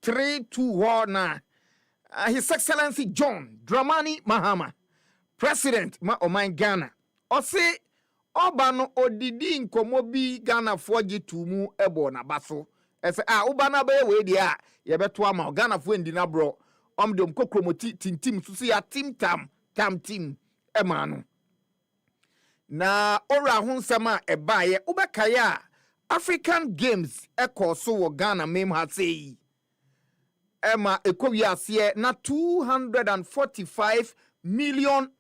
3-2 na His Excellency John Dramani Mahama, President ma Oman Ghana, ose oba no odidi nkomo bi Ghana foji tumu ebo na baso. Ese oba na be we dia ye beto ama Ghana fo ndi na bro. Omdom kokromoti tintim susu ya tam tim ema no. Na ora ho nsema ebaye ubekaya African Games ekoso wo Ghana mem ha sei. Ema ekowiase na $245 million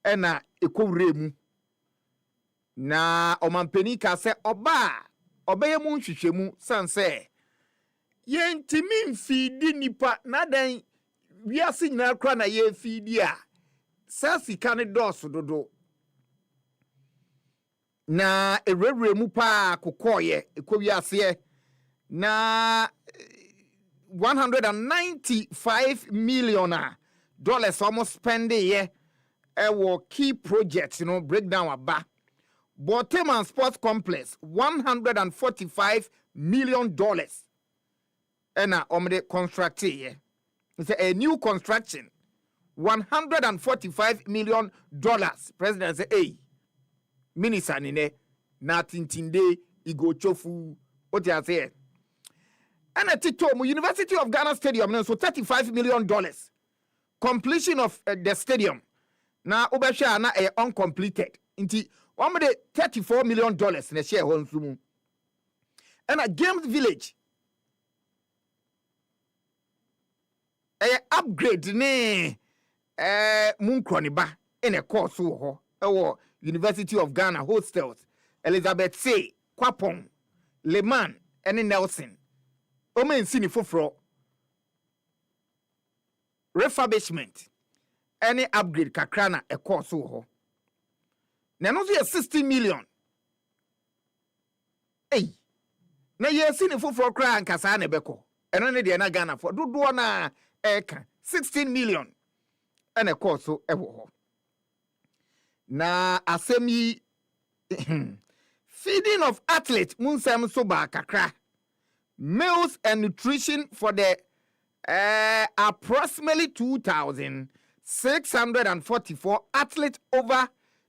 ena ekowremu. Na omampeni ka se obeye mu nhwehwemu sanse yentimi mfidi nipa na dan wiase nyina kra na ye fidi a sasika ne dos dodo na erewremu pa kokoye ekowiase na $195 million almost spending ye key projects, breakdown aba. Boteman Sports Complex, $145 million. Ena omde construct ye. It's a new construction. $145 million. President say, hey, Minister nine, na tintinde, igo chofu, what you say? And at Titomu, University of Ghana Stadium, so $35 million. Completion of the stadium. Now, Obasha na uncompleted. Inti, one of the $34 million in a share home sumu. And a Games Village. Upgrade ne Munkroniba in a course ho. University of Ghana hostels. Elizabeth Say, Kwapong, Leman, and Nelson. Omen sini foforo refurbishment any upgrade kakrana e course ho na no so 60 million na ye sini foforo kra nkasa na beko eno ne de na Ghana for dodo na eka 16 million ene course e ho na asemi feeding of athlete munsem so ba kakra. Meals and nutrition for the approximately 2,644 athletes over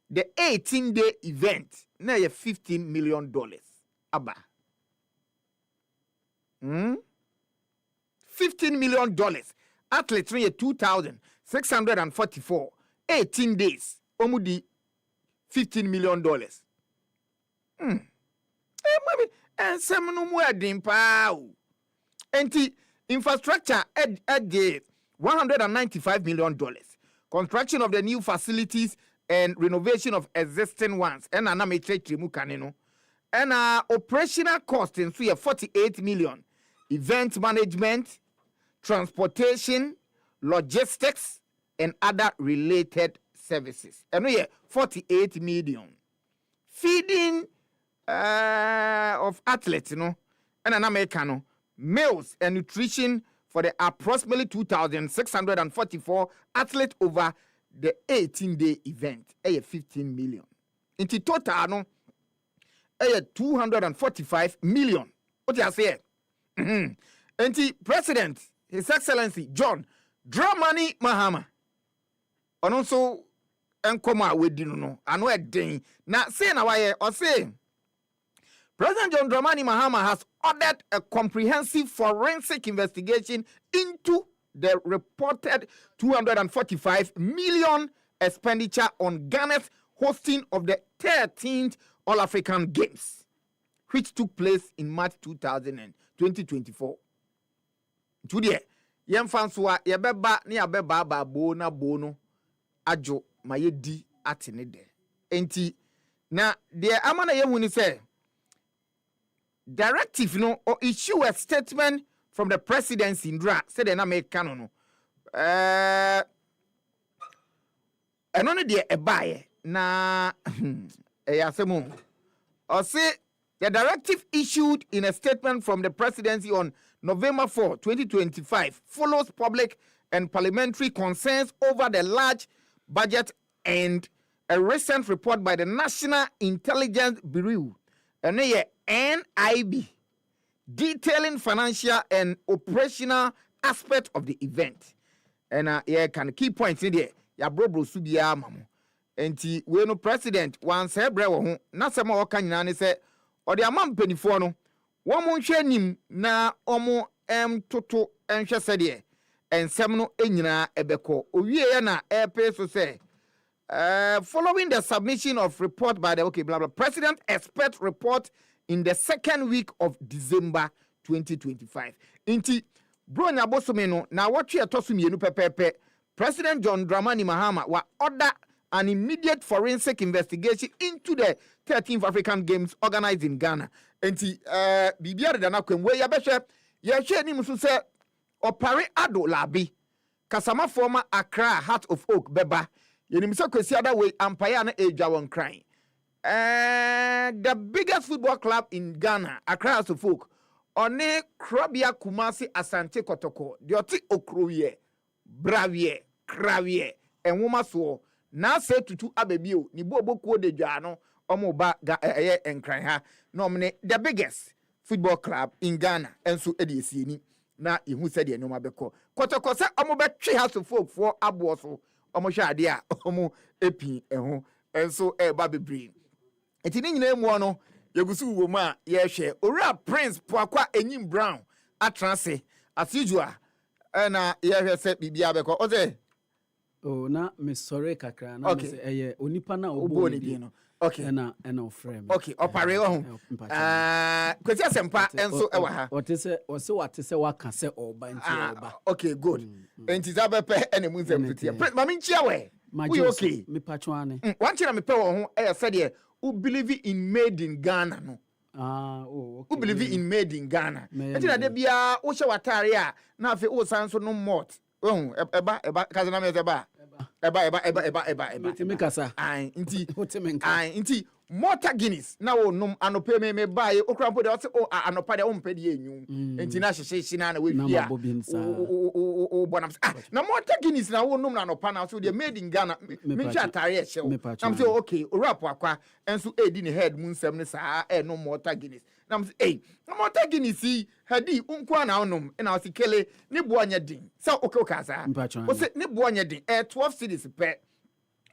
the 18-day event. Now you $15 million. Abba. $15 million. Athletes reach 2,644. 18 days. Omudi $15 million. And some no more dimpa. Enti infrastructure at the $195 million. Construction of the new facilities and renovation of existing ones. And and operational cost in 48 million. Event management, transportation, logistics, and other related services. And we 48 million. Feeding of athletes, and an American meals and nutrition for the approximately 2,644 athletes over the 18-day event. 15 million. Into total, no, 245 million. What you say? Into President, His Excellency John Dramani Mahama, and also Nkoma Wedino, and we're doing now. Say now, why or say. President John Dramani Mahama has ordered a comprehensive forensic investigation into the reported 245 million expenditure on Ghana's hosting of the 13th All-African Games, which took place in March 2024. Today, yemfanswa yebeba ni abeba babo na bono ajo mayedi atenede. Enti na de amana yehuni say directive no or issue a statement from the presidency in Dra said the American no and only the ebaye na yasemu or say the directive issued in a statement from the presidency on November 4, 2025 follows public and parliamentary concerns over the large budget and a recent report by the National Intelligence Bureau and NIB detailing financial and operational aspect of the event. And yeah, can key points in there. Ya bro subia mamo. Enti we no president once ebre wo ho na se ma oka nyina ne se ode amam panifo no wo mo hwe nim na omo toto enhwe se de ensem no enyina ebeko owie ya na epe so say following the submission of report by the blah blah president expect report in the second week of December 2025. Inti bro nya bosome no na wotwe etoso mienu pepepe President John Dramani Mahama wa order an immediate forensic investigation into the 13th African Games organized in Ghana. Inti bibia de na kwem we ya behwe ye hwe ni musu se opare ado labi kasama former Accra Heart of Oak beba yenim se kwesi ada we empire na edwa won crying. The biggest football club in Ghana, Accra Heart of Oak, one Krabia Kumasi Asante Kotoko, Dioti Okroye, Bravie, Kravie, and Womaso, na se tutu abebio, ni bobo ko de jano, omoba ga and cry ha, nominate the biggest football club in Ghana, and so edisini, na who said no mabeko. Kotoko sa omoba 3 House of Folk for Abuoso, omosha dia, omo epi, and so baby brain. Eti ni nyina mu no yegusu wo ma ye hwe owura Prince Poakwa Enyim Brown atranse as usual na ye hwe se bibia beko o say oh na me sorry kakra na me say eye onipa na obo ni no okay na ofrem okay opare ho kwesi asempa enso e wa ha wate se waka se oba nti oba okay good enti za bepe ene mu nsem fitie mama nchia we okay me patwane one chira me pe wo ho e se de who believe in made in Ghana no okay who believe in made in Ghana enti na de bia wo hye watare a na afi wo san so no mort eba kaza na me eba me kasa inti Mortar Guinness na wo num anope me bae okrampo de o se anopa de o mpe de enyu enti na hyehye na we fia o bonam na Mortar Guinness na wo num na anopa na so de made in Ghana me twa atare e hye am say okay o rap akwa enso edi ne head mu nsem ne saa no Mortar Guinness na am say Mortar Guinness hadi unko na onum na Chaskele ne bo anya din say okay kaza o say ne bo anya din 12 cities pe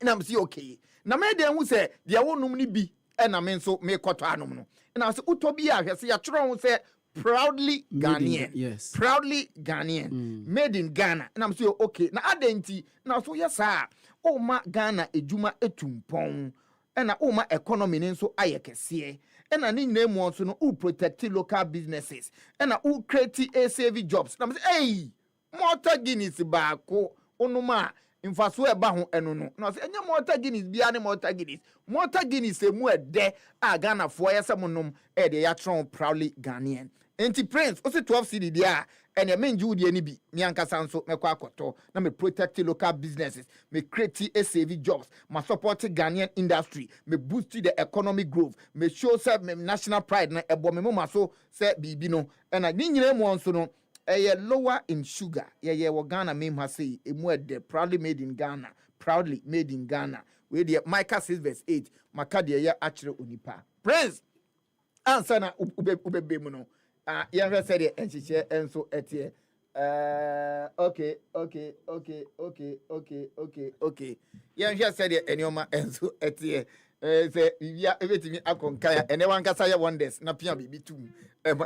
na am say okay na me de hu se de wonum ni bi na me nso me koto anum no na se utobi a hwese ya tro hu se proudly Ghanaian yes proudly Ghanaian made in Ghana na am say okay na adenti na so yesa o ma Ghana ejuma etumpon na o ma economy ni nso ayekese na ni nyina mu nso no o protect local businesses na o create ACV jobs na am say hey Mortar Guinness ba ko onuma infaso eba ho eno no na se enya Mortar Guinness bia ne Mortar Guinness emu ede a Ghana fo yesamonom e de ya tron proudly Ghanaian enti Prince o se 12 cedi dia ene menju de ani bi mi ankasa nso mekwa akoto na me protect local businesses me create SAV jobs me support Ghanaian industry me boost the economic growth me show say me national pride na ebo me mama so say bibi no na ni nyina mu nso no lower in sugar. Yeah, what Ghana meme has say, proudly made in Ghana, proudly made in Ghana. Where the Micah 6 verse 8, Makadia ya actually unipa. Prince, answer na ube bemuno. Yeah, said it and she share and so etie. Okay. Yeah, just said it and your and so etie. Say, yeah, everything I conquer and everyone can say wonders. Na pia bibi tu,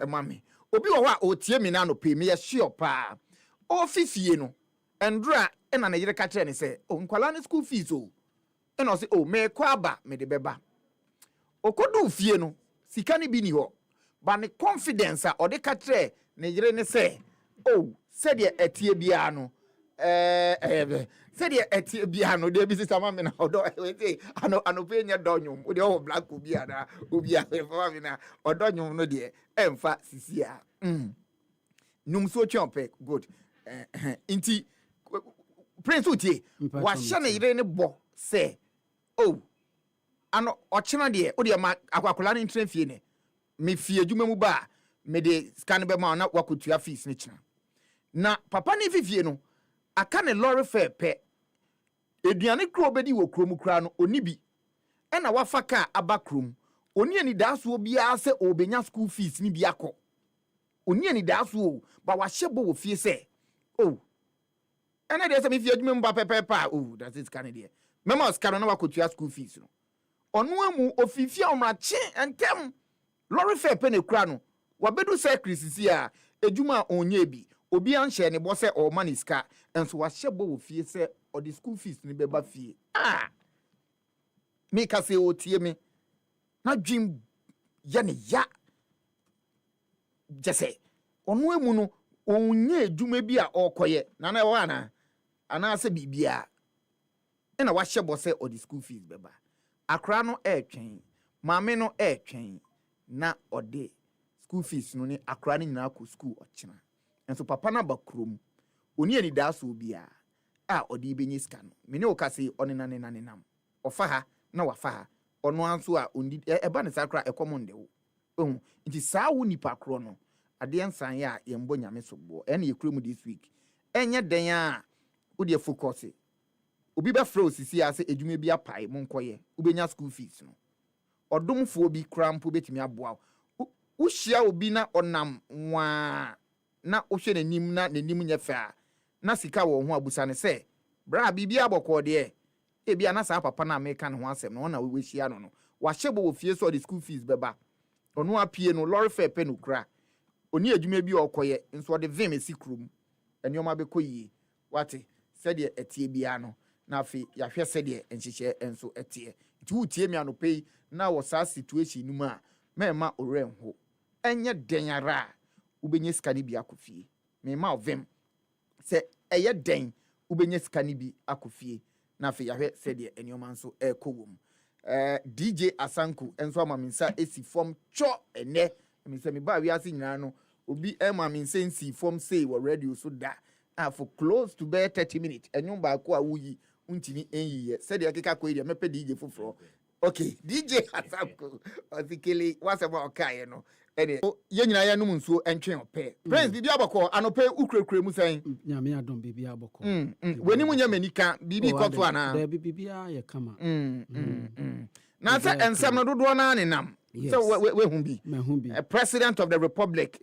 mommy. Obi wo wa otie mi na no pe me ye sure pa office no endra na na yire ka kire ne se o nkwala ne school fees o e no se o me kwa aba me de beba okodu fie no sika ne bi ni ho ba ne confidence a o de ka kire ne yire ne se o se de etie bia no se de etie bia no de bi sister ma me na odo we say ano pe nya donyum o de o black obi ana obi a fa me na odonyum no de emfa sisia num so chompe good inti Prince utie wa hye ne yire ne bo se oh ano ochena de o de ma akwakola ne ntren fie ne me fie adwuma mu ba me de scan be ma na wakotua fees ne chena na papa ne fifie no aka ne lorry fare pe eduane kro bedi wo krom kra no oni bi na wafa ka aba krom oni ani da so bia se obenya school fees ni bi akọ oni ani da so ba wa hyebo wo fie se oh ene dey say me fie adwuma mba pepepa oh that is kind there mema oscar na wakotua school fees no ono amu ofifia omrache entem lorry fare pe na kura no wabedu say krisisi a adwuma onye bi obi anhye ne bo say o money ska enso wa hyebo wo fie say o the school fees ni beba fie me ka say o tie me na dwim ya ne ya jese ono emu no onye adwuma bi a okoye na na wa ana se bibia ena wa hyebo say o the school fees beba akra no etwen maame no etwen na ode school fees no ni akra ni nyina ko school ochina enso papa na bakrom oni ani da so bia a ode benyi ska no me ne o ka se onenanenam ofa ha na wafa ha ono anso a ondi eba ne sakra ekomonde wo nti saa wo nipa kro no ade ensan ya yembo nyame sobo ene ye krom this week enye den a wo de focus obi be fro osisi ase edwuma bi apai monkoye ubenya school fees no odomfo bi krampo betimi aboa wo hia obi na onam nwa na wo hwe nanim na nanim nya fa na sika wo ho abusa ne se bra bibia bokọ de ebia na sa papa na America no ho asem no na we hia no wa hyebo wo fie so the school fees beba ono apie no lorry fare pe no kra oni adwuma bi okoye nso de vim esikrum enioma be koyi wate said ye etie bia no na afi ya hwe sede enhyehyɛ enso etie nti wutie mi anopei na wo sa situation nu ma mema orenho enye denyara ubenye skani bi akofie mema ovem se eye den ubenye skani bi akofie na afi ya hwe sede enioma nso ekowom DJ Asanku enso amaminsa esi form cho ene mi se mi ba wi ase nyina no obi amaminsa nsi form say wo radio so da for close to be 30 minutes enyo ba ko awuyi untini enyiye said yakeka ko ide mepe DJ foforo okay DJ Asanku Chaskele wasema okaye no ene ye nyina ya num nsuo entwen ope prince bibi aboko anope ukrekure mu san nyame adom bibi aboko weni mu nya manika bibi koto ana da bibi ya kama na say ensem no dodo na nenam so we hu bi president of the republic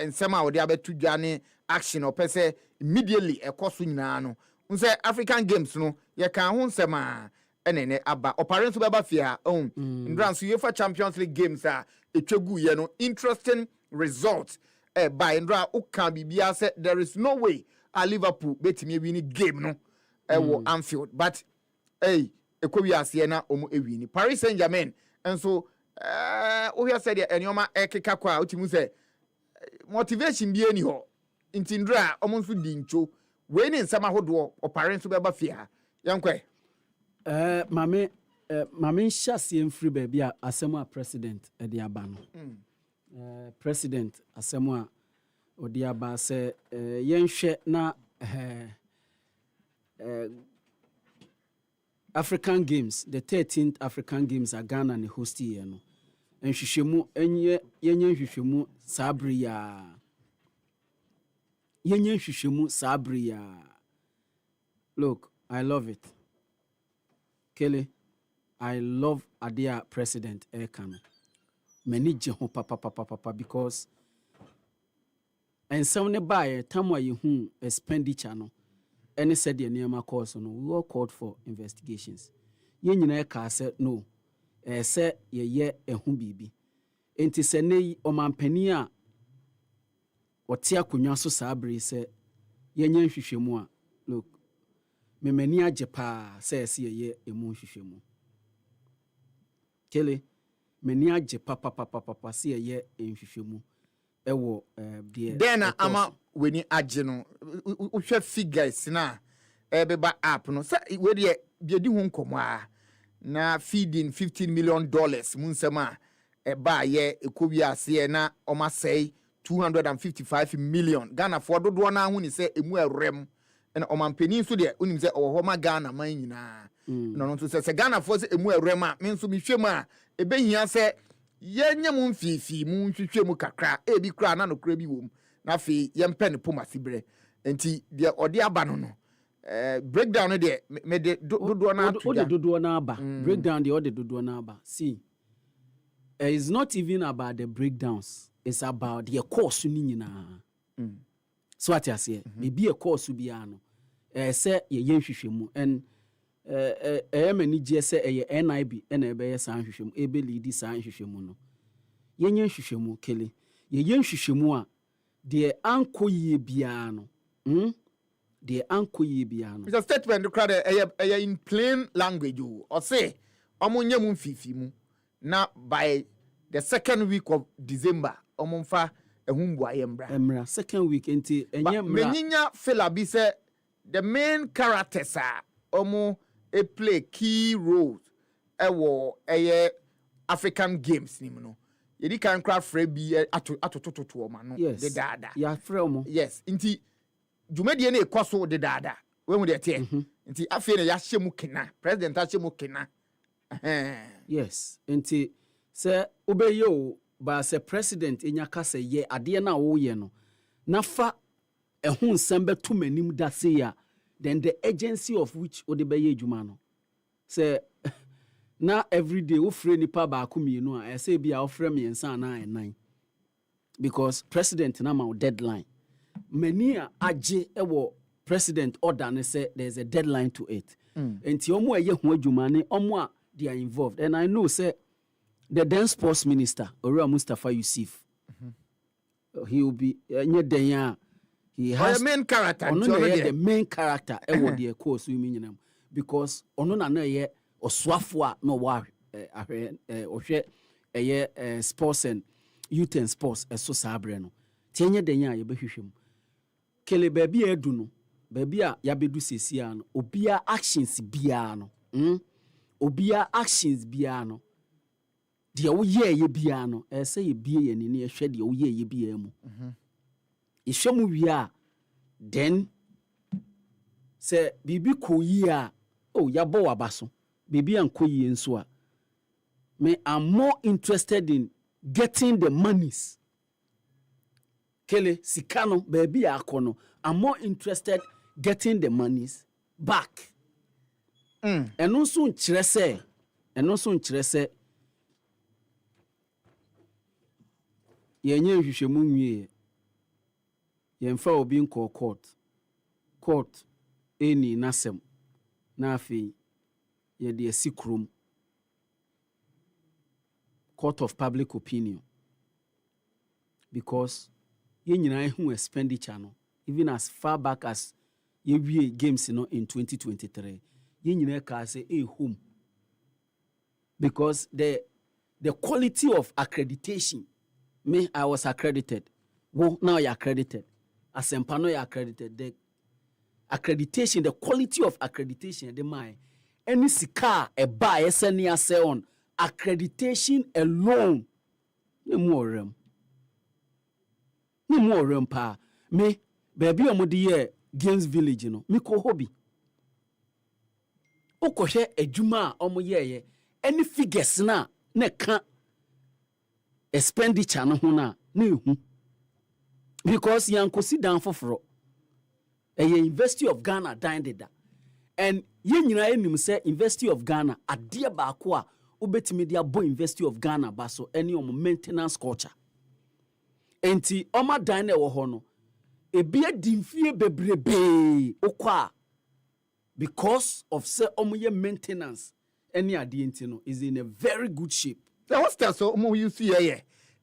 ensem a odi abetu dwane action opese immediately ekoso nyina no nse African games no ye kan ho nsem a enene aba operation beba fia ndranso UEFA Champions League games a etwegu ye no interesting result by ndra uka bibia say there is no way a Liverpool betimi win game no wo Anfield but ekowi ase na omo ewini Paris Saint-Germain enso o hia said enioma ekeka kwa utimu say motivation bi eni ho ntindra omo nso di ncho we ni nsama hodo operation beba fia yankwe mame nhyase mfiri ba bia asem a president e de aba no president asem a odi aba se yenhwe na African Games, the 13th African Games are Ghana and host here no enhwehwemu enye nhwehwemu sabria yenye nhwehwemu sabria. Look, I love it. Kele, I love Adia President Ekano. Many jeho papa because and some nearby time where you expenditure no. Any said the name course no, we all called for investigations. Yen yina said no. Say ye bibi. Enti se ne omampani a wote akonwa so sabri se yenye nhwehwemu a look me mani age pa se ye emu nhwehwemu. Kele mani age papa se ye nhwehwemu ewo de then ama weni age no uhwe figures na beba app no say we de di hu nkomo a na feeding $15 million munsema ba ye ekowi ase na oma say 255 million Ghana for dodo na hu ni say emu erem na omampani so de onim say owo ma Ghana man nyina no no so say Ghana for say emu erem a me nso mi hwem a ebehia say yenye mu mfifi mu hwehwe mu kakra ebi kra na no kra bi wom na fi yempe ne pomasi bre enti de ode aba no no breakdown de me de dodo na atuja ode dodo na aba breakdown de ode dodo na aba see it's not even about the breakdowns is about the course ni nyina. So what I say, maybe a course biara no. Say ye hwehwemu and many say a NIB and a be san hwehwemu e be lead san hwehwemu no. Ye hwehwemu Kele. Ye hwehwemu a de ankoyie biara no. The uncle biano. It's a statement to crowd in plain language or say omunyam fifi mu na by the second week of December omunfa ehumbu ayembra. Emra second week enti enyemra. Menyinya fela bi say the main characters are omu play key roles ewo African games ni mu no. Yedi kan kra fra bi atototo o ma no de dada. Ya fra mo. Yes, inti Jumedie na ekoso de dada. When we dey tie. Nti afi na ya hyemu kena. President ahyemu kena. Yes. Nti se obeye o ba se president enya ka se ye ade na wo ye no. Na fa ehun sembe to manim da se ya. Then the agency of which odebeye adwuma no. Se na every day wo frɛ nipa ba ko mienu a ɛsɛ bia wo frɛ me ensa na enan. Because president na ma deadline. Many aje ewo president order ne say there's a deadline to it. Enti omo eye ho adwuma ne omo a they are involved. And I know say the then sports minister Ora Mustafa Yusuf. He will be he has the main character. The main character ewo the course we mean because ono na na ye oswafo a no wa ohwe sports and youth and sports eso sabre no. Tienye denya ye behwehwem. Kele baby edu no baby a ya bedu sesia no obia actions bia no obia actions bia no de wo ye bia no say ye bie ye ni ehwe de wo ye bia mu ihwemu wi a then say bibi koyi a ya bo wabaso bibi ankoyi enso a me am more interested in getting the monies. Kele sikano baby akono. I'm more interested getting the monies back. And also nkyerɛ sɛ yenye hwehwemu nwie yemfa obi nko court eni nasem na afi ye de sikrom court of public opinion because nyina hu expenditure no even as far back as ye games no in 2023 nyina ka say home because the quality of accreditation I was accredited now you're accredited asempa no you're accredited the accreditation the quality of accreditation the my any sika e buy esenia say on accreditation alone no more rempa me baby omode ye games village no me ko hobby okohwe adwuma omoye any figures na ka expenditure no ho na ehu because yankosi dan foforo University of Ghana dan deda and ye nyina enim say University of Ghana ade ba ko a obetimi dia bo University of Ghana ba so any maintenance culture. Enti oma dan na wo ho no ebi adimfie bebrebe okwa because of say omoye maintenance any ade enti no is in a very good shape. The hostel so omo you see here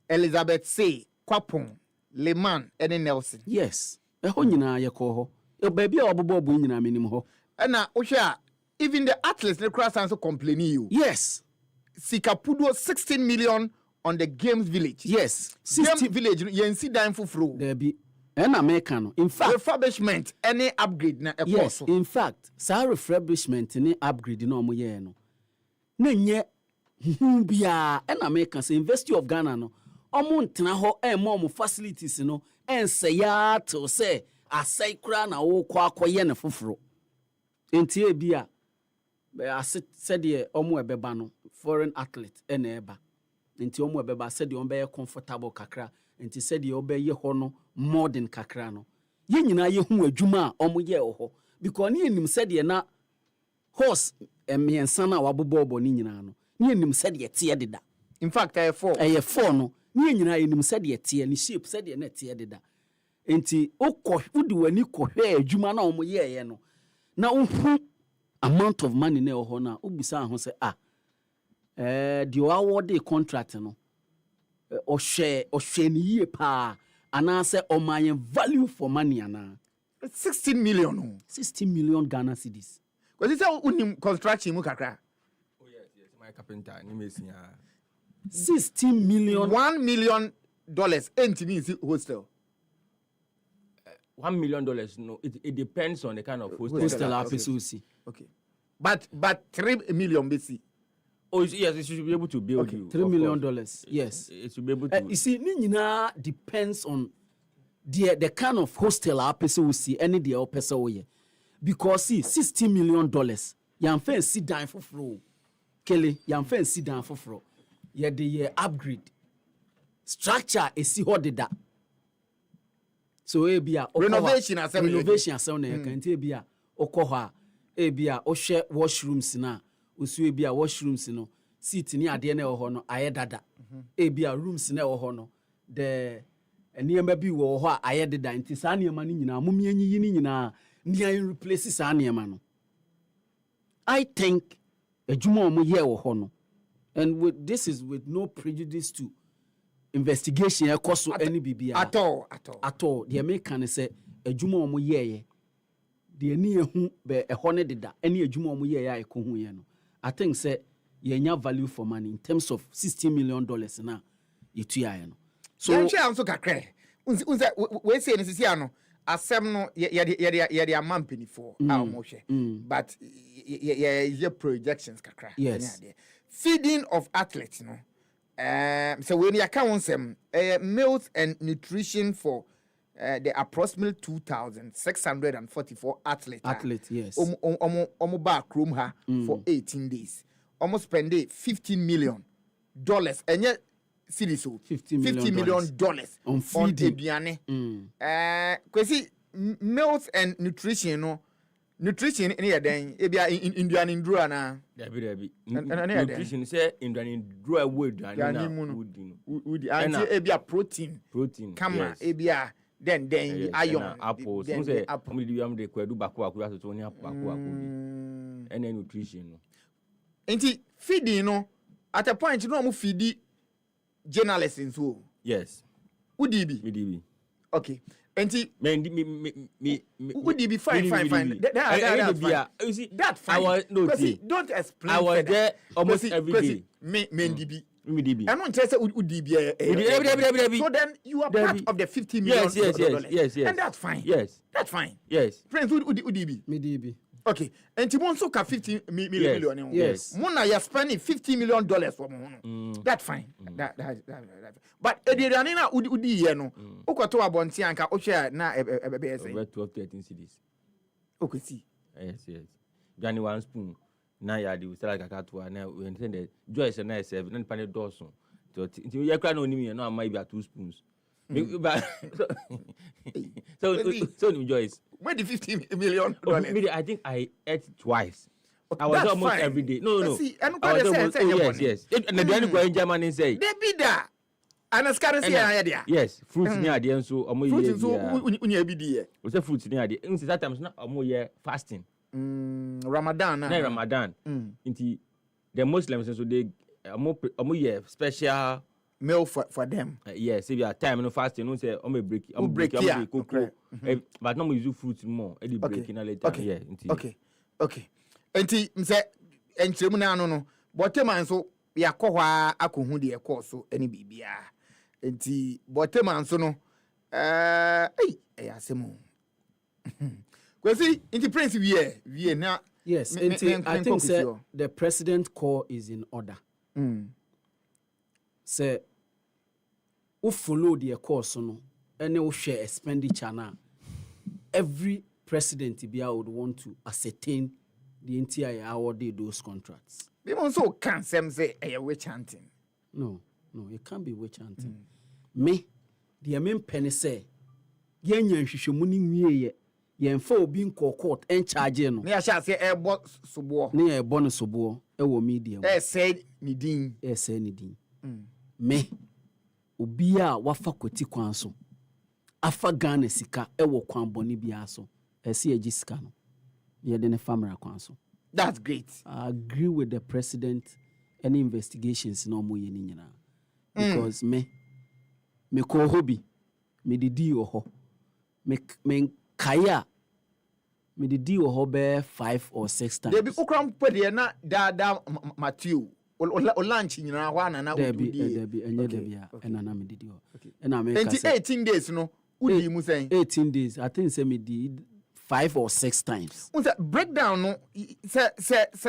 Elizabeth say Kwapon Leman and Nelson. Yes. E ho nyina ye ko ho. E baby a obobo nyina menim ho. Na ohwa even the athletes the cross also complaining you. Yes. Sikapudo 16 million on the games village. Yes. Games village yen si dan fufuro. There be an American. In fact, refurbishment any upgrade na yes, in fact, sa refurbishment any upgrade no mo ye no. Na nye bia an American say University of Ghana no. Omo ntena ho mo facilities no ense ya to say asai kura na wo kwa akoye ne fufuro. Enti e bia said ye omo ebeba no foreign athlete ena eba. Enti omo ebeba said ye ombe comfortable kakra. Enti said ye obeye ho no modern kakra no. Ye nyina ye hu adwuma omo ye ho because ne enim said ye na horse emiensa na wabobo ni nyina no. Ne enim said ye tie deda. In fact, I 4. I 4 no. ni nyina enim se de tie ni shape se de na tie deda enti wodi wani kohwe adwuma na omo ye no na uhu amount of money na ho na ubisa ho se the award contract no ohwe ni yie pa ana se omaye value for money ana 16 million 16 million Ghana cedis because it's a unim construction mu kakra. Oh yes my carpenter ni mesin 16 million $1 million ain't means hostel. $1 million no it depends on the kind of hostel office. Okay. But 3 million BC. Oh yes, it should be able to build okay. you. $3 million. Yes. It should be able to. You see, Nina depends on the kind of hostel our person will see any the other person will because see $16 million. Yan fan sit down for flow. Kelly, yan fan sit down for flow. Yeah, the upgrade structure is see how did that. So ebia renovation as na kan ebia okoha ebia o share washrooms na osu ebia washrooms no seat ni ade na ho no ayedada ebia rooms na ho no the enema bi wo ho ayedada nti sa niema ni nyina momianyi ni nyina ni an replace sa niema no. I think adwuma mo ye wo ho no, and this is with no prejudice to investigation ekoso any bibia at all the American say adwuma omo yeye de ni ehu be ehɔ ne deda any adwuma omo yeye a ekohu ye no. I think say yenya value for money in terms of $16 million na yetuaye no. So yanche am so kakra unse we say nesisi ano asem no ye amampani for our motion but ye projections kakra. Yes. Feeding of athletes no. So when you account some meals and nutrition for the approximately 2,644 athletes. Yes. Omo back room ha for 18 days. Almost spend $15 million. And yet, $50 million on feeding. Because meals and nutrition, no. Nutrition in here then ebia Indian indura na Dabi nutrition say Indian indura wood and na wood and ebia protein kama ebia then iron apples so say am dey am dey kwadu bako so ni bako and nutrition no enti feeding no at a point no am feed journalists so yes udibi okay enti me would be fine. That you see that fine. Don't explain. I was there almost every day. Me DB. I'm not interested with DB. So then you are part of the $50 million. Yes. And that's fine. Yes. That's fine. Yes. Friends, would DB. Me DB. Okay. And Timon so ka $50 million. Yes. Mona you're spending $50 million for me. That's fine. That. But Ediranina udi ye no. Ukoto abonti anka o share na ebe say. Over 12-13 cedis. Okay, see. Yes. Johnny one spoon. Na ya di usala kakatwa na we intend the Joyce na serve na panel dosun. So you cry no ni no am be 2 spoons. So Joyce. Where the $50 million? I think I ate twice. Okay, I was almost fine. every day. No. See, and yes. And the go in Germany say. They be that. And as can see idea. Yes, fruits near the end so fruits so unya bi die. We say fruits near the end that times na omo fasting. Ramadan na. Ramadan. Inti the Muslims so they omo special meal for them. Yes, if you are time no fasting no say omo break cocoa. But no use fruits more. E dey break na later. Yeah, inti. Okay. Enti mse entremu na no boteman so yakọ akohu de ekọ so eni bibia enti boteman so no asemu kwesi enti prince wie na yes enti I think say the president call is in order say we follow the course no any we share expenditure na every president bia would want to ascertain the entire awarded those contracts. People so can't say a witch hunting. No, it can't be witch hunting. Me, the main penny say, yen shishomuni ye, yen fo being court and charge no. Me, I shall say a boss subo. Near a bonus subo, a medium. Said Nidin. Me, obia wafa kwati kwan so afa Ghana sika ewo kwan boni bia so esi agi sika no ye de ne famra kwan so. That's great. I agree with the president. Any investigations no more ye ni nyina because me ko hobby me didi ho me kaya me didi ho be 5 or 6 times. They be ukram pede na da Matthew o lunch nyina ho ana na udidi. Debi enye debi a na me didi ho. Na me ka 18 days no udi mu saying 18 days. I think say me did 5 or 6 times. Unse breakdown no se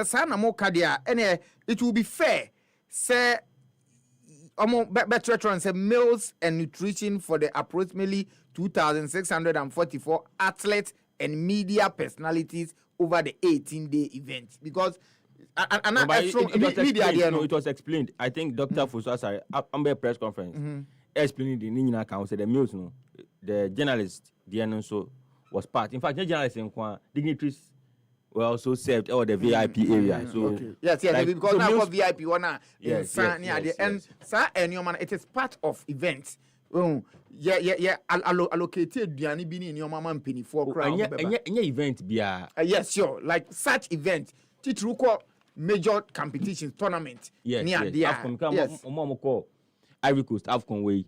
sana mo kadia ene it will be fair say better say meals and nutrition for the approximately 2,644 athletes and media personalities over the 18-day event because it was explained. I think Dr. Fusasari on press conference explaining the Nina account said the meals no the journalist the so was part. In fact, the journalists and dignitaries were also served or the VIP area. So okay. Yes, like, because so now VIP one yes, and sir and your man it is part of events. Allocated Diani bini in your mama and penny for crowd. Any event be yes, sure. Like such event, titruko major competitions tournament. Yes, yes. Ivory Coast Afcon way.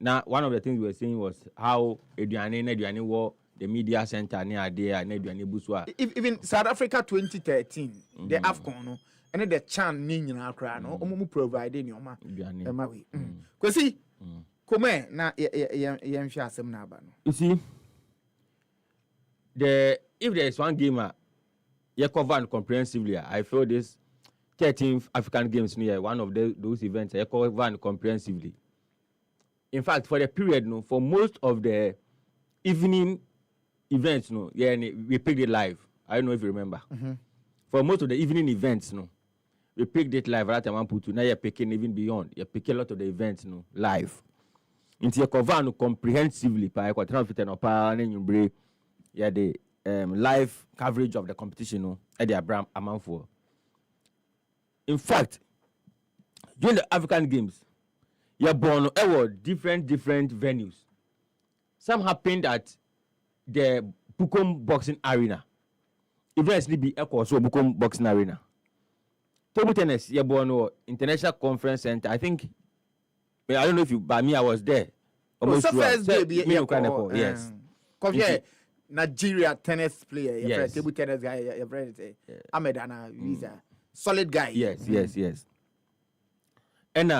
Now one of the things we were saying was how Eduane war the media center near there and Eduane Buswa. Even South Africa 2013, the Afcon no, and the Chan Nina Kra no, omu providing your ma. Kwesi, come na yem sha asem na aba no. You see, if there is one gamer, you cover comprehensively. I feel this 13th African Games near one of those events I covered comprehensively. In fact, for the period, no, for most of the evening events, no, yeah, we picked it live. I don't know if you remember. For most of the evening events, no, we picked it live. Right, I put now you're picking even beyond. You pick a lot of the events, no, live. Into your cover comprehensively. By yeah, the live coverage of the competition, no, at the Abraham amount for. In fact, during the African Games, you're born different venues. Some happened at the Bukom Boxing Arena. Events need be equal so Bukom Boxing Arena. Table tennis, you're born International Conference Center. I think, I don't know if you, by me, I was there. Almost first day, yes. Because Nigeria tennis player, yes. Table tennis guy, your friend, Ahmedana Visa. Solid guy. Yes. And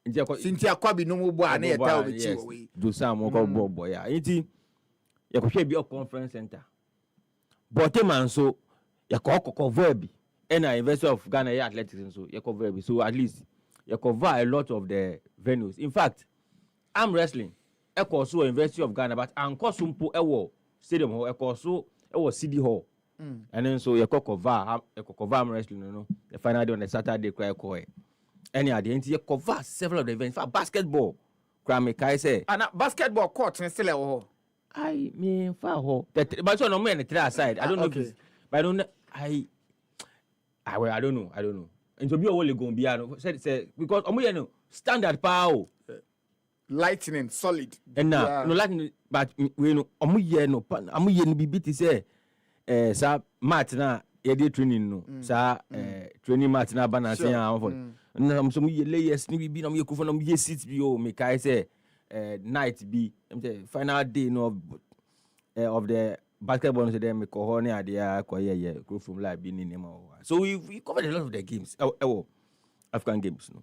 Cynthia Kwabi no more boy na e tell me chi we. Do some more boy ya. Enti ya ko hwe bi a conference center. But man so ya ko verb and University of Ghana athletics so ya ko verb so at least ya cover a lot of the venues. In fact, arm wrestling e ko so University of Ghana but anko so mpo e wo stadium ho e ko so e wo City Hall. And then so you cover arm wrestling, no. The final day on the Saturday, cry koi. Any idea? You cover several of the events. For basketball, Krame Kai say. And basketball court and still ho. I mean, far ho. But so no man the three side. I don't know. If but I don't know. I don't know. And to be only going be say because no standard power. Lightning solid. And now no lightning, but we know no be beat say. Sa mat na ye dey training no sa training mat na balance ya for na so ye layers ni bi na ye kufo na ye seat bi o me kai say night bi final day no of the basketball so dem ko ho ne ade ko ye go from live bi ni nema. So we covered a lot of the games African Games no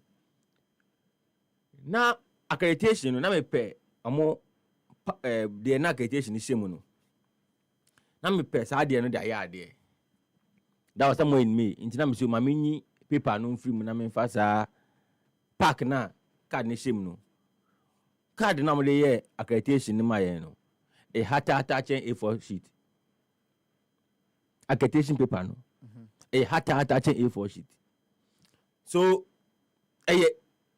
na accreditation no na me pe amo the accreditation ni shemu no na me pesa ade no da ya ade that was somewhere in May inti na me so mamini paper no free mu na me fasa pack na card ni shim no card na mo de ye accreditation ni ma ye no e hata chain A4 sheet accreditation paper no e hata chain A4 sheet so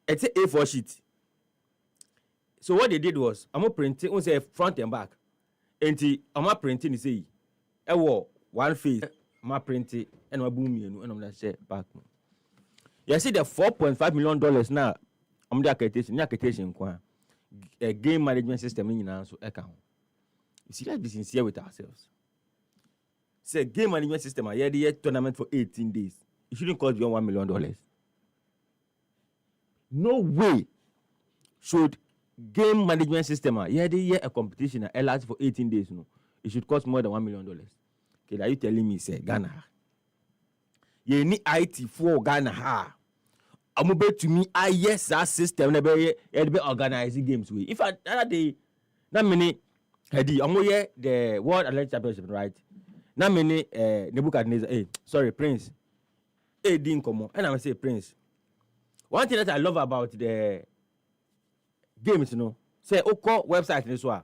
it's a A4 sheet. So what they did was I'm printing on say front and back enti I'm printing say one face, my printing, and my boom, and I'm not say back. You see the $4.5 million now. I'm the accreditation, game management system in so account. You see, let's be sincere with ourselves. Say game management system, I had the tournament for 18 days. It shouldn't cost beyond $1 million. No way should game management system, yeah, they a competition last for 18 days. No, it should cost more than $1 million. Okay, are you telling me, say Ghana? You need IT for Ghana. I'm about to me, yes, that system, be organizing games with. In fact, that day, that many, the World Athletic Championship, right? That many, Nebuchadnezzar, sorry, Prince. Didn't come on. And I say, Prince. One thing that I love about the games, say, website, this one,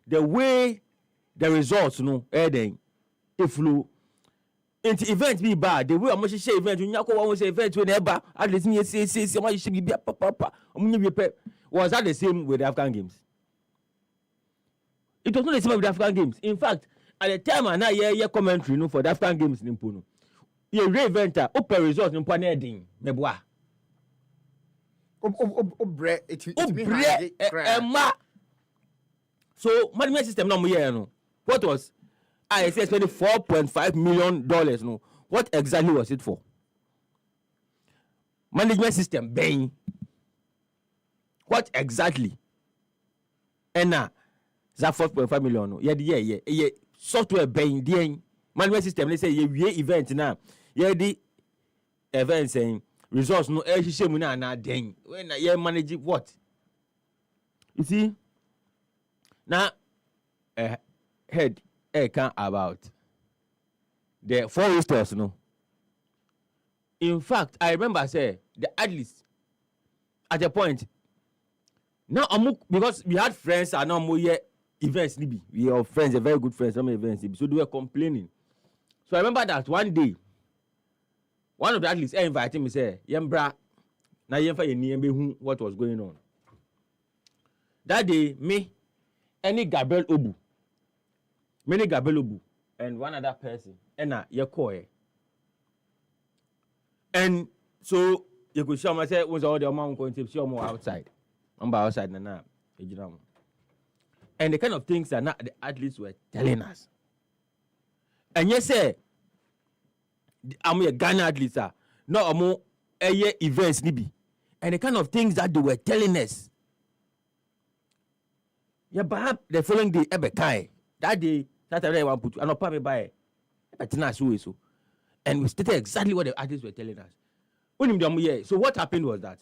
the way the results, then, if you, into events be bad, the way I'm going to say event, when you want to say event, whenever, at least me say, somebody should be papa, was that the same with the African games? It was not the same with the African games. In fact, at the time, I now hear commentary for the African games in Impono. You re-eventer, open results in Panedin, Meboa. So, management system no more. What was I say spending $4.5 million? No, what exactly was it for? Management system, bang. What exactly? And now, that $4.5 million. No, yeah. Software bang, the management system. They say yeah, event now. Yeah, the event saying results no. Now, then when you manage what? You see. Now, head can about the 4 hostels, In fact, I remember say the athletes at a point. Now, because we had friends and now more events, we are friends, a very good friends, some events, so they were complaining. So I remember that one day, one of the athletes invited me, say, Yembra, now you what was going on. That day, me. Any Gabriel Obu, and one other person, and Yakoe. And so you could show myself was all the amount going to show more outside. I'm outside now, and the kind of things that the athletes were telling us. And yes, sir, I'm a Ghana athlete, sir. No, I'm more events, nibi, and the kind of things that they were telling us. Yeah, perhaps the following day, that day, that I want to put, and I'll probably buy it. So, and we stated exactly what the artists were telling us. So, what happened was that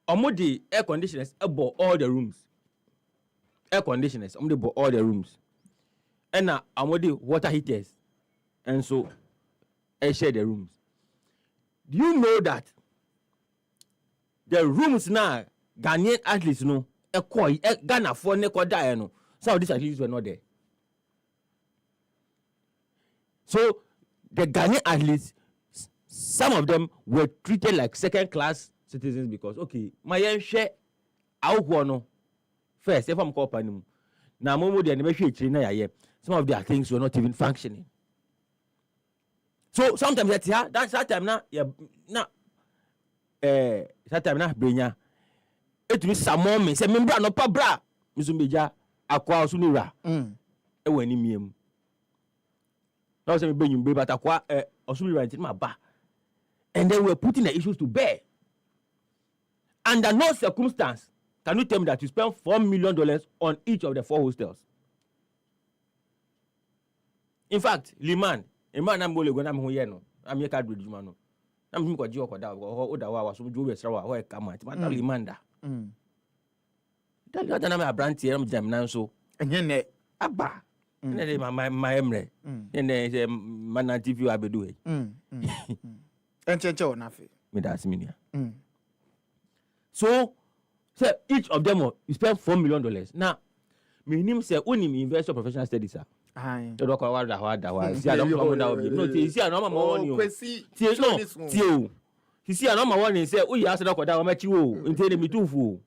the air conditioners bought all the rooms. They bought all the rooms. And now, the water heaters. And so, I share the rooms. Do you know that the rooms now, Ghanaian athletes know? Ghana for Nekoda, some of these athletes were not there. So the Ghanaian athletes, some of them were treated like second-class citizens because my share out first. If I'm calling now, some of their things were not even functioning. So sometimes that's that time now. That time now, Brenya. It was some moment. Say, "Membra no pa bra." Mizumbeja akwa osunira. Ewe ni miem. Now say me benyum be but akwa osunira nti ma ba. And they were putting the issues to bear. Under no circumstance can you tell me that you spend $4 million on each of the 4 hostels. In fact, Liman, a man I'm going to go here no. I'm here card with you man no. I'm going to go oda wa so jo be srawa ho e kama. But Liman da. That na me abranti am jam nan so enye ne aba ne my emre ne man TV abedu e enche na fe me da asiminia so each of them you spend $4 million. Now me him say onim investor professional studies ah aye to do ko wa see I don't come down no see I no ma won you see I no ma won say o ya se do ko da wa ma chi wo nti me tufu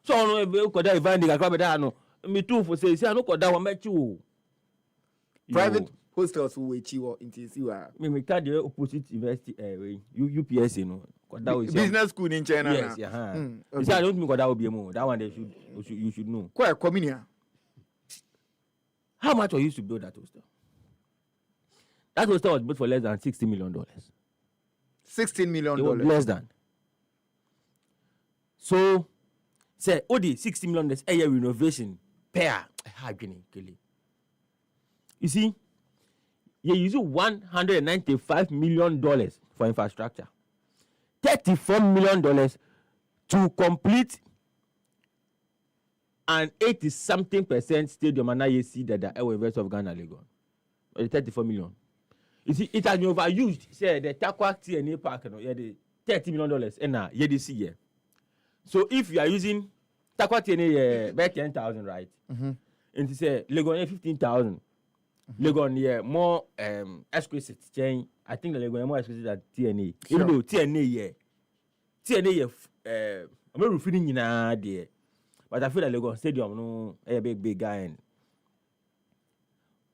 so no be ko da event ga kwa be da no me tufu say I no ko da wa ma chi wo hostels who wait you into see what me can't the opposite university UPS business school in China. Yes, yeah. Okay. I don't think that will be more. That one you should know. Quite communia. How much were you used to build that hostel? That hostel was built for less than $60 million. $16 million. It was less than. So, say, the $60 million a year renovation pair. You see, you use $195 million for infrastructure, $34 million to complete an 80-something% stadium, and now you see that the University of Ghana Legon, 34 million. You see, it has been overused. Say the Takwa TNA Park, the $30 million, and now you see here. So if you are using Takwa TNA, by 10,000, right? And to say Legon 15,000, Legon more exquisite chain. I think the Legon more exquisite than TNA. Even though TNA, I'm not referring in there. But I feel like Legon Stadium, no, a big guy. And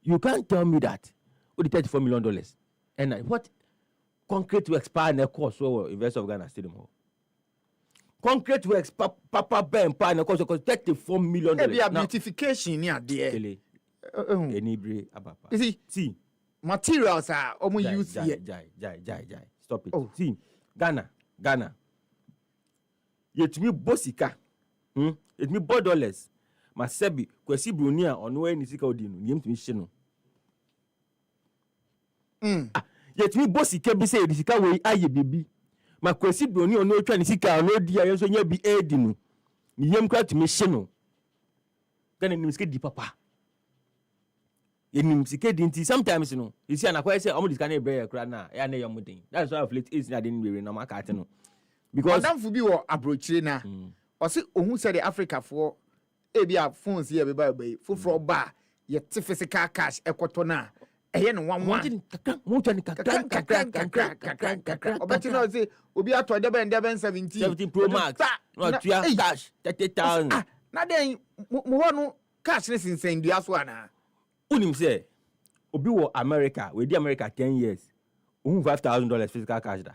you can't tell me that with the $34 million. And what concrete to expand the cost for University of Ghana Stadium? Concrete to expand Papa Ben Pan, cost $34 million. Maybe a beautification near there. You see, materials are almost used here. Stop it. Oh. See, Ghana. Yet me bossika. It me $4. Masebi, kwesi brunia onwe ni sika odinu. Niem to me sheno. Yet me bossika bi say sika we aye bibi. Ma kwesi brunia onwe twa ni sika ono dia yeso nya bi edinu. Niem kwa to me sheno. Gana ni sika di papa. Yenim sika di nti sometimes no. You see anakwa say omo disika na ebre kra na ya na yomuden. That's why I flat is na den we na makate no. Because Madam Fubi wo abrochire na. Ose ohun say the Africa for ebia phones here be buy for ba ye physical cash ekoto na eye no wan mo twa ni kakra obeti no say obi ato de ben 17 Pro Max no tua cash 30,000 na den mo ho no cash ne sinsen dua so ana unim say obi wo America we di America 10 years $5,000 physical cash da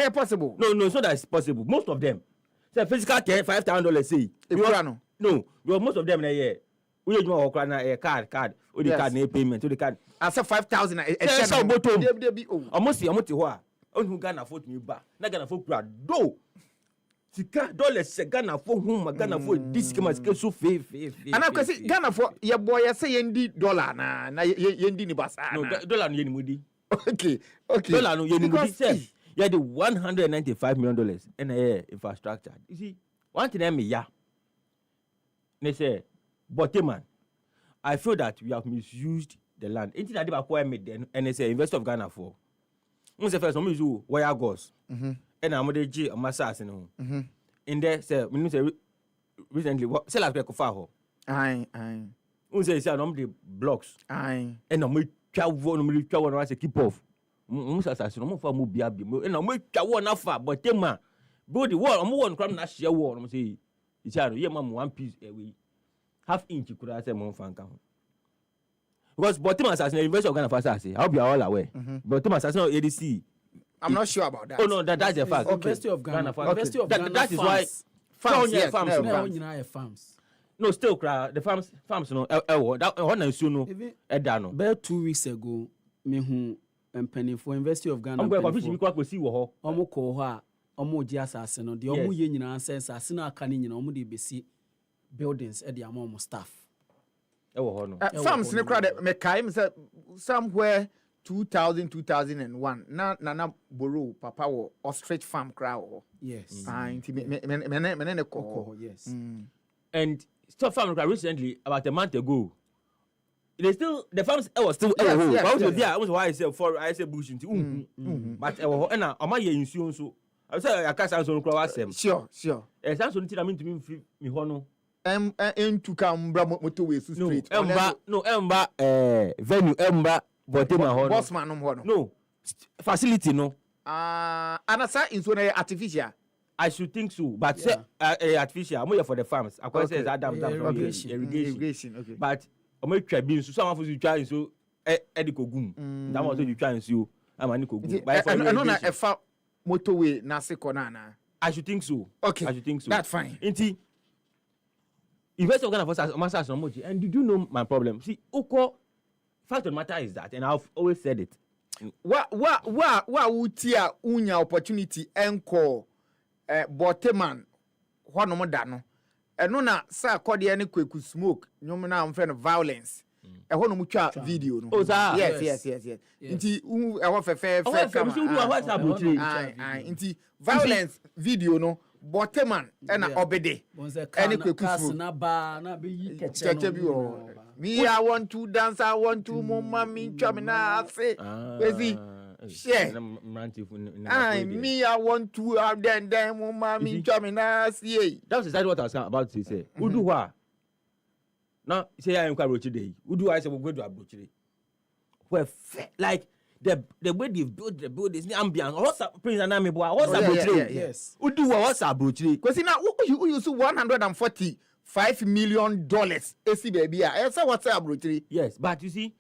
possible no so that is possible most of them say physical $5,000 say no most of them na here we use more na card o the card na payment o the card I say 5,000 dey almost ho a onu Ghana for me ba na Ghana for kura do sika dollars se Ghana for home Ghana for this scheme so fe ana kwesi Ghana for ye boy say yendi dollar na yendi ni basa no dollar no yenimudi okay dollar no yenimudi say yeah the $195 million in infrastructure. You see, one thing they say, but man, I feel that we have misused the land. Anything that they acquire made then, and they say University of Ghana for. Once the first, we use wire goes, and I'm the G or massage, in there say we say recently what say like Kofaho. Aye. Once they say the blocks. Aye. And I'm travel, I say keep off. Assassin, no for mobile, and I'm one afa, but tema, body wall, I'm one crumb na share wall. I'm say, it's a year, mum, 1 piece away. Half inch, you could have said, Mon Fan count. Because bottom assassin, University of Ghana for assassin, I'll be all away. Bottom assassin, ADC. I'm not sure about that. Oh, no, that's a fact. University of Ghana. University of Ghana. That is why farms. No, still, the farms, no, that one and soon, no, Edano. About 2 weeks ago, me who. Penny for University of Ghana. I'm going to see what Omo ko ha omo ji asase no de omo ye nyina sense asase na aka ni nyina omo de besi buildings e de amom staff e wo ho no farms ne kra de me kai me say somewhere 2001 na boro papa wo ostrich farm kra wo yes me ko yes and stuff farm recently about a month ago. The farms was still why I say bush but and am I insurance so I say I can't answer no sure e san so nti na me ntumi mfi me ho no to come motorway street emba venue emba botema ho no boss man no facility no anasa in so artificial I should think so, but say artificial I'm here for the farms I say that dam irrigation okay but I'm try being so some of us try so ediko gum. That was what you try and see. I'm an eco gum. I know na efa motorway na sekona na. I should think so. Okay. I should think so. That's fine. Inti. Invest organ of massage no moji. And did you know my problem? See, Oko, fact of the matter is that, and I've always said it. What utia unya opportunity enko boteman hɔ no mo da no ɛno na sa akɔde ne kweku smoke nyom na am friend violence ɛhɔ no mo twa video no. Yes. Nti ɛhɔ fɛfɛ kama nti violence video no boteman ɛna obede ɛne kweku smoke na ba na be yi kɛkɛ bi wɔ me I want to dance, I want to mama me twa me na ase wezi share me I want to then mama me twa me na ase. That's exactly what I was about to say. Udu wa now say I am quite brochi dey udu wa say we go to abrochire where like the way they've built the buildings, the ambience. What's up, Prince Anami boy? What's up, yes. Udu what's up, brochire? Because now you use $145 million. AC baby, I say what's up, brochire? Yes, but you see,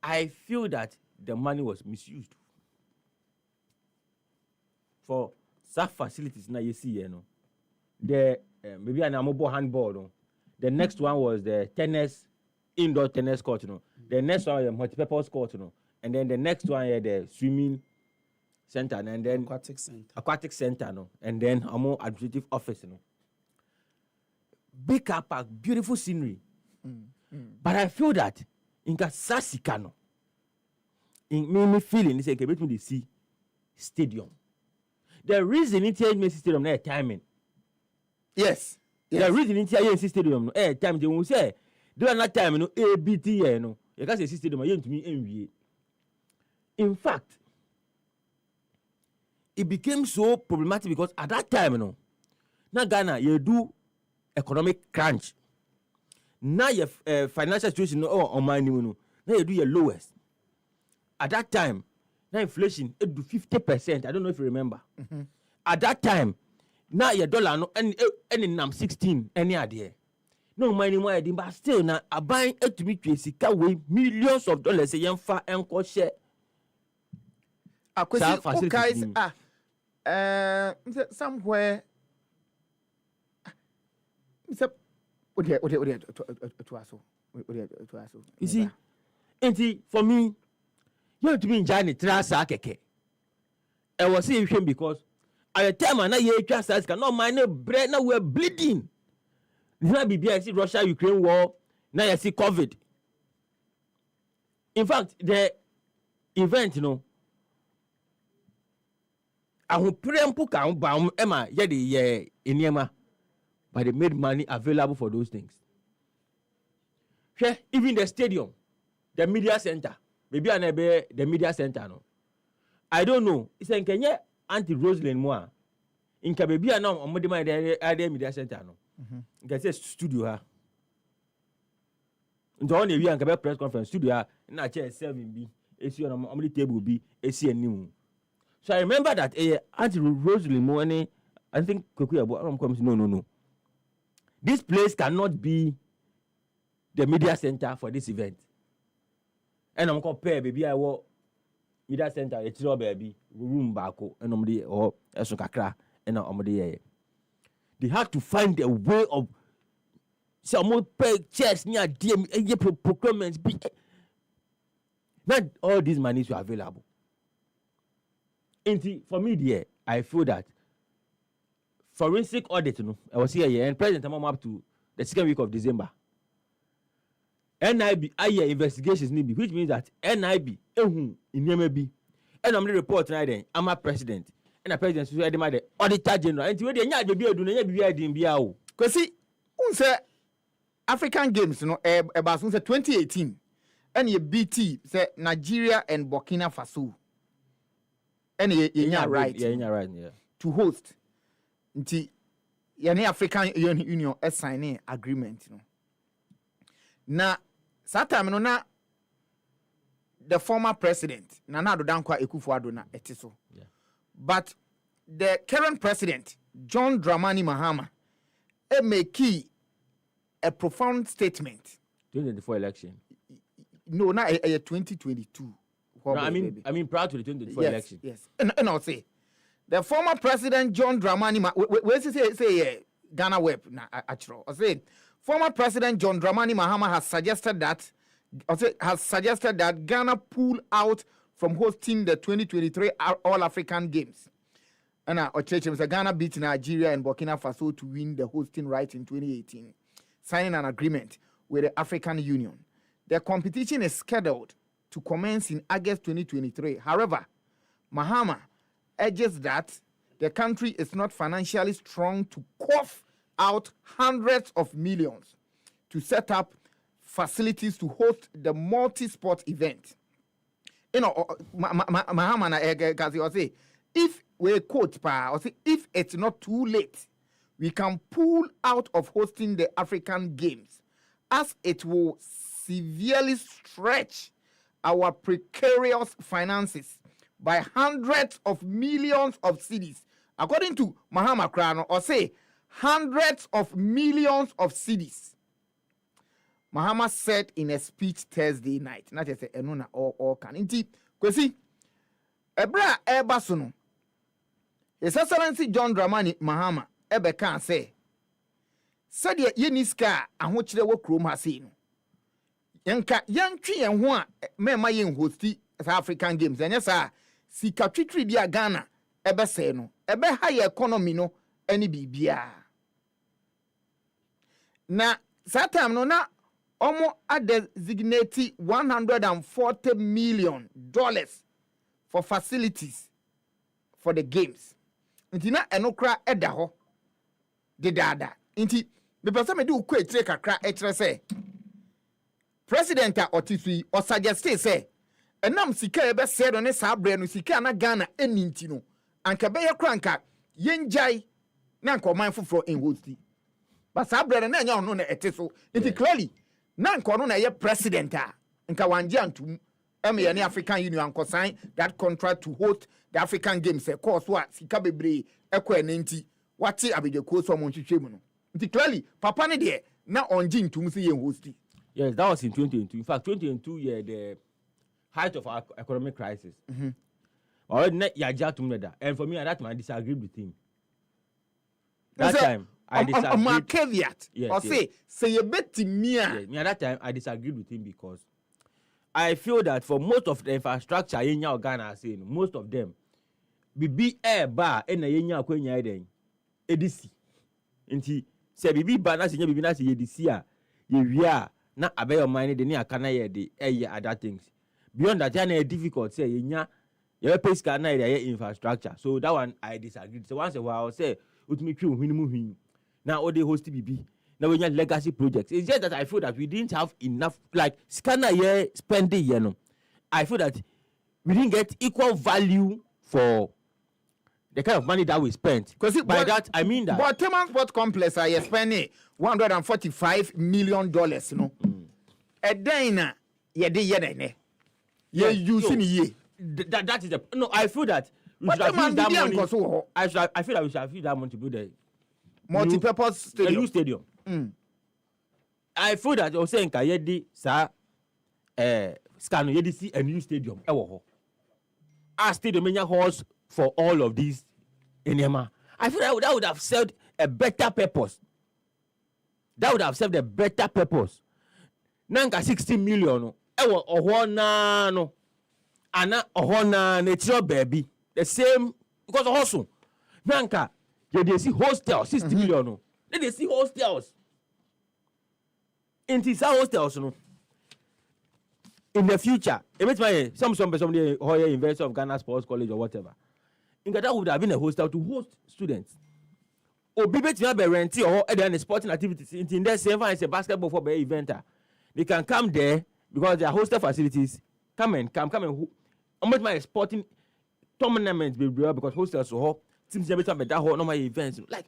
I feel that the money was misused for such facilities. Now you see, you know, the maybe an mobile handball. No? The next one was the tennis, indoor tennis court. You know, the next one was the multi-purpose court. You know. And then the next one here, the swimming center, and then aquatic center, no, and then a more administrative office, you know. Big car park, beautiful scenery. But I feel that in Kasasikano, in me feeling it's like a bit with the sea stadium. The reason it here is stadium no timing. Yes. The reason it here is stadium no time they will say do not time no ABT no. You can say stadium you to me NBA. In fact, it became so problematic because at that time, you know, now Ghana, you do economic crunch. Now your financial situation on my new, now you do your lowest. At that time, now inflation it do 50%. I don't know if you remember. At that time, now your dollar no any nam 16 any idea. No money more, but still now I buying it to me to millions of dollars a year for and share. Guys, somewhere. You see, for me, you have to be in Johnny Trasa Keke. I was saying him because at the time I know you just ask, no, my bread now we're bleeding. Now I see Russia Ukraine war, now I see COVID. In fact, the event, you know. But they made money available for those things. Even the stadium, the media center, maybe the media center. No, I don't know. It's in Kenya, Auntie Rosalind Moa. In Kabebia now, on the media center. No, you can say studio. The only we can press conference studio. Na chair 7B, AC on the table B, AC and new. So I remember that Auntie Rosalind Moane, I think no. This place cannot be the media center for this event. And I'm compare baby I walk media center, it's all baby, room bako, and omdi or esokakra, and omdi. They had to find a way of some more pay chairs near DM procurements. Not all these monies were available. For me, dear, I feel that forensic audit, you know, I was here and President I'm up to the second week of December. NIB, investigations need, which means that NIB, in Yemebi, and I'm the report right then. I'm a president, and a president is the auditor general. And today, because see, unse African Games, you know, about 2018, and your BT say Nigeria and Burkina Faso. And you're right. Yeah, right. Yeah. To host, nti yani African Union signing agreement, you know. Na that no na the former president Nana Addo Dankwa Akufo-Addo na etiso. Yeah. But the current president John Dramani Mahama make a profound statement. 2024 election. no, now 2022. No, I mean prior to the 2024 election. Yes. And I'll say the former president John Dramani where's say Ghana Web na actual. I say former president John Dramani Mahama has suggested that Ghana pull out from hosting the 2023 All African Games. And Ghana beat Nigeria and Burkina Faso to win the hosting right in 2018, signing an agreement with the African Union. The competition is scheduled to commence in August 2023. However, Mahama urges that the country is not financially strong to cough out hundreds of millions to set up facilities to host the multi-sport event. You know, Mahama say, if we quote, if it's not too late, we can pull out of hosting the African Games, as it will severely stretch our precarious finances by hundreds of millions of cedis. According to Mahama Krano, or say hundreds of millions of cedis. Mahama said in a speech Thursday night, not just a enona or can. Inti, kwesi, ebra ebasono. His Excellency John Dramani Mahama ebe kan say, said ye niska ahochire wo krom ha sei no. Yanka yantwi yen ho a mema yen hosti African Games. Enya sa sika twitwi dia Ghana ebe say no. Ebe ha ye economy no eni bibia. Na satam no na omo designate $140 million for facilities for the games. Inti na enokra eda ho de dada. Inti me pese me do ku etire kakra etire say President Otisui or suggest say enam sika ebe se do ne sa bre no sika na Ghana eninti no anka be ye kranka yenjai na anka man foforo in hosti but sa bre na nya ono na eteso inti clearly na anka ono na ye president anka wanje antum eme ne African Union anko sign that contract to host the African Games e course wa sika bebre ekọ enenti wati abedeko so mo nhwehwe mu no inti clearly papa ne de na onji ntum se ye hosti. Yes, that was in 2022. In fact, 2022, yeah, the height of our economic crisis. And for me, at that time, I disagreed with him. That time, I disagreed. My caveat. Yes, or say you bet me. Yes, me at that time, I disagreed with him because I feel that for most of the infrastructure in your Ghana, saying most of them, be air bar and a yenya kwenya den edisi. Inti say bibi bar na sinya bibi na say edisi ye na abe your mind de ni akana ye de other things beyond that yana difficult say yenya your pace can na infrastructure. So that one I disagreed. So once a while say utumi twi ohinimu hin na o de host bibi na we legacy projects. It's just that I feel that we didn't have enough like scanner ye spending you know. I feel that we didn't get equal value for the kind of money that we spent. Because by that I mean that. But Teman Sport Complex are spending $145 million, you know. A dina ye de ye ye using ye. That is the no. I feel that we should have used that money. I feel that we should have used that money to build a multi-purpose stadium. A new stadium. I feel that you're saying that yedi sa scan yedi see a new stadium. A stadium menya halls for all of these enema. I feel that would have served a better purpose. That would have served a better purpose. Nanka 60 million. Ewo ohona no. Ana ohona nature baby. The same because also Nanka they see hostels 60 million no. They see hostels. In these hostels no. In the future, some somebody who investor of Ghana Sports College or whatever. In that would have been a hostel to host students. Or be rent or any sporting activities in there same as a basketball for the event. They can come there because their hostel facilities come and almost my sporting tournaments because hostels so teams every time that whole normal events like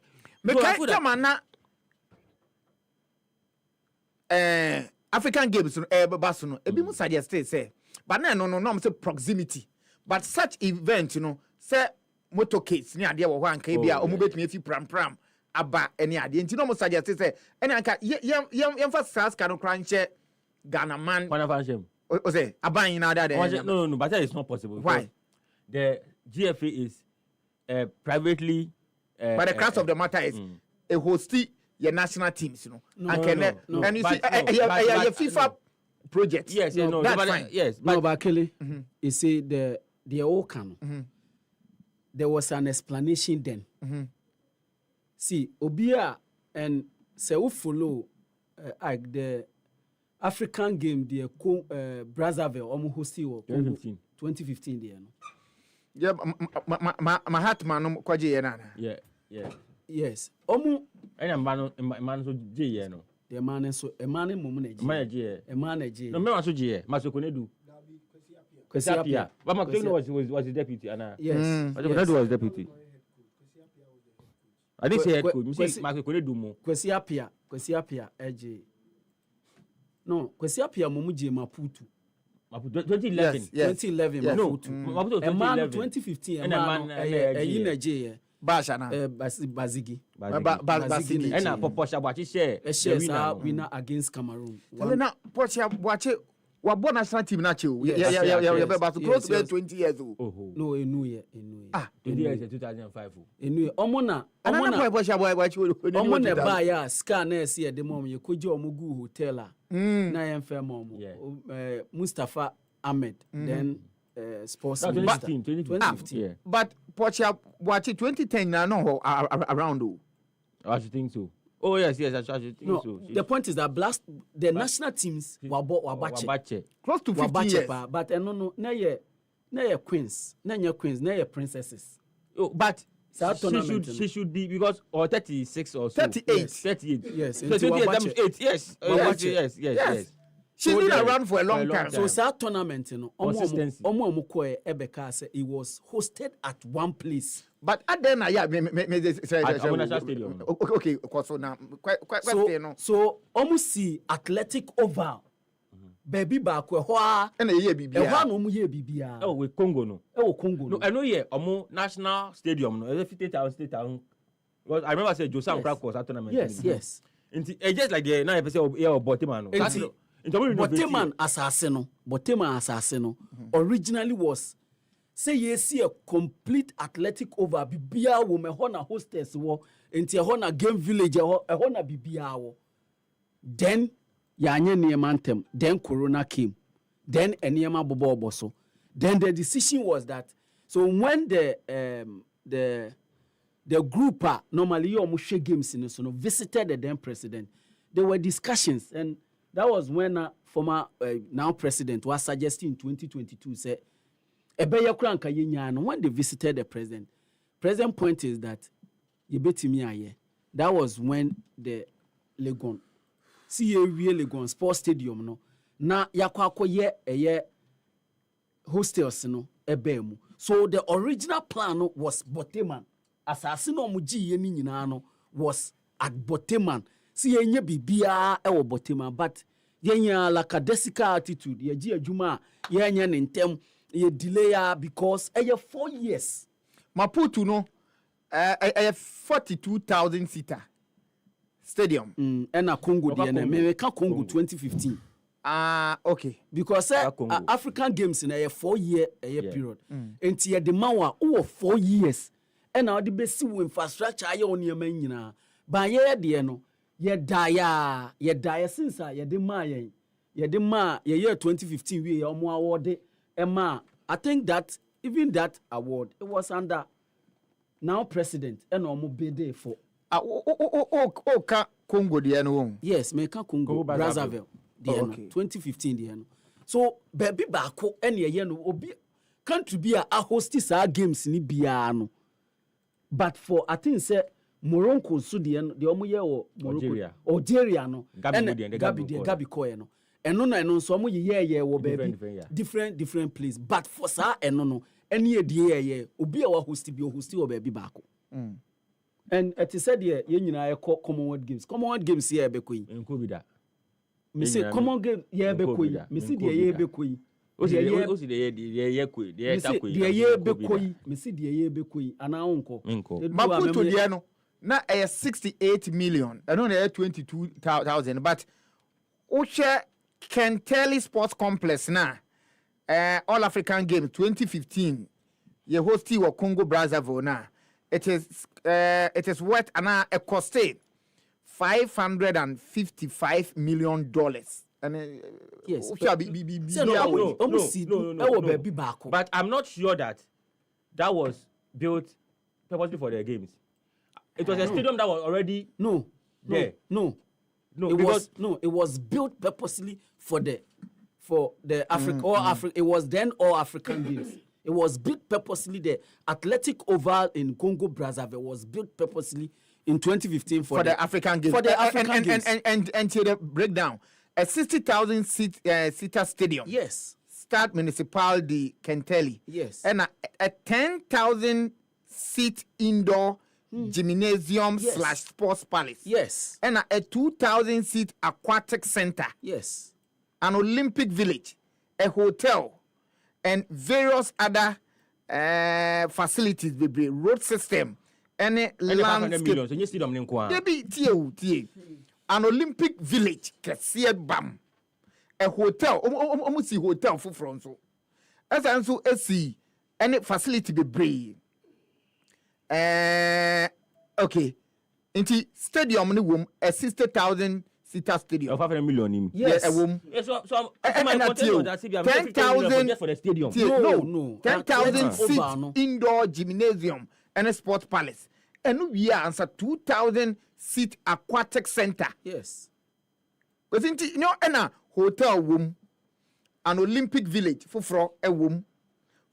African Games Basuno ebi mu suggest say but no say proximity but such event you know say motorcades ni ade wo ho anka bia omo betumi afi pram aba eni ade nti no mo suggest say eni anka yem fa sas ka no kranche Ghana man O say aban na there. No, but that is not possible. Why? The GFA is privately. But the crux of the matter is a hosty your national teams, No. And you see, a FIFA project. Yes, that's fine. Yes, but Kelly, you see the old can. There was an explanation then. See, Obia and say we follow like the African game, the Brazzaville, almost hosted 2015 there. Yeah, my heart man, yeah. Yes. And man so J no. The man so a man moment. A man J. No man so J. Masokonedu. Kwesiapia. But Makonedu was the deputy Anna. Yes. Masokonedu was deputy. I didn't say head coach. Makonedu mo. Kwesiapia AJ. No, Kwesiapia Momuji Maputo. 2011. Yes. 2011 Maputo. No, a man 2015 a man a J. Bashana. Bazigi. Bazigi. And a Poposha watch share. A share winner against Cameroon. Now, Pocha watch it. What born national team nacho? Yeah, but close to 20 years old. No, a new year. Ah, 2005. A new Omona. Omona buy a scanner see at the moment. You could your Mugu hotel. Na yɛmfa mom Mustafa Ahmed then sports 2015 yeah. But Pocha watch it 2010 no around though. I should think so. Oh yes, I should think so. The point is that the national teams were close to 50 years. But no na ye queens, na princesses. Oh, but she should be because or 36 or so. 38. Yes. 38. Yes. She's been around for a long time. So that tournament, Ebeka said it was hosted at one place. But at then, Stadium. Okay, so now, so almost see athletic oval. Baby back where and a year BB. Oh, with Congo no. No, I know national stadium no. 50,000 stadium. Because I remember say Josam Crack was at tournament. Yes. It's just like the 9% of Boteman. Boteman Assassino originally was say you see a complete athletic over bibia wo me hona hostess wo enti hona game village hona bibia wo. Then yanye niemantem, then corona came, then eniema bobo so. Then the decision was that so when the group normally you almost games in so visited the then president, there were discussions, and that was when former now president was suggesting in 2022 say ebeya kranka yenya no. When they visited the president point is that you betimi aye. That was when the Legon Legon Sports Stadium no na yakwa ye hostels no ebemu. So the original plan was Boteman. Assassin omuji ye ni nyina no was at Boteman. See yenye bibia e wo Boteman, but yenya lackadaisical attitude ye ji adwuma yenya ntem ye delay because 4 years. Maputo no 42,000 seater stadium. And a Congo me ka Congo 2015. Okay. Because African Games in a 4 year period. Enti ye de mawa 4 years. And now the best infrastructure aye on your men nyina. Ba ye de no ye die since ye de ma ye year 2015 we omo award Emma. I think that even that award it was under now president and omo bede for Congo the no. Yes, me ka Congo Brazzaville the 2015 the no. So baby baako and ye no obi country be a host sa games ni bia no. But for I think say Morocco so the omo ye o Algeria no Gabi Koye no eno na eno so omo ye wo baby different place, but for sa eno no ene ye obi a wa host o baby baako. And it said ye nyina ye Commonwealth Games here be koyi enko bi da me say Common Game ye be koyi me see the ye be koyi o si the ye koyi the ta koyi the ye be koyi me see the ye be koyi ana onko Maputo the no na 68 million and only 22,000, but o share Chaskele Sports Complex na All African Games 2015 ye hosti wa Congo Brazzaville na it is worth ana a cost $555 million. And yes. But I'm not sure that was built purposely for the games. It was a stadium that was already there. No. It was built purposely for the Africa all Africa. It was then all African Games. It was built purposely. The athletic oval in Congo Brazzaville was built purposely in 2015 for the African Games. For the African Games. And to the breakdown, a 60,000 seater stadium. Yes. Stade Municipal de Chaskele. Yes. And a 10,000 seat indoor gymnasium / sports palace. Yes. And a 2,000 seat aquatic center. Yes. An Olympic village, a hotel, and various other facilities, baby, road system, and landscape. An Olympic village, bam, a hotel, almost see hotel for front so. As I see, any facility be okay. Inti stadium ni wom a 60,000 seater stadium. 500 million. Yes, a wom. So I'm 10,000 for the stadium. No. 10,000 seat indoor gymnasium and a sports palace. And we are answer 2,000 seat aquatic center. Yes. But inti a hotel wom, an Olympic village for a wom,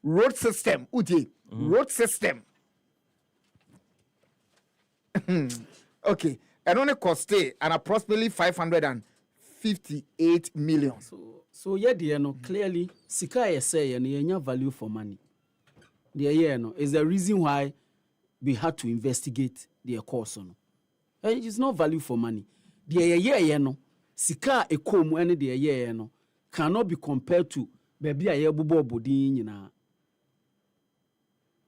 road system, road system. Okay, and only cost and approximately 558 million. So yeah, clearly, Sika say and value for money. Is the reason why we had to investigate the course. It is not value for money. The Sika ekom and the cannot be compared to baby a yebubo bodin.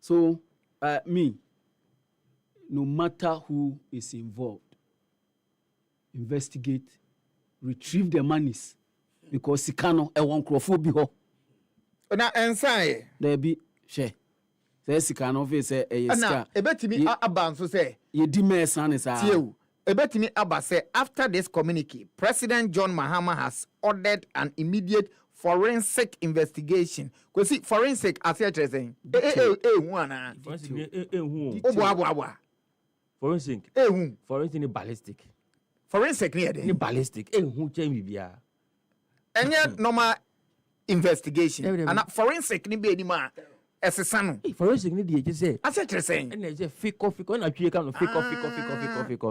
So me. No matter who is involved, investigate, retrieve the monies because Sikano won't be ho. Na ensai there be share. Say Sikano face say na ebetimi aba so say ye di me san is tie ebetimi aba say after this communique, President John Mahama has ordered an immediate forensic investigation. Because see forensic as you are saying hu ana forensic ni ballistic. Forensic ni ballistic hu chen bibia. Enya normal investigation. And forensic ni be anima esesa no. Forensic ni dey say. As you are saying. And dey fake na twie kan fake.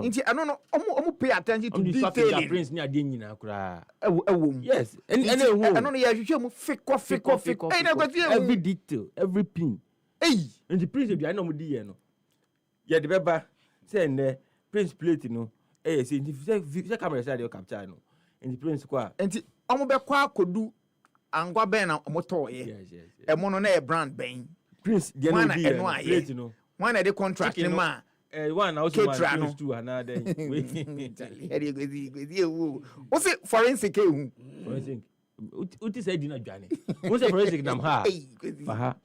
Inti ano no omo pay attention to detail. Prince ni ade nyina kura. Yes. And ano no ya hwehwe mu fake. Every detail, every pin. And the prince be no mo di ye no. Ya de beba say ne prince plate no. Say the camera say dey capture no. And the prince kwa. Enti omo be kwa kodu angwa ben na omo to ye. Yes. Emo no na e brand ben. Prince dey no di plate no. One na the contract ni ma. One also man Prince too another. O say forensic hu. Forensic. Uti say di na dwane. O say forensic nam ha. Fa ha.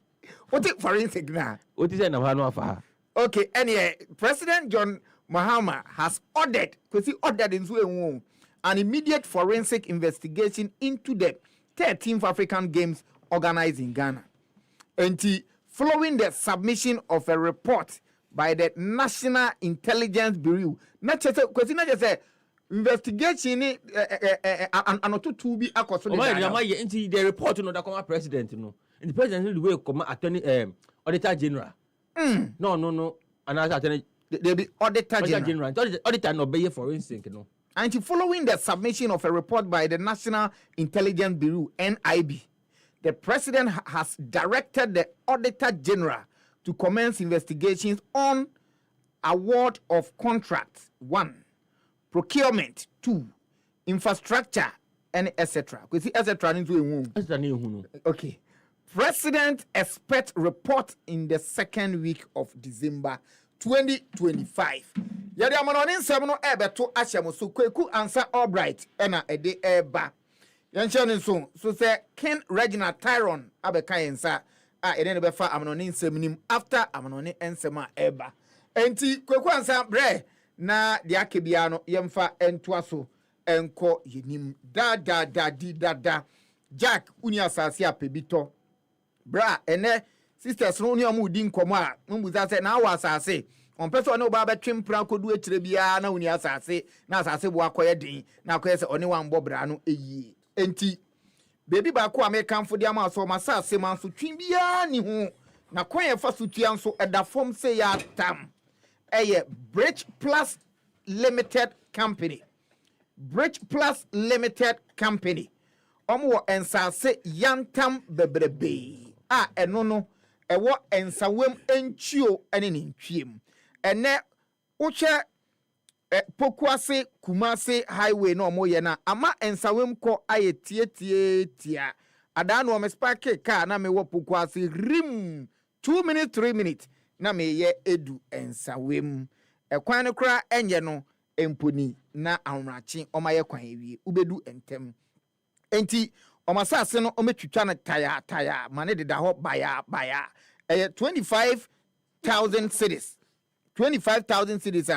What is forensic now? What is no for? Okay, anyway, President John Mahama has ordered, because he ordered in an immediate forensic investigation into the 13th African Games organized in Ghana. And following the submission of a report by the National Intelligence Bureau, not just a investigation and to be a the report no that president no. And the president the way come attorney auditor general. No. Another attorney they be auditor general. Auditor no be forensic no. And following the submission of a report by the National Intelligence Bureau (NIB), the president has directed the auditor general to commence investigations on award of contracts 1, procurement 2, infrastructure and etc. Okay. President expect report in the second week of December 2025. Yadi amano ni nsem no ebeto ahyem so kweku ansa albright na ede eba. Yanchen so say Ken Reginald Tyron abeka yensa ene ne befa Amanoni nsem after Amanoni ensem eba enti kwekwansa bre na de akebia no yemfa entoa so enko yenim da Jack uni asase apebito bra ene sisters no uni amudi nkomo a mbuza se na awa asase on person no ba betwem pra kodu etire bia na uni asase na asase bo akoye den na akoye se oni wan bobra no eyi enti baby ba ko American fo dia ma so masase man so twin bia ni ho na kwan ye fa so tua nso eda form se ya tam eye Bridge Plus Limited Company omo ensase yantam bebrebe eno no ewo ensawem enchio ene ne ntwiem ene uche Pokuase Kumase highway no omo ye na ama ensawem ko aye tie ada no me spark car na me wo Pokuase rim 2 minutes 3 minutes na me ye edu ensawem ekwan no kra enye no emponi na ahomrachi omaye kwan ewie ubedu entem enti omasase no ometwitwa na taya mane de da ho baya 25,000 cities 25,000 cities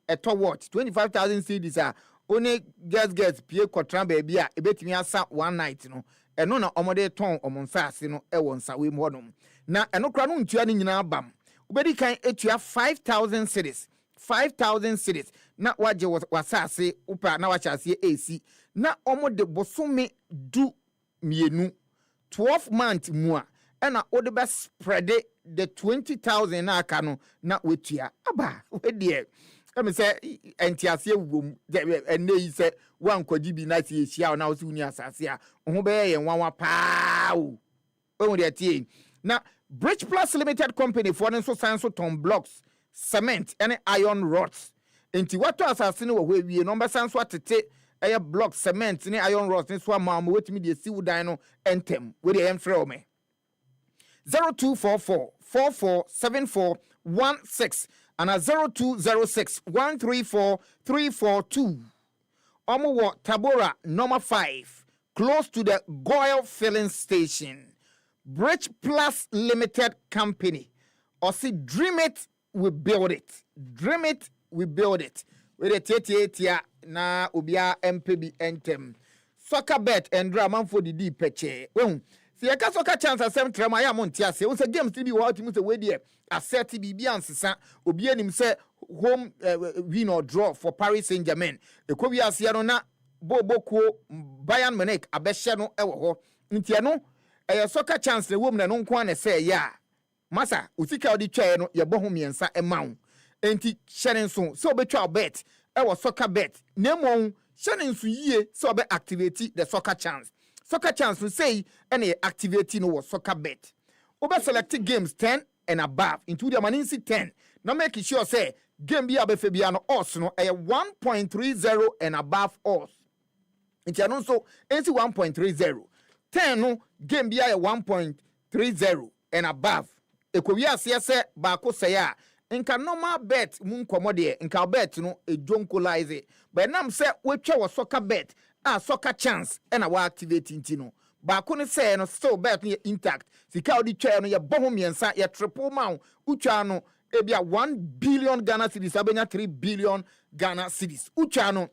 eto what 25,000 cities only guess pie kwotran ba bia ebetimi asa one night no eno na omode ton omonsase no ewo nsawe mu hodom na eno kra no ntua ni nyina bam ubedi kan etua 5,000 cities na waje wasase upa na wachase AC na omode bosome du mienu 12 months mu a ena ode be spread the 20,000 na aka no na wetua aba we de kame se entiase wom ene yi se wankwaji bi na tie hia na wo se uni asase a ho be ye nwanwa paa o de tie na Bridge Plus Limited Company for no so san so ton blocks cement and iron rods enti wato asase no wo wie no be san so atete eye block cement ni iron rods ni so ama mo wetimi de si wudan no entem we de em frɛ o me 0244 447416 and 0206 134 342 Omo Tabora number 5 close to the Goyle filling station. Bridge Plus Limited Company or see dream it we build it we build it with a tietia na ubia MPB entem soccer bet and drama for the deep peche si eka soccer chance asem trama ya montia se wo se games bi wo ultimate se we die asset bi ansesa obi anim se home win or draw for Paris Saint-Germain ekobi asia no na boboko Bayern Munich abehye no ewo ho ntia no soccer chance le wom na no nko an se ya masa usika odi twae no ye boho miensa emaw enti hyenenso so obetwa bet ewo soccer bet nemo hyenenso yie so obe activate the soccer chance to say any activity no soccer bet obe select games 10 and above into the maninsi 10 now make sure say game bi abefe bia no odds no 1.30 and above odds enti anon so enti 1.30 10 no game bi 1.30 and above ekowi ase se ba ko se ya nka normal bet mun komode nka bet no ejonkolize but nam se wetwa wo soccer bet soccer chance and a activate intino ba ko ne say no still bet no intact sika odi twa no ye boho miensa ye triple mount utwa no ebia 1 billion Ghana cedis abenya 3 billion Ghana cedis utwa no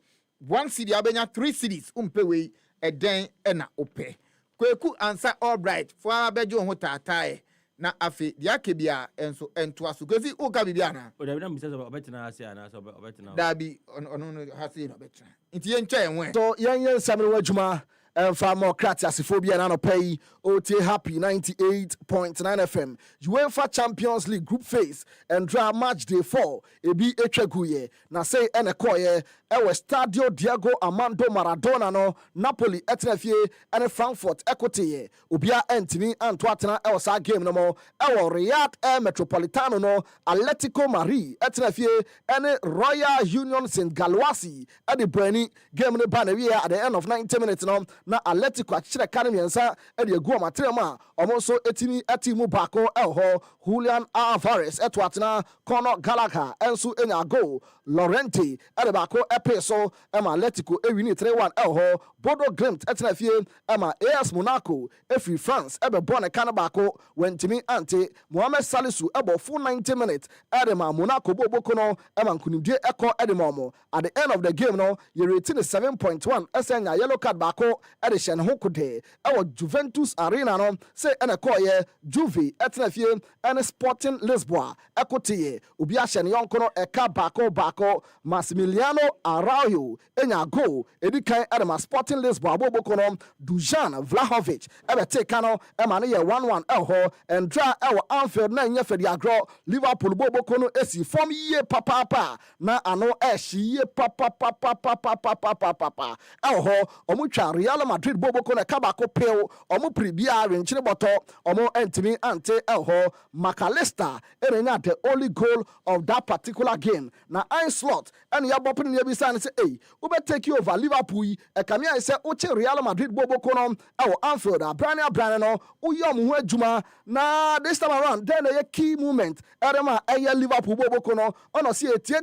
1 cedi abenya 3 cedis umpewe eden na ope kweku answer all right for abejo ho tatae na afi dia kebia enso ento aso gozi o ka bibia na o da bi na misa so obetina ase ana so obetina da bi ono hase no betra nti ye ntwa enwe so yen samre wadwuma emfa mokrati asifobia na no pay ot happy 98.9 FM UEFA Champions League group phase and draw match day 4 ebi etwaguye na say ene koye ewe Stadio Diego Armando Maradona no Napoli etnafie ene Frankfurt ekotiye obia entimi anto atena ewe sa game no mo ewe Riyadh Metropolitano no Atletico Madrid etnafie ene Royal Union St. Galwasi ede brani game no ba na wie at the end of 90 minutes no na Atletico achire academy ensa ede egu amatrema omonso etimi atimu bako elho Julian Alvarez eto atena Conor Gallagher enso enya goal Lorente ede bako ɛpe so ɛma Atletico ɛwini 3-1 ɛwɔ Bodo Glimt ɛtena fie ɛma AS Monaco ɛfiri France ɛbɛbɔ ne ka no baako wɛntimi ante Mohamed Salisu ɛbɔ full 90 minutes ɛde ma Monaco boboko no ɛma nkunimdie ɛkɔ ɛde ma ɔmo at the end of the game no yɛreti ne 7.1 ɛsɛ nya yellow card baako ɛde hyɛ ne ho kodee ɛwɔ Juventus Arena no sɛ ɛna kɔɔyɛ Juve ɛtena fie ɛne Sporting Lisboa ɛkoteyɛ obi ahyɛ ne yɔnko no ɛka baako Massimiliano Araujo ɛnya goal ɛdi kan ɛde ma Sporting Lisboa boboko no Dujan Vlahovic ɛbɛte ka no ɛma ne yɛ 1-1 ɛwɔ ɛndra ɛwɔ Anfield na ɛnyɛ fɛdi agorɔ Liverpool boboko no esi fam yie papaapa na ano ɛhyi yie papapapapapapapapa ɛwɔ hɔ ɔmo twa Real Madrid boboko no ɛka baako pew ɔmo piribia renkyere bɔtɔ ɔmo ɛntimi ante ɛwɔ hɔ McAllister ɛrenya the only goal of that particular game na Slot ɛne yɛbɔ pene ne yɛbisa ne sɛ wobɛ take over Liverpool yi ɛkame ayɛ sɛ wokyɛ Real Madrid boboko no ɛwɔ Anfield abrane no woyɛ ɔmo ho adwuma na this time around then ɛyɛ key moment ɛrema ɛyɛ Liverpool boboko no ɔno sɛ tie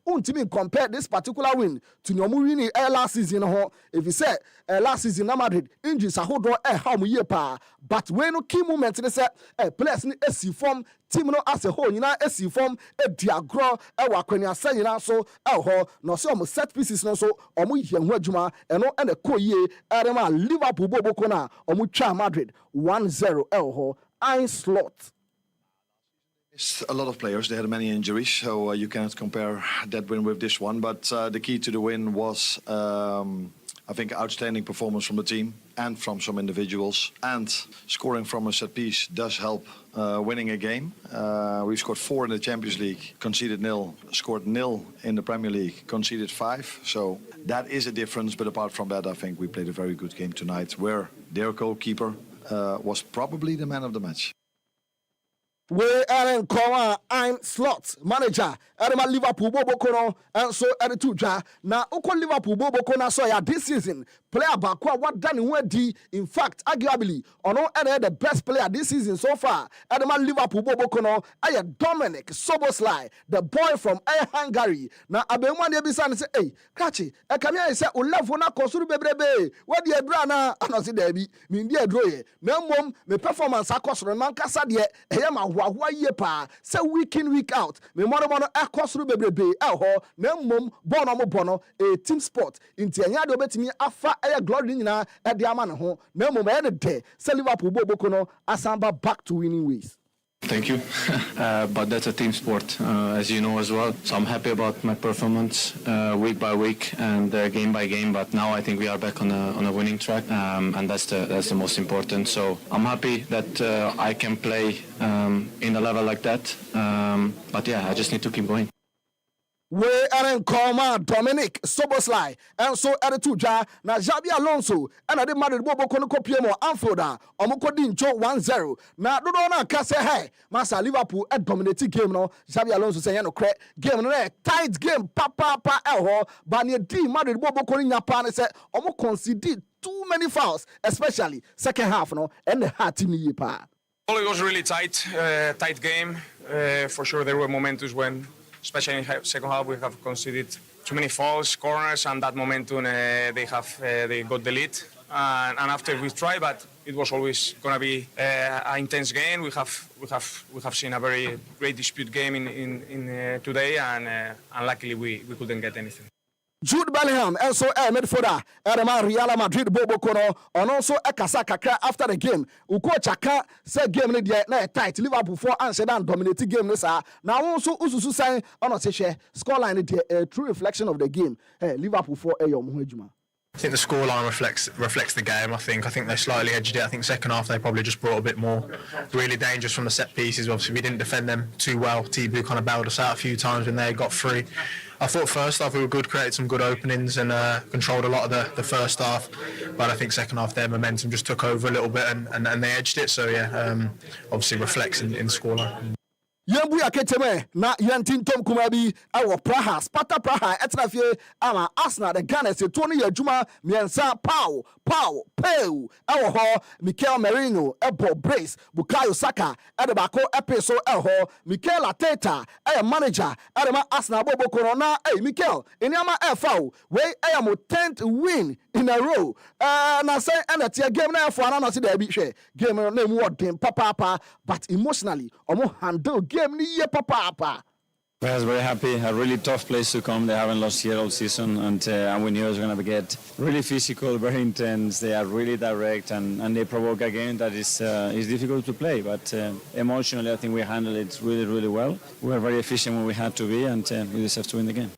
wontimi compare this particular win to ne ɔmo wini last season ho ɛfiri sɛ last season na Madrid injuries ahodoɔ ɛha ɔmo yie paa but when no key moment ne sɛ players ne esi form team no as a whole nyinaa esi form edi agorɔ ɛwɔ akwaniasa nyinaa so ɛwɔ hɔ na ɔsɛ ɔmo set pieces no so ɔmo yɛ ho adwuma ɛno ɛna kɔ yie ɛrema Liverpool boboko na ɔmo twa Madrid 1-0 ɛwɔ hɔ Slot. A lot of players, they had many injuries, so you cannot compare that win with this one. But the key to the win was, I think, outstanding performance from the team and from some individuals. And scoring from a set piece does help winning a game. We've scored 4 in the Champions League, conceded 0, scored 0 in the Premier League, conceded 5. So that is a difference. But apart from that, I think we played a very good game tonight, where their goalkeeper was probably the man of the match. We are in I'm Slot manager Edema Liverpool boboko no and so ede tuja na uko Liverpool boboko na so ya this season player back what done in in fact arguably ono ede the best player this season so far Edema Liverpool boboko no aye Dominic Soboslai the boy from Hungary na abemwa de bisa ne say krachi e kam ya say o level na kosuru bebrebe we de adura na anosi da bi mi de aduro ye na mom me performance akosoro man kasa de e ma wah ye pa say week in week out me mono akosoro bebrebe ho na mom bono a team sport inti anya de obetimi afa e glory nyina e de ama ne ho na mom e de say Liverpool boboko no asamba back to winning ways. Thank you. But that's a team sport, as you know as well. So I'm happy about my performance week by week and game by game. But now I think we are back on a winning track, and that's the most important. So I'm happy that I can play in a level like that. But yeah, I just need to keep going. We are in coma Dominic Soboslai and so Erituja na Xabi Alonso and ade Madrid boboko no kopie mo Anfield omoko di ncho 1-0 na dodo na ka say hey masa Liverpool dominate game no Xabi Alonso say no cre game no tight game papa elho ba ne di Madrid boboko ni nyapa ne say omo concede too many fouls especially second half no and the heart team ni pa. Well, it was really tight game. For sure there were momentum when, especially in the second half, we have conceded too many fouls, corners, and that momentum they got the lead. And after we tried, but it was always going to be an intense game. We have seen a very great dispute game in today, and luckily we couldn't get anything. Jude Bellingham also midfielder Real Madrid boboko no and also ekasa kakra after the game uko chaka say game ni de na tight Liverpool for answer dan dominate game no sa na won so ususu sign ono se hwe scoreline de a true reflection of the game. Liverpool for yom ho adwuma. I think the scoreline reflects the game. I think they slightly edged it. I think second half they probably just brought a bit more. Really dangerous from the set pieces. Obviously we didn't defend them too well. T-Blue kind of bailed us out a few times when they got free. I thought first half we were good, created some good openings and controlled a lot of the first half. But I think second half their momentum just took over a little bit and they edged it. So yeah, obviously reflects in the scoreline. Yambu Aketeme, na Yantin Tom Kumabi, our Praha, Sparta Praha, Etnafie, Ama Asna, the Ghana, say 20 year Juma, Miansa, Pow, Peu, our Ho, Mikel Merino, Ebo Brace, Bukayo Saka, Edebako, Episo, Elho, Mikel Ateta, a manager, Adama Asna Bobo Corona, Mikel, Inyama Efau, way I am 10th win in a row. Na say, and that's a game now for another city, game name what game, papa, but emotionally, almost handle game ni papa. I was very happy. A really tough place to come. They haven't lost here all season, and we knew it was going to get really physical, very intense. They are really direct, and they provoke a game that is difficult to play. But emotionally, I think we handled it really, really well. We were very efficient when we had to be, and we deserve to win the game.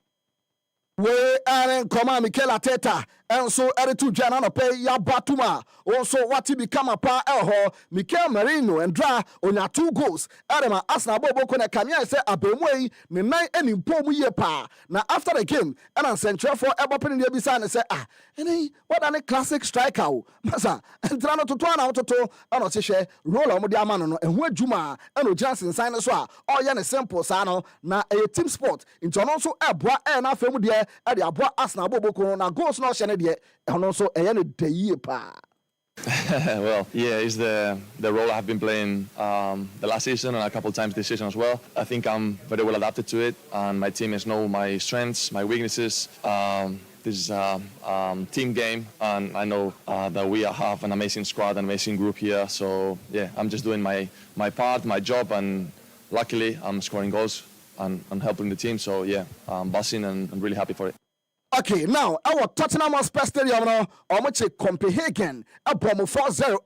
We are in command, Mikel Arteta, and so Eritu Janano pay ya Batuma. Also, what he become a pa elho, Mikel Merino and Dra on your 2 goals. Adama Asna Bobo Kona Kamia say Abemway, the 9 and in Pomu ye pa. Now after the game, and on Central for Ebopen in the Bisan and say, what a classic striker. Masa, and Trano to Tuana Autoto, and Osisha, roll on Mudiamano, and where Juma, and Johnson sign as well. All yan a simple sano, na a team sport. Into also a bois and a family. Adi abwa Asna Bobo Corona goes no shenedie and also a de pa. Well, yeah, it's the role I've been playing the last season and a couple times this season as well. I think I'm very well adapted to it, and my teammates know my strengths, my weaknesses. This is a team game, and I know that we have an amazing squad, an amazing group here. So yeah, I'm just doing my part, my job, and luckily I'm scoring goals and helping the team. So yeah, I'm buzzing and I'm really happy for it. Okay, now our Tottenham Hotspur Stadium no omoche Copenhagen abomo 4-0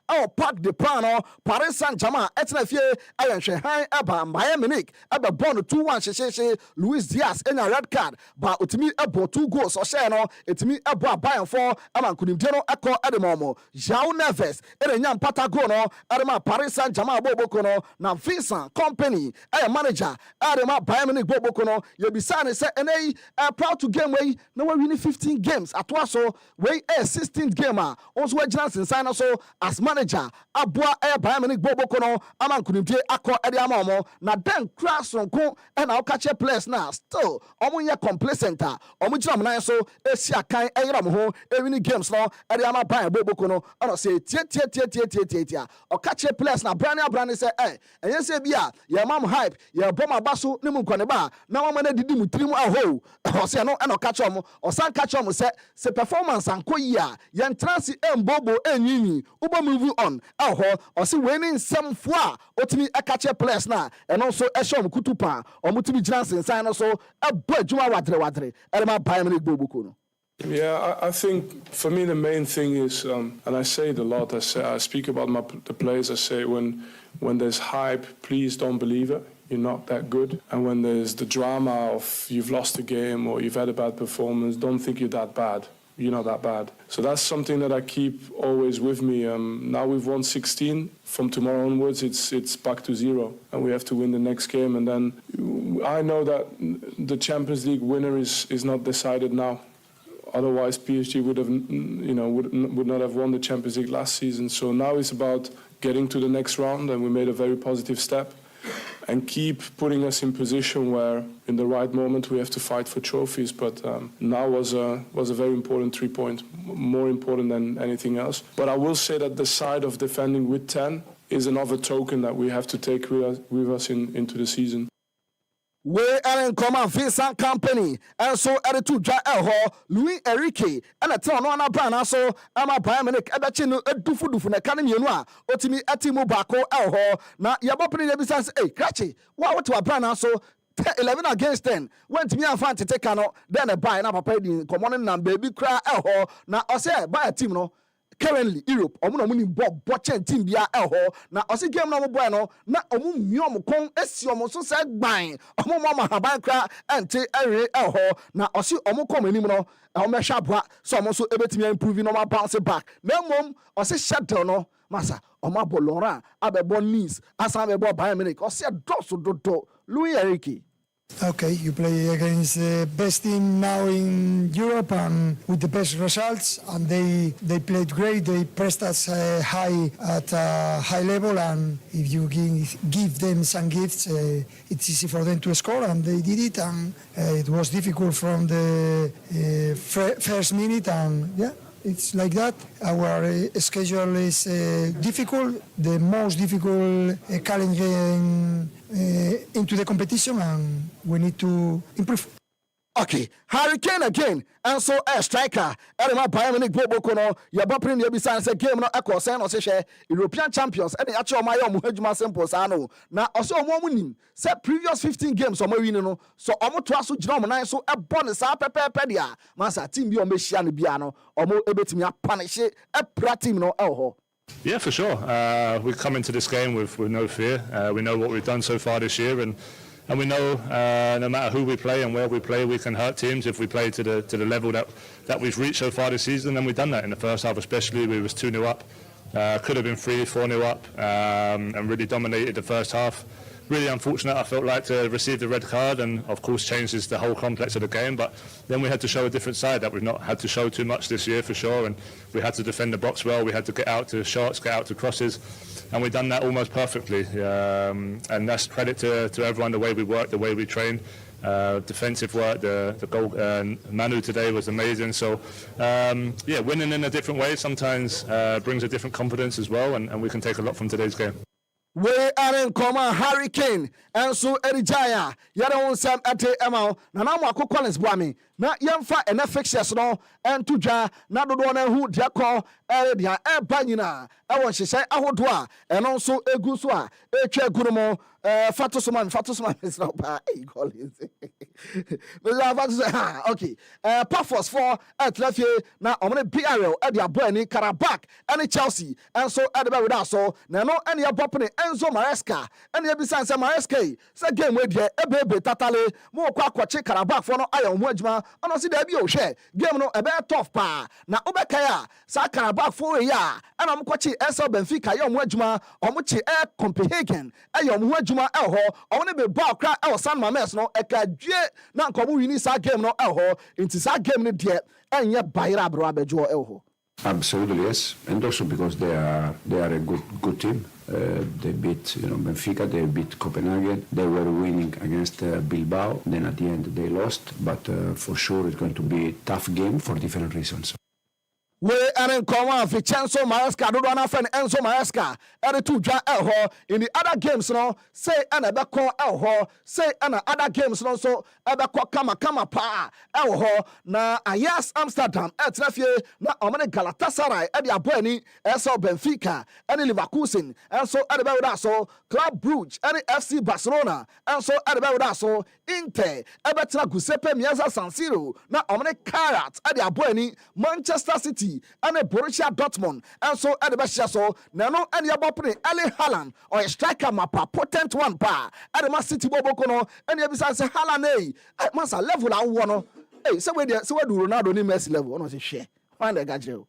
our Parc des Princes Paris Saint-Germain etnafie ayenhwe han aba Bayern Munich aba bon 2-1 shesheshe Luis Diaz enya red card ba otimi abo 2 goals o share no etimi abo Bayern 4 amankunimde no ekọ edemomo João Neves enya mpata goal no adema Paris Saint-Germain boboko no na Vincent Kompany manager adema Bayern Munich boboko no yebisa se enei proud to game way no we winning 15 games at once so we 16th game also we Johnson sign also as manager aboa Bayern Munich boboko no amankunimde akọ edemomo na den crash sonko and na okache players na still omunye complacent omu gira mnan so esia kan eyeram ho winning games no edema Bayern boboko no ono say tie okache players na brand say enye say bia ye mam hype ye bom abaso ne mu nkone ba na mama na didi mu tirim aho o say no eno catch om o san catch om say performance anko yi a ye ntrance embobo enyinyi ubo move on aho o say winning nsem fo a otimi catch players na eno so ehom kutupa omutimi gira sensan no so ebo adwuma wadre edema Bayern Munich boboko no. Yeah, I think for me the main thing is, and I say it a lot, I speak about the players, I say when there's hype, please don't believe it. You're not that good. And when there's the drama of you've lost a game or you've had a bad performance, don't think you're that bad. You're not that bad. So that's something that I keep always with me. Now we've won 16. From tomorrow onwards, it's back to 0. And we have to win the next game. And then I know that the Champions League winner is not decided now. Otherwise, PSG would have, would not have won the Champions League last season. So now it's about getting to the next round, and we made a very positive step, and keep putting us in position where, in the right moment, we have to fight for trophies. But now was a very important 3-point, more important than anything else. But I will say that the side of defending with 10 is another token that we have to take with us into the season. We are in command Vincent Kompany and so editu dra elho Louis Enrique and a town on a brand so ama Bayern Munich ebechinu edufu na kan mienu a otimi atimu bako elho na yabopini dey bisa say krachi what to a brand so 11 against 10 went me and fan to take no then a buy na papa di common na baby cry elho na o say buy a team no currently Europe omo ni bochen team bia elho na osi game no boy no na omo mi omo kon esi omo so say gban omo mama haban kra ente ere elho na osi omo kom anim no omo hwa boa so omo so ebetimi improve no ma bounce back na mom osi shuttle no masa omo bolora abebo knees asan abebo Bayern Munich osi doso dodo Louis Enrique. Okay, you play against the best team now in Europe and with the best results, and they played great. They pressed us high at a high level, and if you give them some gifts, it's easy for them to score, and they did it. And it was difficult from the first minute, and yeah. It's like that. Our schedule is difficult, the most difficult challenge into the competition, and we need to improve. Okay, Hurricane again, and so a striker. Edema Bayern Bobokono, your Bopin Yabisa and game no echo sen or say European champions, and the actual Mayo Muhejuma Semposano. Now, also one winning, set previous 15 games or more winning, so almost to German, so a bonus up pedia. Massa team be on Meshian Biano, or more able to me a punish it, a pratim no elho. Yeah, for sure. We come into this game with no fear. We know what we've done so far this year, and we know no matter who we play and where we play, we can hurt teams if we play to the level that we've reached so far this season. And we've done that in the first half, especially. We was 2-0 up, could have been 3-4-0 up, and really dominated the first half. Really unfortunate, I felt like, to receive the red card, and of course changes the whole complex of the game. But then we had to show a different side that we've not had to show too much this year, for sure. And we had to defend the box well. We had to get out to shots, get out to crosses, and we've done that almost perfectly. And that's credit to everyone, the way we work, the way we train. Defensive work, the goal. Manu today was amazing. So yeah, winning in a different way sometimes brings a different confidence as well, and we can take a lot from today's game. We are in common Hurricane and so Erijaya. Yada on Sam Ate Emma, Nanamako Collins Bwami. Na Yamfa and affections no and Tuja, Nadona who Jaco, Eredia, Banina. I want to say Ahodwa and also Eguswa, Eche Gurumo, Fatusman is not bad. Okay. Puffers for at Lefie. Now I'm going to be at your Bernie, Karabak, and Chelsea, and so at the very so. Now, no any abopping Enzo Maresca, and the besides Maresca. Say game with ye, a baby tatale, more quack Karabak for no iron wedgma, and I see the bio share. Game no a better tough pa. Now Obekaya, Sa Karabak for a year, and I'm watching Esau Benfica, young wedgma, or much air Copenhagen, a young wedgma elho, I want to be bar crack our San Mames no, a cadre, not come we need sa game no elho, into sa game no dear, and yet Bayra Brabejo elho. Absolutely, yes, and also because they are a good team. They beat Benfica, they beat Copenhagen. They were winning against Bilbao. Then at the end they lost, but for sure it's going to be a tough game for different reasons. We are in common with Vincenzo Maresca, Dudwana friend Enzo Maresca, and two John Elho. In the other games, no, say another call Elho, say other games, no, so Abako Kama Pa Elho, na Ayas Amsterdam, at Lafie, na Omane Galatasaray, at the Abweni, Esau Benfica, and Leverkusen, and so at the Baudaso, Club Brugge, and FC Barcelona, and so at the Baudaso, Inter, Ebetra Giuseppe Meazza San Siro, na Omane Karat, at the Abweni, Manchester City. And a Borussia Dortmund, and so at the best so Nano and Yabopri, Ali Haaland, or a striker mappa, potent one pa, at the Man City Bobokono, and you besides Haaland, at Massa level I want. Hey, so where do Ronaldo need Messi level? No, share. Find a gadget.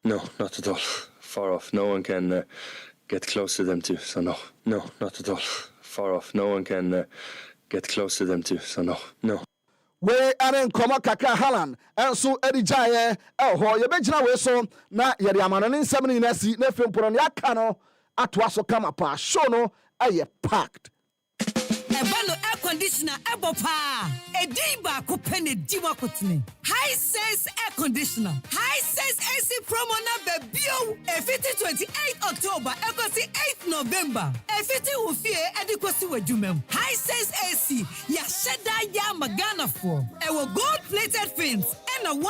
No, not at all. Far off. No one can get close to them too. So no, not at all. Far off. No one can get close to them too. So no. We are in Koma Kaka Haaland, and so Eddie Jaya, oh, you mentioned away so now you're the man in 70 Nessie, Nephium Puran Yakano, at Waso Kamapa, Shono, I packed. Ebano air conditioner ebopa ediba kopene diwa kotene high sense air conditioner high sense AC promo na bebio e 28 October ekosi 8 November e 50 ufie edikosi wadwumem high sense AC ya sheda ya magana for e wo gold plated fins and a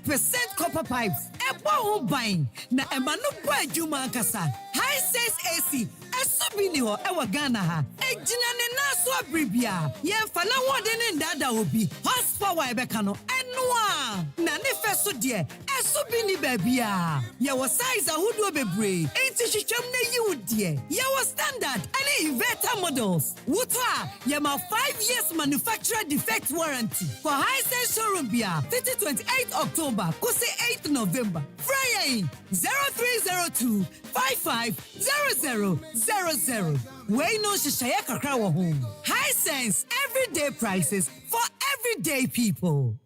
100% copper pipes e bo ho ban na e ma no bo adwuma kasa high sense AC Esubini ho ewa Ghana ha ejina ne naso abribia ye mfa na wode ne ndada obi horsepower ebeka no enwa na ne feso de esubini babia ye wo size ahudo bebre enti hwehwem na yiwo de ye wo standard any inverter models wuta ye ma 5 years manufacturer defect warranty for high sense showroom bia 28 October kose 8 November Friday 0302 550000. We no shishaya kakra wo home. Hisense, everyday prices for everyday people.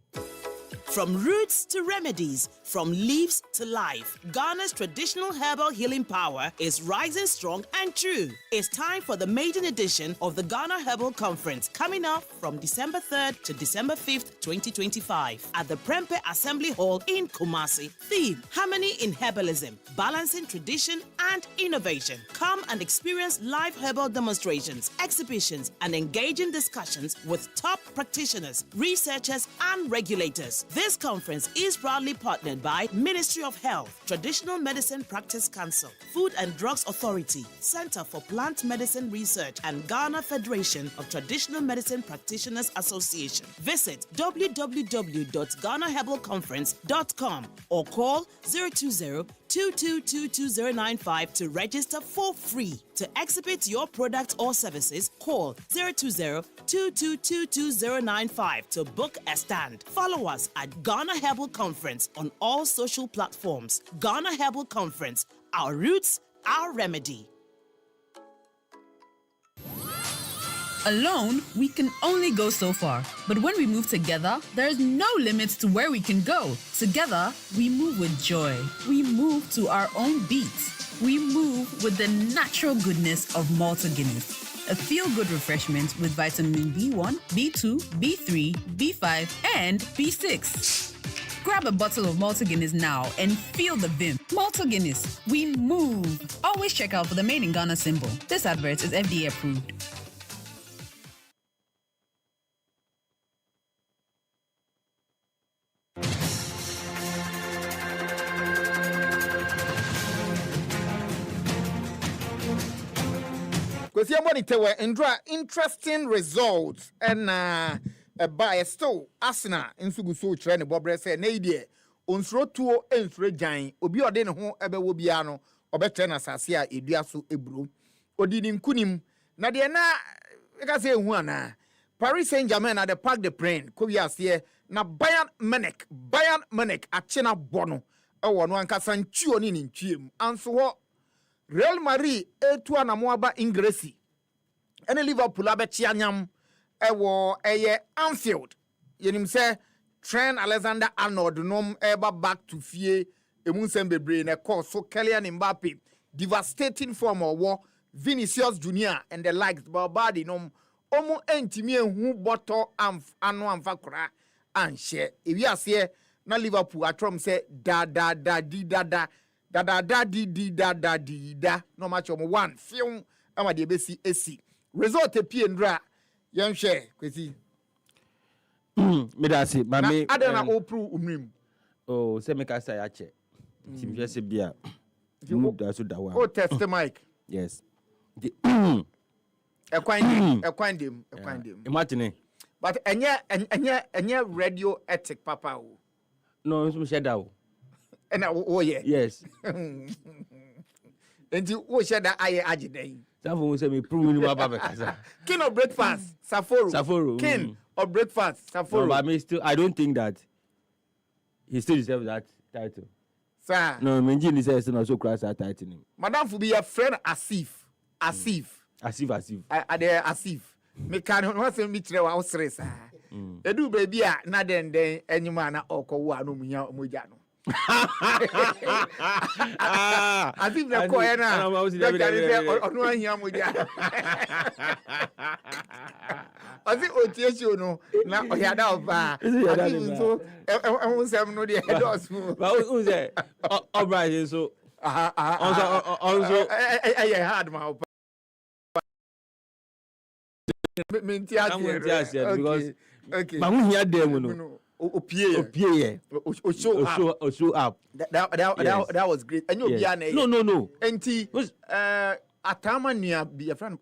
From roots to remedies, from leaves to life, Ghana's traditional herbal healing power is rising strong and true. It's time for the maiden edition of the Ghana Herbal Conference coming up from December 3rd to December 5th, 2025 at the Prempe Assembly Hall in Kumasi. Theme, Harmony in Herbalism, Balancing Tradition and Innovation. Come and experience live herbal demonstrations, exhibitions, and engaging discussions with top practitioners, researchers, and regulators. This conference is proudly partnered by Ministry of Health, Traditional Medicine Practice Council, Food and Drugs Authority, Center for Plant Medicine Research, and Ghana Federation of Traditional Medicine Practitioners Association. Visit www.ghanaherbalconference.com or call 020-2222-095 to register for free. To exhibit your product or services, call 020-2222-095 to book a stand. Follow us at Ghana Herbal Conference on all social platforms. Ghana Herbal Conference, our roots, our remedy. Alone, we can only go so far. But when we move together, there is no limits to where we can go. Together, we move with joy. We move to our own beats. We move with the natural goodness of Malta Guinness. A feel-good refreshment with vitamin B1, B2, B3, B5, and B6. Grab a bottle of Malta Guinness now and feel the vim. Malta Guinness, we move. Always check out for the Made in Ghana symbol. This advert is FDA approved. Because you're going to interesting results and by still Asana in Sugusu train Bobre said Nadia unsro tuo ensre jan obi ode ne ho ebe wo bia no obetre na sase a eduaso ebru odini nkunim na de na ka say hu ana Paris Saint-Germain na the Parc des Princes ko bia se na Bayern Munich achena bono ewo no ankasa ntuo ni ntwiem anso ho Real Madrid etu anamo aba Ingresi ene Liverpool abechi anyam ewo eye Anfield yenim se Trent Alexander-Arnold nom eba back to fie emunsem bebre na cause so Kylian Mbappe devastating form of war Vinicius Junior and the likes body nom omo entimi ehu boto anu amfa kora anhye ewi ase na Liverpool atrom se da no match omo one film ama de besi esi result epie ndra yen hwe kwesi me da se ma me adana opru umrim oh se me ka say ache tim hwe se bia you da so da wa oh test the mic yes ekwan dem imagine but enye radio ethic papa o no so me share da o and oh yeah yes and you share that aye agidai Safo say me prove ni baba be kasa king of breakfast Saforo king of breakfast Saforo no, but me still I don't think that he still deserves that title sir no me nji ni say no so cross that title him madam fu be your friend Asif ade Asif me kan no say me kire wa osre sa edu baby a na den enyima na okowo anu munya moja no Asif na ko na onu ahia moja Asif otiesio no na oyada oba Asif so ewunsem no de edos mu ba who say obride so also hard ma Mentia because okay but who hear them no opie show up that was great and you be no enti atama nua be friend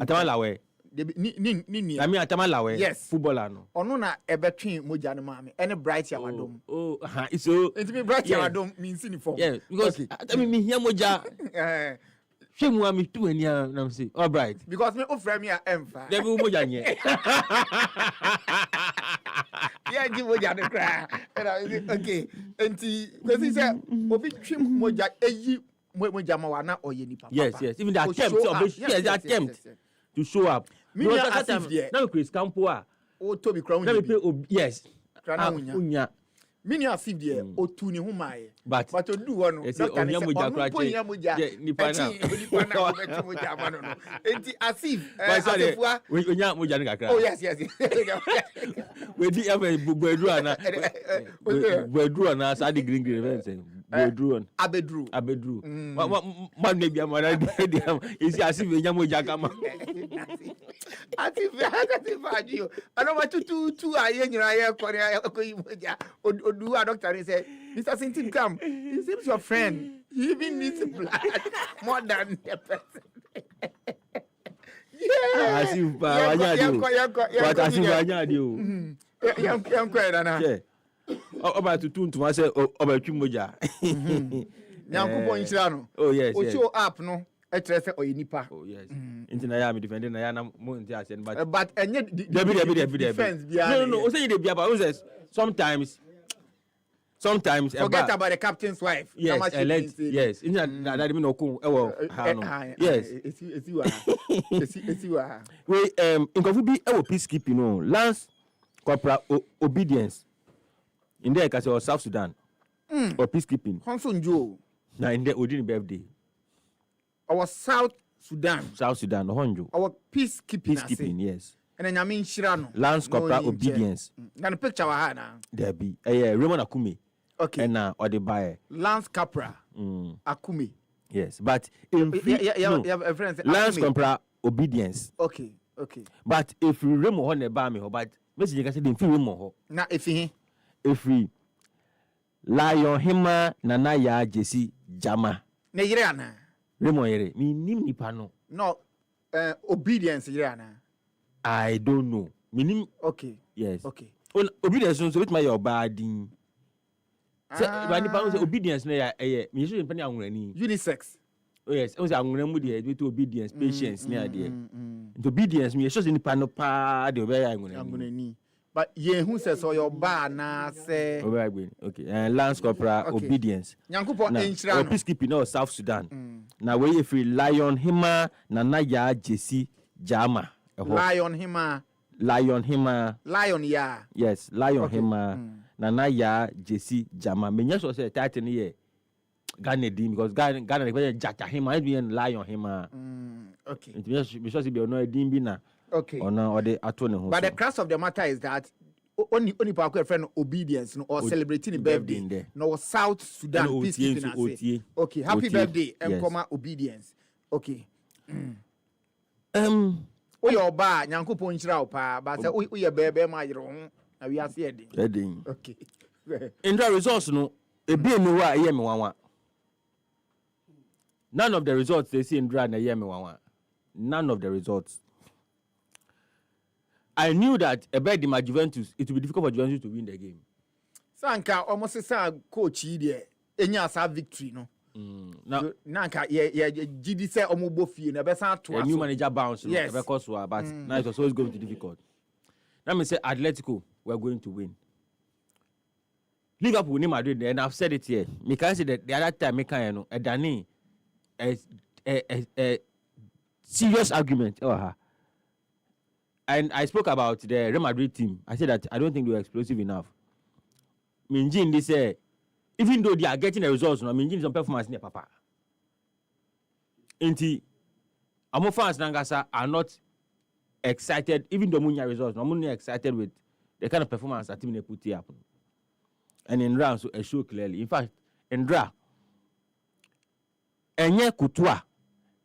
atama lawe ni I mean atama lawe yes footballer no ono na ebetwen moja no maame ene bright yawadom so enti me bright yawadom means in form yeah because atama me hear moja Shemu ami tu eni na say all right because me ofra me a emfa dem mo janye yeah give moja no cry okay enti because he say obi twim moja eyi Yes. Even the attempt to show up. Now Chris Campo. Oh, Toby Crown. Yes. Mini asif de otuni hu mai but to do one doctor ni moja nipa na moja mano no enti asif asifua we nya moja ni kakra oh yes we di am buedru ana sa di green event abedru man me bia mara di am isi asif nya moja kama asif adio ano ma tu aye nyira ye kore akoyi moja do a doctor and say, Mr. Sintim, come. He seems your friend. He even needs blood more than the person. Yeah. As if but as if about to tune to myself about Chumoja. Oh, yes. Show up, no. Oh, yes. Into defending Nayana Moon, but and yet defense. No. Sometimes forget about the captain's wife. Yes, yes. Yes. Yes. We in Kofubi peacekeeping no Lance Corporal Obedience in there kasi or South Sudan or peacekeeping. Hanson Joe. Na in there Odin birthday. Our South Sudan Honjo. Our peacekeeping yes. And then I mean Shirano. Lance Corporal Obedience. Now the picture wa na. There be Raymond Akume. Okay. And or the buyer. Lance Corporal Akume. Yes, but in Lance Corporal Obedience. Okay. But if we remo on the bar me but message you can say the film mo. Na if we Lion Hima Nana ya Jesse Jama. Ne yire ana. Remo yere. Mi nim nipa no. No, obedience yire ana. I don't know. Meaning okay. Yes. Okay. Obedience so with my your badin. Say obedience na me so mpani anwurani. Unisex. Oh yes, I say anwurani mu dey with obedience, patience na dey. Into obedience me so nipa no pa dey obey anwurani. But ye who says so your ba na say okay. Lance Corporal Obedience. Nyankopon enchira no. Peacekeeping no South Sudan. Na we free Lion Hima Nana ya Jesse Jama. Lion Hima. Lion ya. Yes, Lion Hima. Nana ya Jesse Jama. Menya so say title here. Ghana dim because Ghana dey Jaja Hima be Lion Hima. Okay. It means be no dim bi na. Okay. Or the atone ho. But the crux of the matter is that only people friend obedience or celebrating birthday. No South Sudan peacekeeping. Okay, happy birthday and comma obedience. Okay. Your ba Nyankopon nchira opa but say we bebe ma yero ho na we ase edin. Okay. In the results no e bi emi wa ye me wanwa. None of the results they see in Dra na ye me wanwa. None of the results. I knew that about my Juventus, it would be difficult for Juventus to win the game. Sanka almost say coach here, enya sa victory no. Now, Nanka GD say omobo fie na be san to. A new manager bounce yes. Because but now it was always going to be difficult. Let me say Atletico we're going to win. Liverpool ni Madrid and I've said it here. Me can say that the other time me can know Dani a serious argument and I spoke about the Real Madrid team. I said that I don't think they were explosive enough. Minjin, they say, even though they are getting the results, Minjin some performance near Papa. Inti, Amo fans Nangasa are not excited, even though Munya results, I'm only excited with the kind of performance that team they put here. And in round, so it show clearly. In fact, in Dra, Enye Kutua,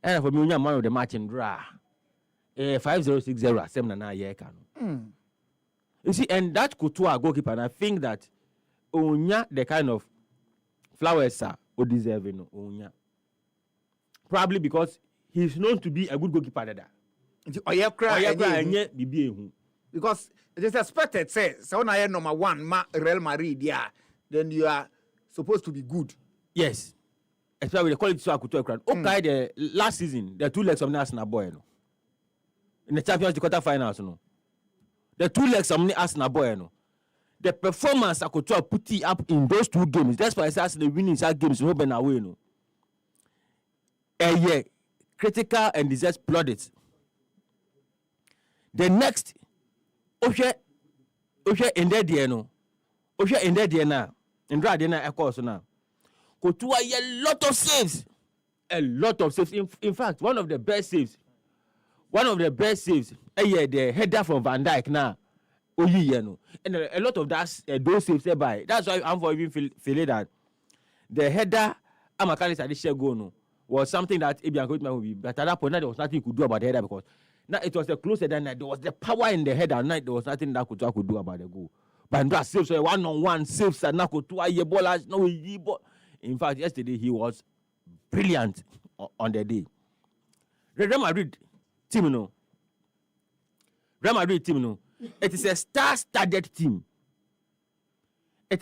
and for me, man of the match in Dra. 5060 7 na year can. You see, and that Couture goalkeeper, and I think that Onya the kind of flowers or deserving Onya. Probably because he's known to be a good goalkeeper. Because it is expected, say, so now number one, Real Madrid, then you are supposed to be good. Yes. Especially with the quality of Couture. Okay, the last season, the 2 legs of National Boy. In the Champions League quarterfinals, no. The 2 legs of Arsenal boy, no. The performance I could put it up in those 2 games. That's why I say the winning games no been away, no. critical and deserves plaudits. The next, Osha in there, Osha in there now, and Radina, of course, now. Kotua a lot of saves. A lot of saves. In fact, one of the best saves, the header from Van Dijk now. And a lot of that, those saves by. That's why I'm for even feeling that the header Amakalis Adisha goal was something that Ibian Goodman would be. But at that point, there was nothing he could do about the header because now it was the closer than there was the power in the header. Night there was nothing that could do about the goal. But that saves, one-on-one saves, and now in fact, yesterday he was brilliant on the day. The Real Madrid team, it is a star-studded team. And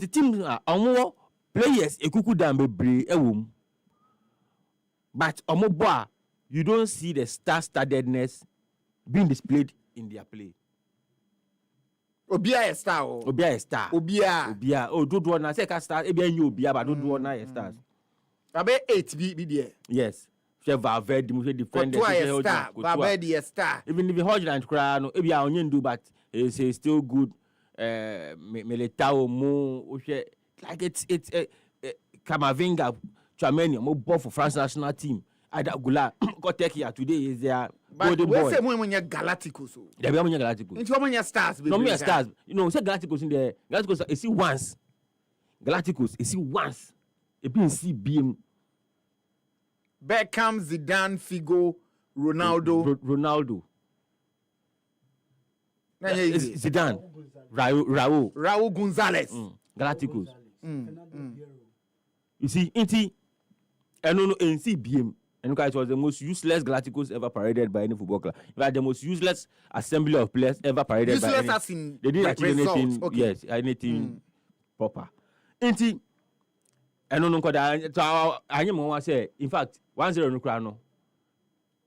the team are more players ekuku dan bebre ewom. But omoboa, you don't see the star-studdedness being displayed in their play. Obia a star. Obia. Oh, do one na say ka star. Ebia you obia, but do one na stars. Abe 8 be there. Yes. Valverde, defender. Valverde a star. Even if Hodgland cry, no, ebia onye do, but he's still good. Militao mo, like it's Kamavinga, Chouameni, mo ball for France national team. Ada Gula got take here today is their golden boy. But we say when you Galacticos. There be when you Galacticos. Into when you stars. No me stars. You know, say Galacticos in there. Galacticos is see once. Galacticos is see once. E be see beam. Beckham, Zidane, Figo, Ronaldo. Zidane, Raul Gonzalez. Galacticos. You see, Inti, and no NCBM. And it was the most useless Galacticos ever paraded by any football club. In fact, the most useless assembly of players ever paraded by any. As in they didn't achieve anything. Okay. Yes, anything proper. Inti, and no, I am say, in fact, 1-0 no crown.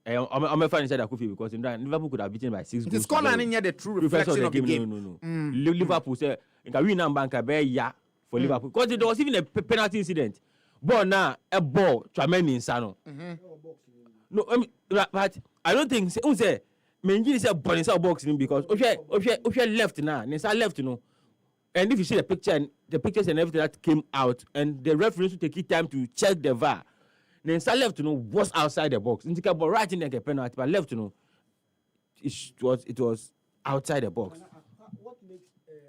I'm a fan inside Akufi because in that Liverpool could have beaten by 6 goals. The scoreline in here the true reflection of the game. No. Liverpool said, "You can win and bank a bear for Liverpool." Because there was even a penalty incident. But now a ball Chouameni insano. No, but I don't think say Mendy is a ball inside boxing because if you left now, Nisa left, you know. And if you see the picture and the pictures and everything that came out, and the referee should take it time to check the VAR. Nisa left, you know, was outside the box. Intika ball right in the penalty, but left, you know, it was outside the box.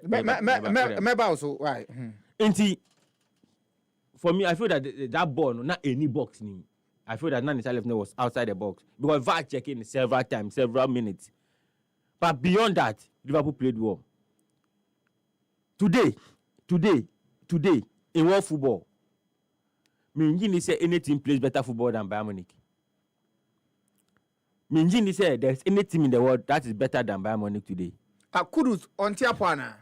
Maybe also why? For me, I feel that that ball, not any box. I feel that Nisa left was outside the box because VAR checking several times, several minutes. But beyond that, Liverpool played well. Today, in world football, Minjini say any team plays better football than Bayern Munich. Minjini say there's any team in the world that is better than Bayern Munich today. Kudus on Tiapana.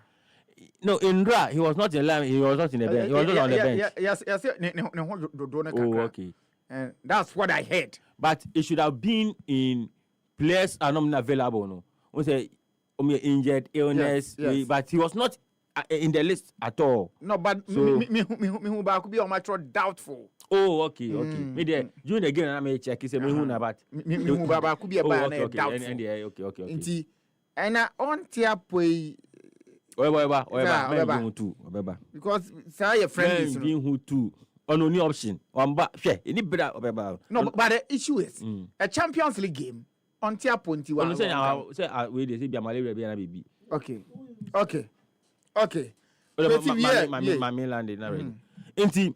No, in Ra, he was not in line. He was not in the bench. He was not on the bench. Yes. Oh, okay. And that's what I heard. But it should have been in players are not available. No, we say injured, illness. Yes. But he was not in the list at all. No, but me could be on my throat doubtful. Oh, okay. Maybe during the game I may check. He said me who na but me could be a doubtful. Okay. And on Tiapwe. Because say your friend is being who too. On only option. No, but the issue is a Champions League game on Tiaponti. Okay. My mainland is not ready. Inti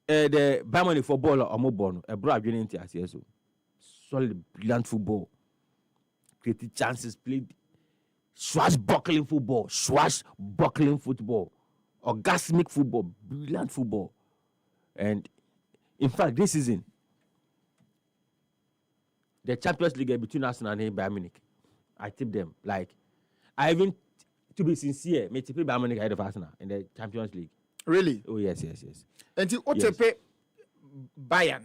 the Bayern Munich football or mobile a bro again into as so solid brilliant football. Created chances played. Swashbuckling football, orgasmic football, brilliant football. And in fact, this season, the Champions League between Arsenal and Bayern Munich, I tip them. Like, I even, to be sincere, may tip Bayern Munich ahead of Arsenal in the Champions League. Really? Oh, yes. And to OTP Bayern,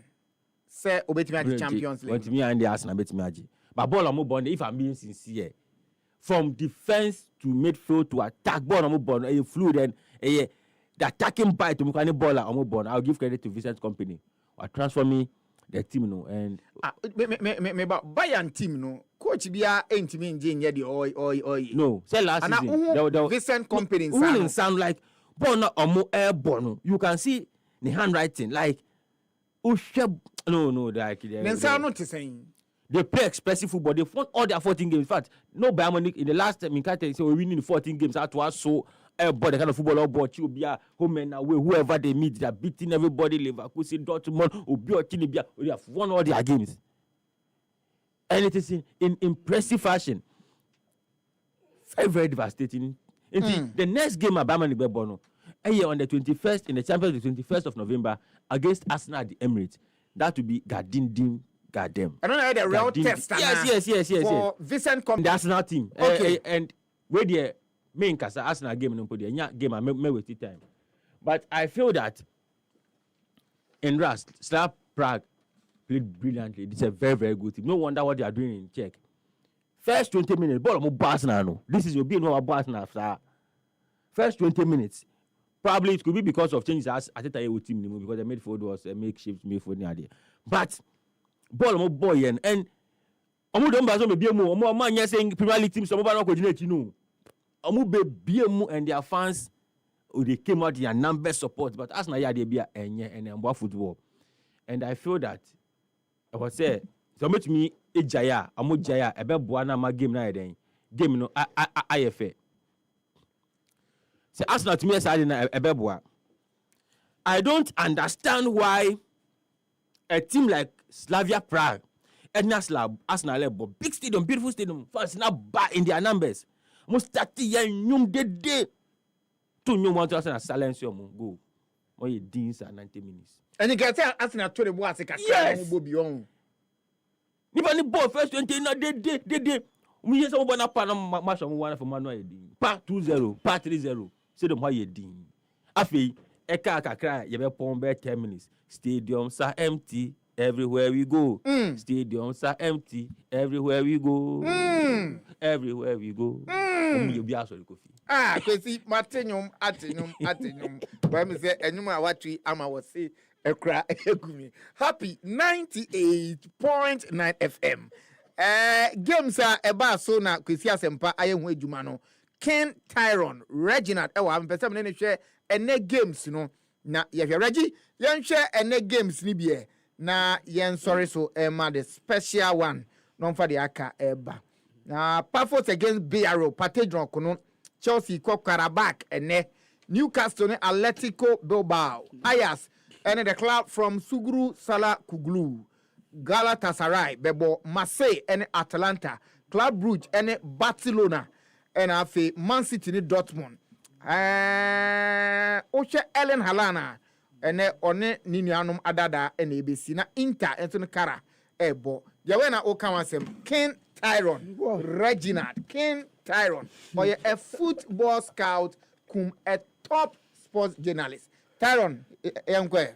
say, the Champions League. Want me and the Arsenal, bet me. But ball on mobile, if I'm being sincere. From defense to midfield to attack, ball on mobile, fluid and the attacking bite to make any baller or more born. I'll give credit to Vincent Company. Or transforming the team, no, and me about Bayern team, no coach bia ain't me in the oi. No, say last season. The Vincent Company wouldn't sound like born or more airborne. You can see the handwriting like no, like then sound not saying. They play expressive football. They won all their 14 games. In fact, no Bayern Munich in the last time, say we're winning 14 games. That was so but the kind of football all bought you be home and away. Whoever they meet, they're beating everybody. Leverkusen, Dortmund, Obi, they have won all their games. And it is in impressive fashion. Very, very devastating. The next game at Bayern Munich Bono, on the 21st in the Champions League, 21st of November against Arsenal at the Emirates. That will be goddamn. I don't know the real test. Yes. For Vincent Company. The Arsenal team. Okay. And where the main casa Arsenal game no put the game I may waste time. But I feel that in Rust, Slav Prague played brilliantly. It's a very, very good team. No wonder what they are doing in Czech. First 20 minutes, ball of Arsenal. No. This is your being no Arsenal after. First 20 minutes. Probably it could be because of changes as I think team because the midfield was a makeshift midfield near there. But ball of boy and omo don bazo me biemu omo man yes saying Premier League teams some over no coordinate no. Omo be biemu and their fans they came out their number support but as na ya dey be and football. And I feel that I was say so much me ejaya omo jaya ebe boa na ma game na den game no IFA. Say Arsenal to me as ebe boa. I don't understand why a team like Slavia Prague, Edna Slav, Arsenal, big stadium, beautiful stadium, fans now back in their numbers. Most 30 years, day. 2 new ones Arsenal silence your go. Or you dins at 90 minutes. And you can tell Arsenal to the boy as a yes. Beyond. Even the ball first 20 no they. We just open up and match on one for Manuel. Part 2-0, part 3-0. Say them why you din. Afi, Eka cry, you be pon 10 minutes. Stadiums are empty everywhere we go. Stadiums are empty everywhere we go. Everywhere we go. You be aso Kofi. Kwesi Martinum atenum. But me say enuma watwi ama wo say ekra egumi. Happy 98.9 FM. Games are eba so na Kwesi Asempa ayehu adwuma no. Ken Tyron, Reginald ewa ampese me ne hwe ene games no. Na yehwe Regi yenhwe ene games ni bie na yen sorry so the special one no for the aka eba na Pafos against BRO Patedron kono Chelsea ko Karabakh ene Newcastle ne Atletico Bilbao Ajax and the club from Sugru Sala Kuglu Galatasaray Bebo Marseille and Atalanta Club Brugge and Barcelona and afi Man City ni Dortmund Oche Ellen Halana ene one ni nuanom adada ene ebesi na Inter ento kara ebo ya we na okawansem Ken Tyron Reginald Ken Tyron boy a football scout cum a top sports journalist Tyron yankwe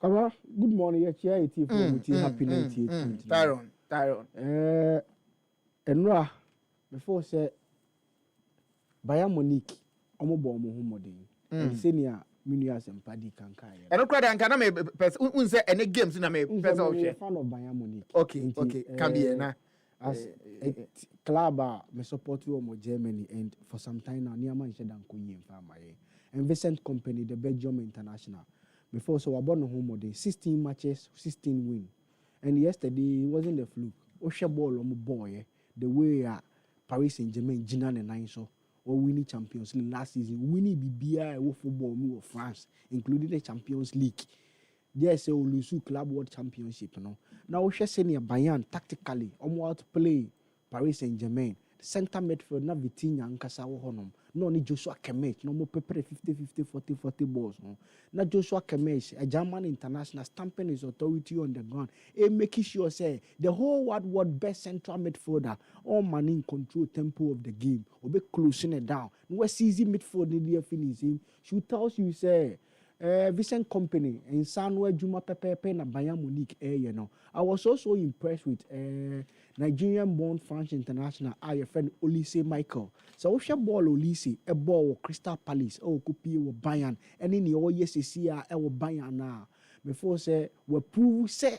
Kama good morning ya chia eti from happy 98 Tyron enra before say Bayern Munich omo bo omo ho modern senior Minua Sempadi Kankai. And okay, and can I say any games in a person of fan of Bayern Munich. Okay, can be na as a club me support you mo Germany and for some time now near man shedan ko yim fa maye. And Vincent Company the Belgium international. Before so about no home 16 matches, 16 win. And yesterday it wasn't the fluke. O share ball omo boy the way Paris Saint-Germain Gina and 9 so or winning Champions League last season, winning BBI football of France, including the Champions League. There's a Olusu Club World Championship. Now we share senior Bayern tactically, almost play Paris Saint-Germain. Center midfield, na Vitinha and Kasawa Honum. No, ni Joshua Kimmich, no more prepare 50, 40 balls. No, na Joshua Kimmich, a German international, stamping his authority on the ground. And making sure say the whole world best central midfielder, all man in control tempo of the game, or be closing it down. No easy midfield in the finishing. She tells you say Vincent Company in Sanwa Juma Pepe na Bayern Munich you know. I was also impressed with Nigerian born French international your friend Olise Michael. So we share ball Olise a ball Crystal Palace Kupi Bayern and in the OSCA Bayern now. Before say we prove say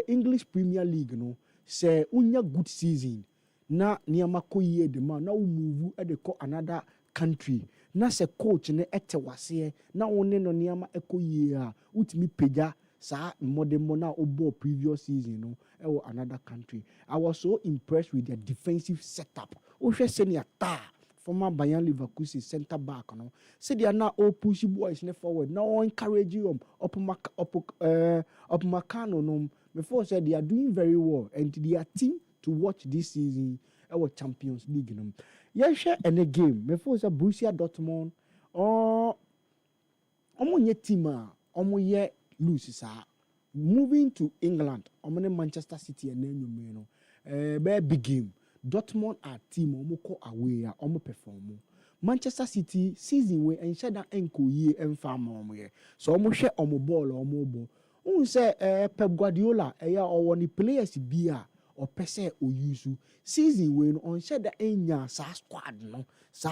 English Premier League no say unya good season na niyama ko yie de ma na move e de ko another country na se coach ne ete wase na woni no niyama eko yie a utimi pagya sa modern na obo previous season no e wo another country. I was so impressed with their defensive setup. O hwe senior ta former Bayern Leverkusen center back no say they are now all push boys ne forward now encourage you up Makano no before said they are doing very well and they are team to watch this season our Champions League no yeah share any game before say Borussia Dortmund omo nye team omo ye lose sa moving to England omo Manchester City and then no big game. Dortmund are team omo away omo perform. Manchester City season we and share that enko ye enfam omo ye. So omo share omo ball omo ball. Un say Pep Guardiola ya or the players bia or pese o use season we on share that enya sa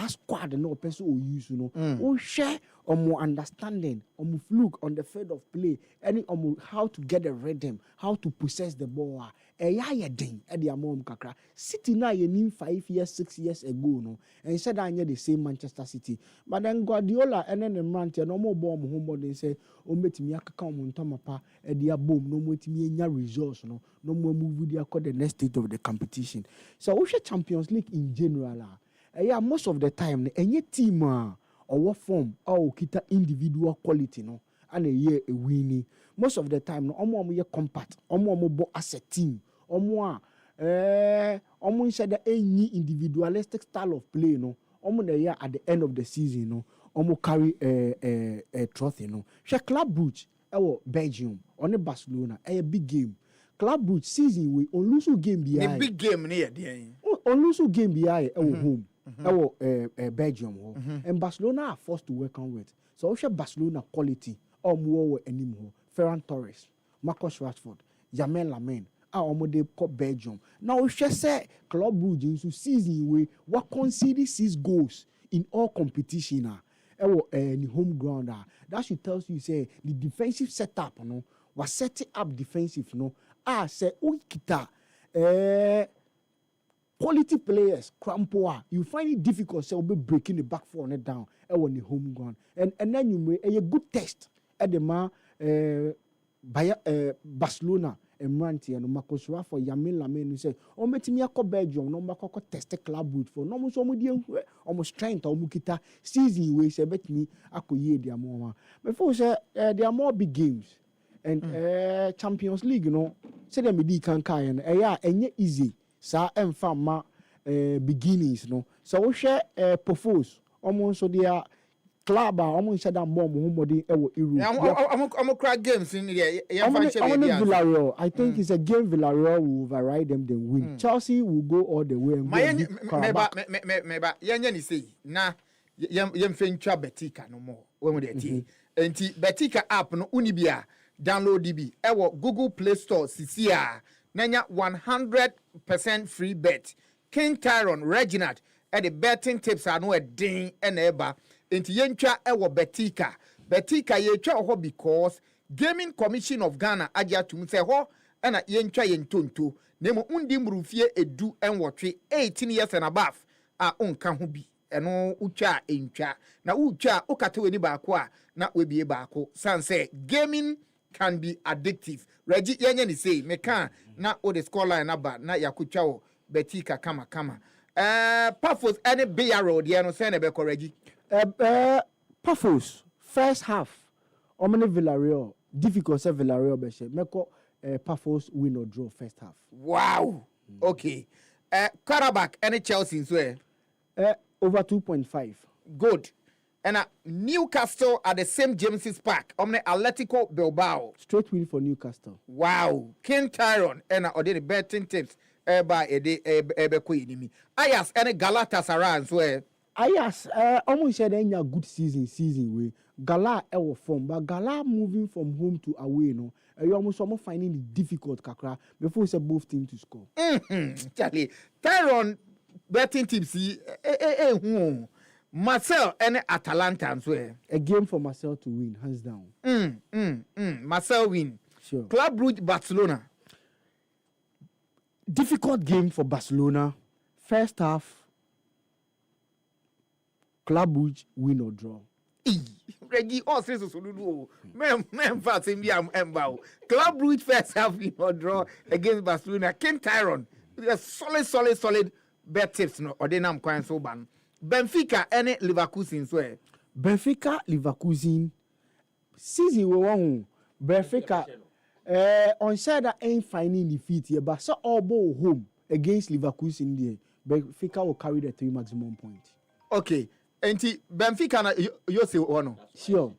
squad no pese o use no. Un share omo understanding omo fluke on the field of play any omo how to get the rhythm, how to possess the ball. Ya den e de amom kakra City na ye nim 5 years 6 years ago no and said that the same Manchester City but then Guardiola and then the man no more bomb home they say o metimi akaka o ntomapa e de abom no mo etimi enya results no more move dia call the next stage of the competition. So we share Champions League in general yeah most of the time any team or form or kita individual quality no and a year a winning most of the time no omo ye compact omo bo as a team omo said that any individualistic style of play no omo na year at the end of the season no omo carry a trophy no she Club Brugge Belgium on Barcelona a big game Club Brugge season we on lose game behind a big game near there on lose game behind home Belgium and Barcelona are forced to work on with so she Barcelona quality more anymore Ferran Torres Marcus Rashford Jamel Lamine de Belgium. Now, we shall say Club Brugge into season we what conceded 6 goals in all competition in home ground. That should tell you say the defensive setup no was setting up defensive no say kita quality players crampoa you find it difficult say be breaking the back four net down on the home ground and then you may a good test at the Barcelona Emranti and Marcus Rashford Jamel Lamine say o metimi akọ Belgium no makọ test Club Brugge for no so mo die almost strength o mukita season we say betimi akoye dia mo before say there are more big games and Champions League you know say dem di kan kai no enye easy sa emfa ma beginnings no so we share Pofos almost so dia club almost said that more Muhammadi I'm crack games in here. Villarreal. I think it's a game Villarreal will override them then win. Chelsea will go all the way and maybe yan say na yem fencha Betika no more. When we dey enti Betika app no unibia download DB Google Play Store CCA nanya 100% free bet. King Tyron Reginald at the betting tips are no a ding and eba enti yentwa Betika yetwa ho because Gaming Commission of Ghana agia tum se ho na yentwa yentonto nemo undi mrufie edu enwotwe 18 years and above onka ho bi eno utwa entwa na utwa okatewe ni baako na webie baako sanse gaming can be addictive Regi yenye ni say meka na o the scoreline aba na yakutwa wo Betika kama Pafos any BRO de no say na be corregi Pafos first half omene Villarreal difficult say Villarreal be she meko Pafos win or draw first half. Wow. Okay. Karabakh any Chelsea so over 2.5. Good. And Newcastle at the same James's Park. Omne Atletico Bilbao. Straight win for Newcastle. Wow. King Tyron and the betting tips by a day enemy. Ayas and Galatasaray so Ayas almost said any good season we Gala ewo form, but Gala moving from home to away, no. You almost finding it difficult, kakra, before it's both teams to score. Charlie, Tyron betting tipsy, Marcel and Atalanta as well. A game for Marcel to win, hands down. Marcel win. Sure. Club Brugge, Barcelona. Difficult game for Barcelona. First half, Club Brugge win or draw. Reggie, all says so do. Men fast in the Mbao. Club Brugge first half win or draw against Barcelona. Ken Tyron, solid bet tips no. Or they nam quite so ban. Benfica and Leverkusen so. Benfica, Leverkusen. Season we won. Benfica. On side that ain't finding defeat here, but so all ball home against Leverkusen there. Benfica will carry the 3 maximum points. Okay. Enti Benfica na you say one. Sure.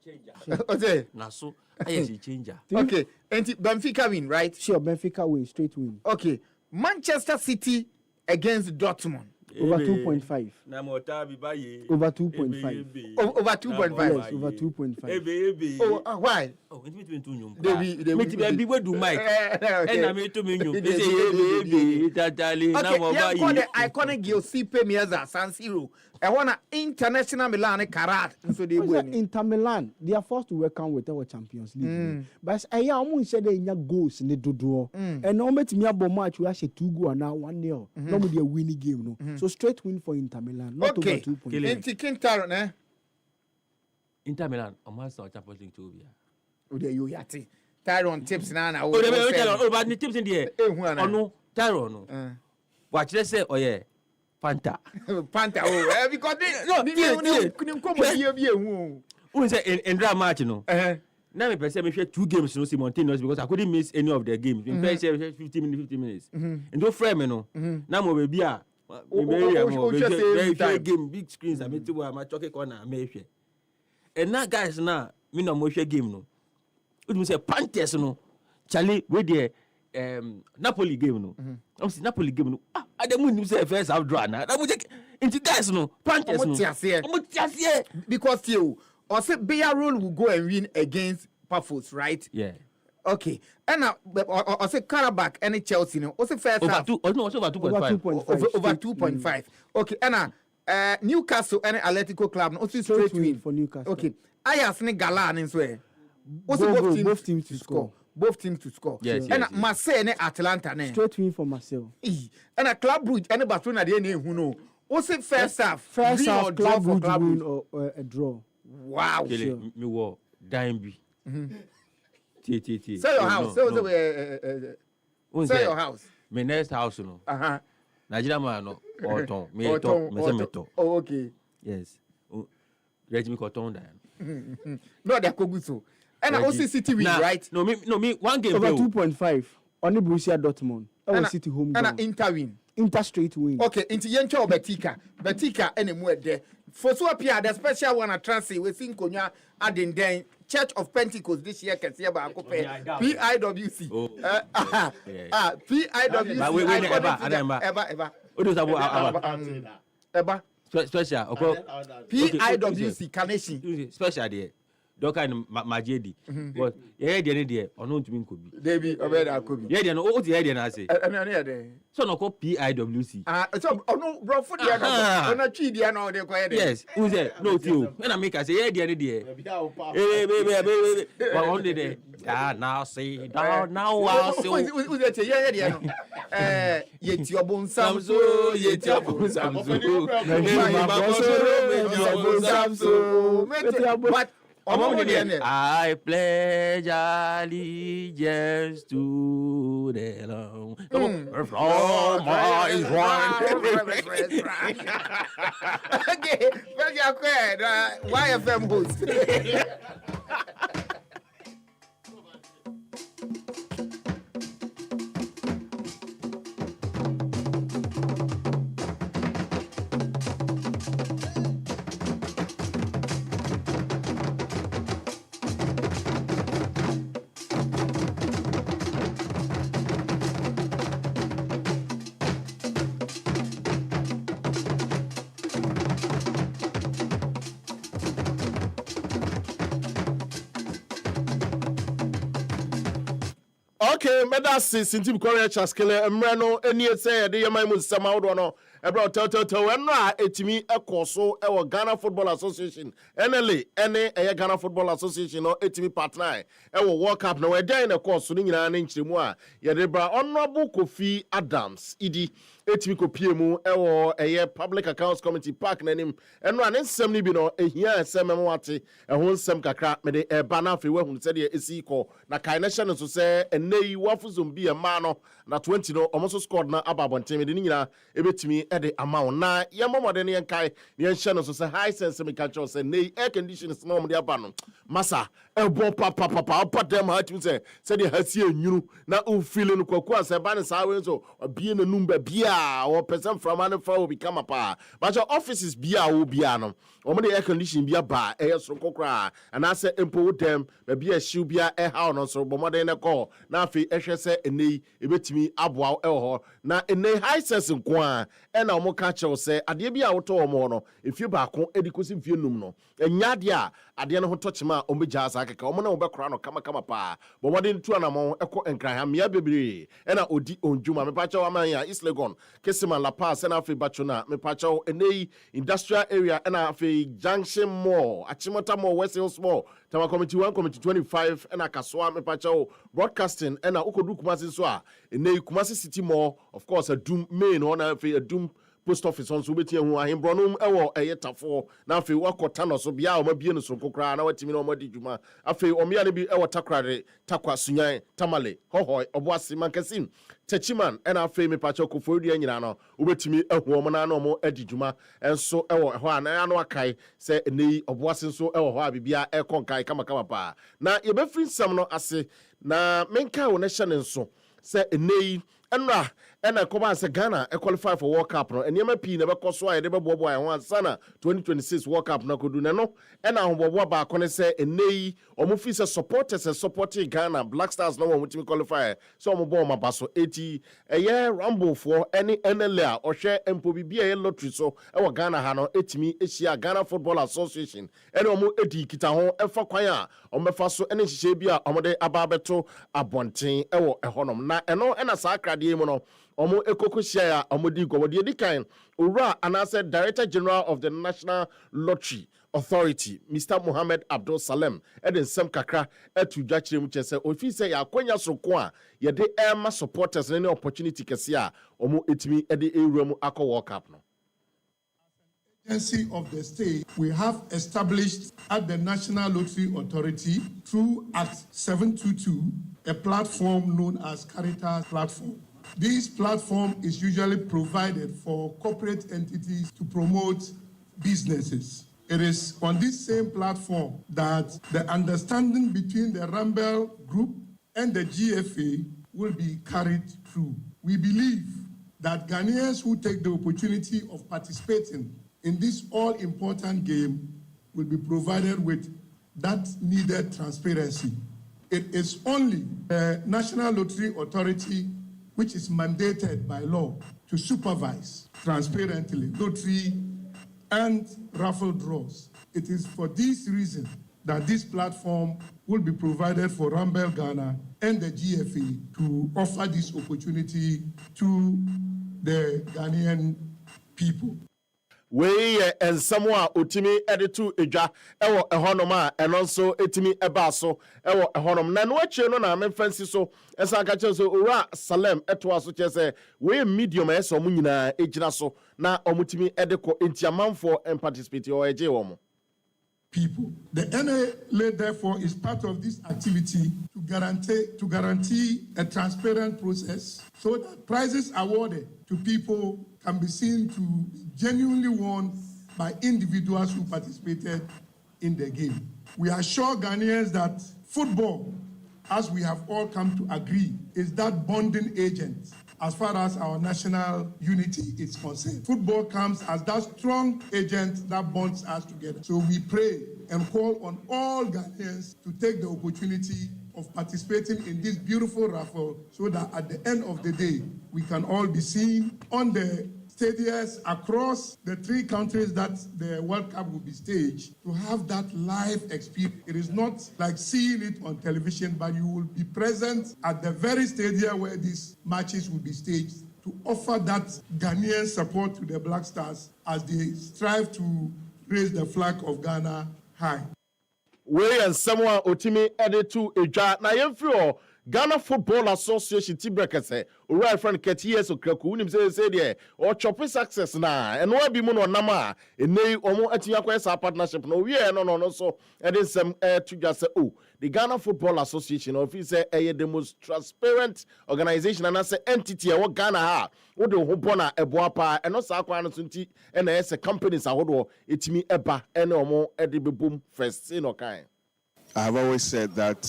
Okay. Na so I changer. Okay. Enti Benfica win, right? Sure, Benfica win, straight win. Okay. Manchester City against Dortmund. Over 2.5. Na mota bi baye. Over 2.5. Over 2.5. Yes, over 2.5. Oh, why? Oh, it between two nyum. Me be we do mic. And na me to me nyum. Say tatali na mo baye. baye. The iconic Giuseppe Meazza San Siro. I want International Milan Karat. So they win. Inter Milan, they are forced to welcome with our Champions League. But I am said they have goals in the draw. And no met me about match we actually 2 goals now 1-0. No be a winning game no. So straight win for Inter Milan. Not over 2.5. King Taron, eh? Inter Milan, almost our Champions League too. Oh, there you yati. Tyron tips na. Oh, but the tips in the oh no, Tyron no. Watch let's say oh yeah. Panta. Because couldn't come here. Who is in that match, no? Now me person me share 2 games no simultaneous because I couldn't miss any of the games. Me share 50 minutes. And don't frame no. Now mo baby a me game big screens I me to my choke corner me share. And now guys now me no mo share game no. We say Panthers no. Charlie we there Napoli game no. Napoli game no. I don't say first half draw now. That would into guys no. Panthers no. Because you or say Villarreal will go and win against Pafos, right? Yeah. Okay. And now or say Karabakh and Chelsea no. Also first half over 2.5. Over 2.5. Okay. And now Newcastle and Atletico Club no. Also straight win for Newcastle. Okay. Ajax and Galan and so. Also both teams to score. Both teams to score. Yes, and yes. Marseille and Atalanta. Straight win for Marseille. And a Club Brugge and Barcelona who know. Also first half. First half Club Brugge win or a draw. Wow. Sure. Me war dying T. Sell your house. Sell your house. My next house no. Nigeria man no. Oton. Me to. Oh okay. Yes. Let me cotton down. No, they're good so. And I also City win, right? No, me 1 game over 2.5 on the Borussia Dortmund. And City home and ground. Inter win. Inter straight win. Okay, into Yencho Betika anymore there. For so appear the special one at Transi we think Konya adding then Church of Pentecost this year can see about PIWC. PIWC. Ever. Ever. Special. PIWC Carnation. Special there. Don't kind of majedi. But yeah, there. Or no to me could be. Debbie, Obeda could be. Yeah, no, what the idea I say? So no call PIWC. So no, bro, for the other. No, Chidia, no, they're quiet. Yes, who's there? No, you. When I make I say, yeah, the idea. Baby. But only there. Now say, now I'll see. Who's that? Yeah. Yet your bone Samso, yet your bone Samso. But I pledge allegiance to the Lord. From my Okay, very good. YFM host. Okay, medasi Sintim-Koree Chaskele emreno eni say de yema mu nsema wodo no ebra tell eno a etimi ekoso e Ghana Football Association NLA ene Ghana Football Association no etimi partner e World Cup no we den na course ni nyina na nchiremu a ye de bra Honorable Kofi Adams idi etimi kopie mu e Public Accounts Committee Park nanim eno a ne nsem ni bi no ehia nsem memwate ho nsem kakra me de eba na afi we hu se de esi ko na kai na hye no so se nei wafu zombi e ma no na 20 no omoso scored na ababonten me de nyina ebetimi e de amount na ye momode ne yankai ne hye no so se high sense me catch say nei air conditions na omde aba no masa e bon papa dem ha tim se de hasi enwuru na o feeling kwaku ase ba ne sa we so obie na numba bia o person from an fa obi kama pa but your offices bia o bia no omde air condition bia ba e so kokra ana se empo dem ba bia shiw bia e ha no so bomode ne ko na afi ehwe se enei ebetimi aboa e ho na enei high sense nko a e na omo ka chew se ade bia woto omo no efie ba ko edikosi fie num no enya ade a ade no ho tochema omo gya asa keka omo na obekora no kama pa bomode ntu anamo eko enkran mia bebre e na odi onjuma me pa chew amanya East Legon Kesima La Paz na afi bachona me pa chew enei industrial area e na afi Junction Mall Achimota Mall West Hills Mall Tama Committee 1 Committee 25 e na Kasoa me pa chew broadcasting e na ukodu Kumasi so a enei Kumasi City Mall of course a Doom main one afi a Doom post office on so beti hu ahembronom ewo eyetafo na afi wakota no so bia o mabie no so kokra na watimi no madi dwuma afi omia ne bi ewo takrare takwa sunyan tamale hohoi oboase mankasim techiman na afi me pacho kofodua nyina no obetimi ehu omo na no mo adi dwuma enso ewo ho ana no akai se nei oboase nso ewo ho abibia ekonkai kama pa na yebefri nsam no ase na menka wo na hye ne nso se nei enra ena koba se Ghana qualify for World Cup no eniema pi na bekoso a de bebobo a ho ansana 2026 World Cup na kodu ne no ena hobobo ba akone se enei omofi se supporters and supporting Ghana Black Stars no won team qualify so omobo mabaso 80 eye rumble for any NLA ohwe empo bibia ye lottery so e Ghana ha no etimi ehia Ghana Football Association ene omo edi kita ho efa kwan a omefa so ene hihye bia omode ababeto abonten ewo ehonom na eno ena sa akrade mu no omo ekoko share omodi gowodi edikan owura anase Director General of the National Lottery Authority Mr. Mohammed Abdul Salem eden sem kakra etu dwachire mu chese ofi se ya akonya soko a ye de ema supporters any opportunity kese a omo etimi ede ewura akọ World Cup no agency of the state we have established at the National Lottery Authority through Act 722 a platform known as Caritas Platform. This platform is usually provided for corporate entities to promote businesses. It is on this same platform that the understanding between the Rumble Group and the GFA will be carried through. We believe that Ghanaians who take the opportunity of participating in this all-important game will be provided with that needed transparency. It is only the National Lottery Authority which is mandated by law to supervise transparently lottery and raffle draws. It is for this reason that this platform will be provided for Rumble Ghana and the GFA to offer this opportunity to the Ghanaian people. We and someone utimi editu eja ewo ehonoma enonso etimi ebaso ewo ehonom na no achi no na memfansi so esa ka che so owura Salem eto aso che se we medium eso mu nyina ejina so na omutimi edeko entiamanfo and participate o eje wo mo people. The NLA therefore is part of this activity to guarantee a transparent process so that prizes awarded to people can be seen to be genuinely won by individuals who participated in the game. We assure Ghanaians that football, as we have all come to agree, is that bonding agent as far as our national unity is concerned. Football comes as that strong agent that bonds us together. So we pray and call on all Ghanaians to take the opportunity of participating in this beautiful raffle so that at the end of the day, we can all be seen on the stadiums across the 3 countries that the World Cup will be staged to have that live experience. It is not like seeing it on television, but you will be present at the very stadium where these matches will be staged to offer that Ghanaian support to the Black Stars as they strive to raise the flag of Ghana high. We and someone Otimi added to a jar. Now, if you're Ghana Football Association, Tibreca say, right friend Ketias or Krakunim say there, or chopping success now, and what be mono nama, and nay or more at your partnership. No, yeah, no, so, and then some to just say, oh, the Ghana Football Association officer the most transparent organization and as an entity what Ghana ha what the hopona eboapa and also akwana sunti and as a companies ahodo etimi eba and omo edibe boom first in kind. I have always said that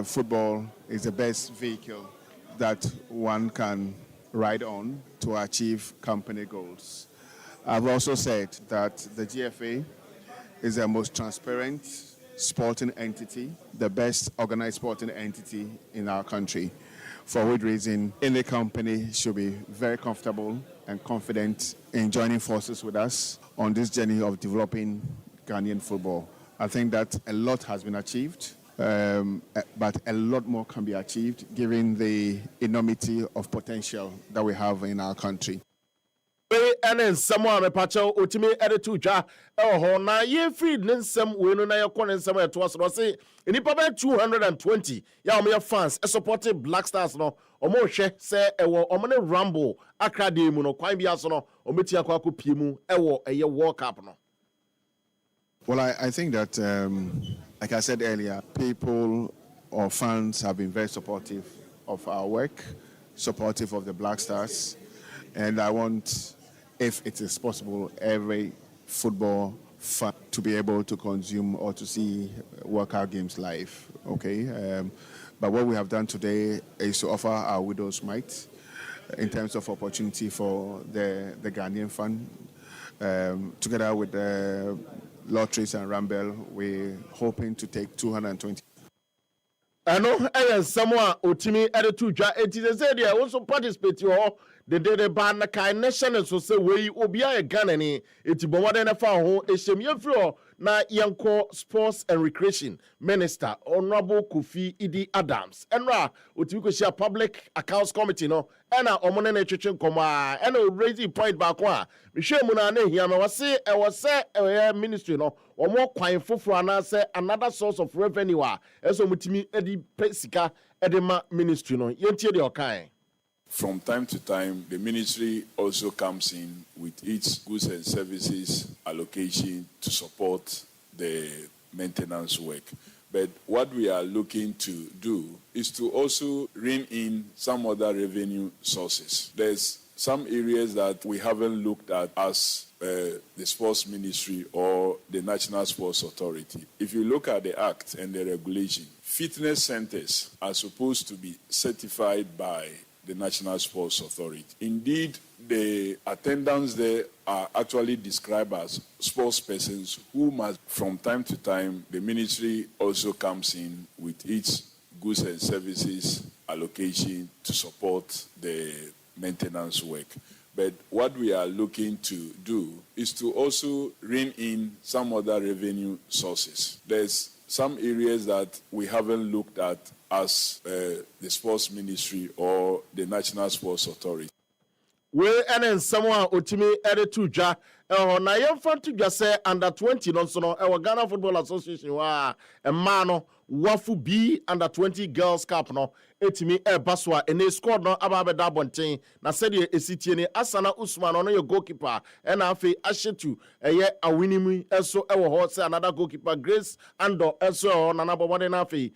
football is the best vehicle that one can ride on to achieve company goals. I've also said that the GFA is the most transparent sporting entity, the best organized sporting entity in our country, for which reason any company should be very comfortable and confident in joining forces with us on this journey of developing Ghanaian football. I think that a lot has been achieved, but a lot more can be achieved given the enormity of potential that we have in our country. And then someone a pacho ultimate attitude ja na ye feed some win na your corner somewhere to us say in the 220 ya me fans supported Black Stars no omo hwe say ewo omne ramble Accra dey mu no kwan bia so no ometi akwa akopie mu ewo eye World Cup no. Well, I think that, like I said earlier, people or fans have been very supportive of our work, supportive of the Black Stars, and I want, if it is possible, every football fan to be able to consume or to see workout games live, okay? But what we have done today is to offer our widows' mite in terms of opportunity for the Ghanaian fan, together with the Lotteries and Ramble, we're hoping to take 220. I know someone Otimi attitude ja it is said they also participate you the ban na kind national so say we obia e Ghana ni etibo wade na fa ho ehyem fro na yenko sports and recreation minister Honorable Kofi Idi Adams enra Otimi ko share public accounts committee no ena omone na twetwe nkoma ena raise point back one me hwe mu na hia me wase e wase ministry no omo kwan foforo ana say another source of revenue eso mutimi edi pesika edema ministry no yentie de okan. From time to time, the ministry also comes in with its goods and services allocation to support the maintenance work. But what we are looking to do is to also rein in some other revenue sources. There's some areas that we haven't looked at as the sports ministry or the National Sports Authority. If you look at the Act and the regulation, fitness centers are supposed to be certified by the National Sports Authority. Indeed, the attendants there are actually described as sports persons who must, from time to time, the ministry also comes in with its goods and services allocation to support the maintenance work. But what we are looking to do is to also rein in some other revenue sources. There's some areas that we haven't looked at as the sports ministry or the National Sports Authority. We and someone Otimi attitude ja na yemfa to just say under 20 no so no Ghana Football Association wa emano wafu B under 20 girls cup no etimi baswa ene squad no aba da bonten na said esitie ne Asana Usman no your goalkeeper and afi Ashetu eye awinimu eso ewo ho say another goalkeeper Grace Ando eso na nabomode na afi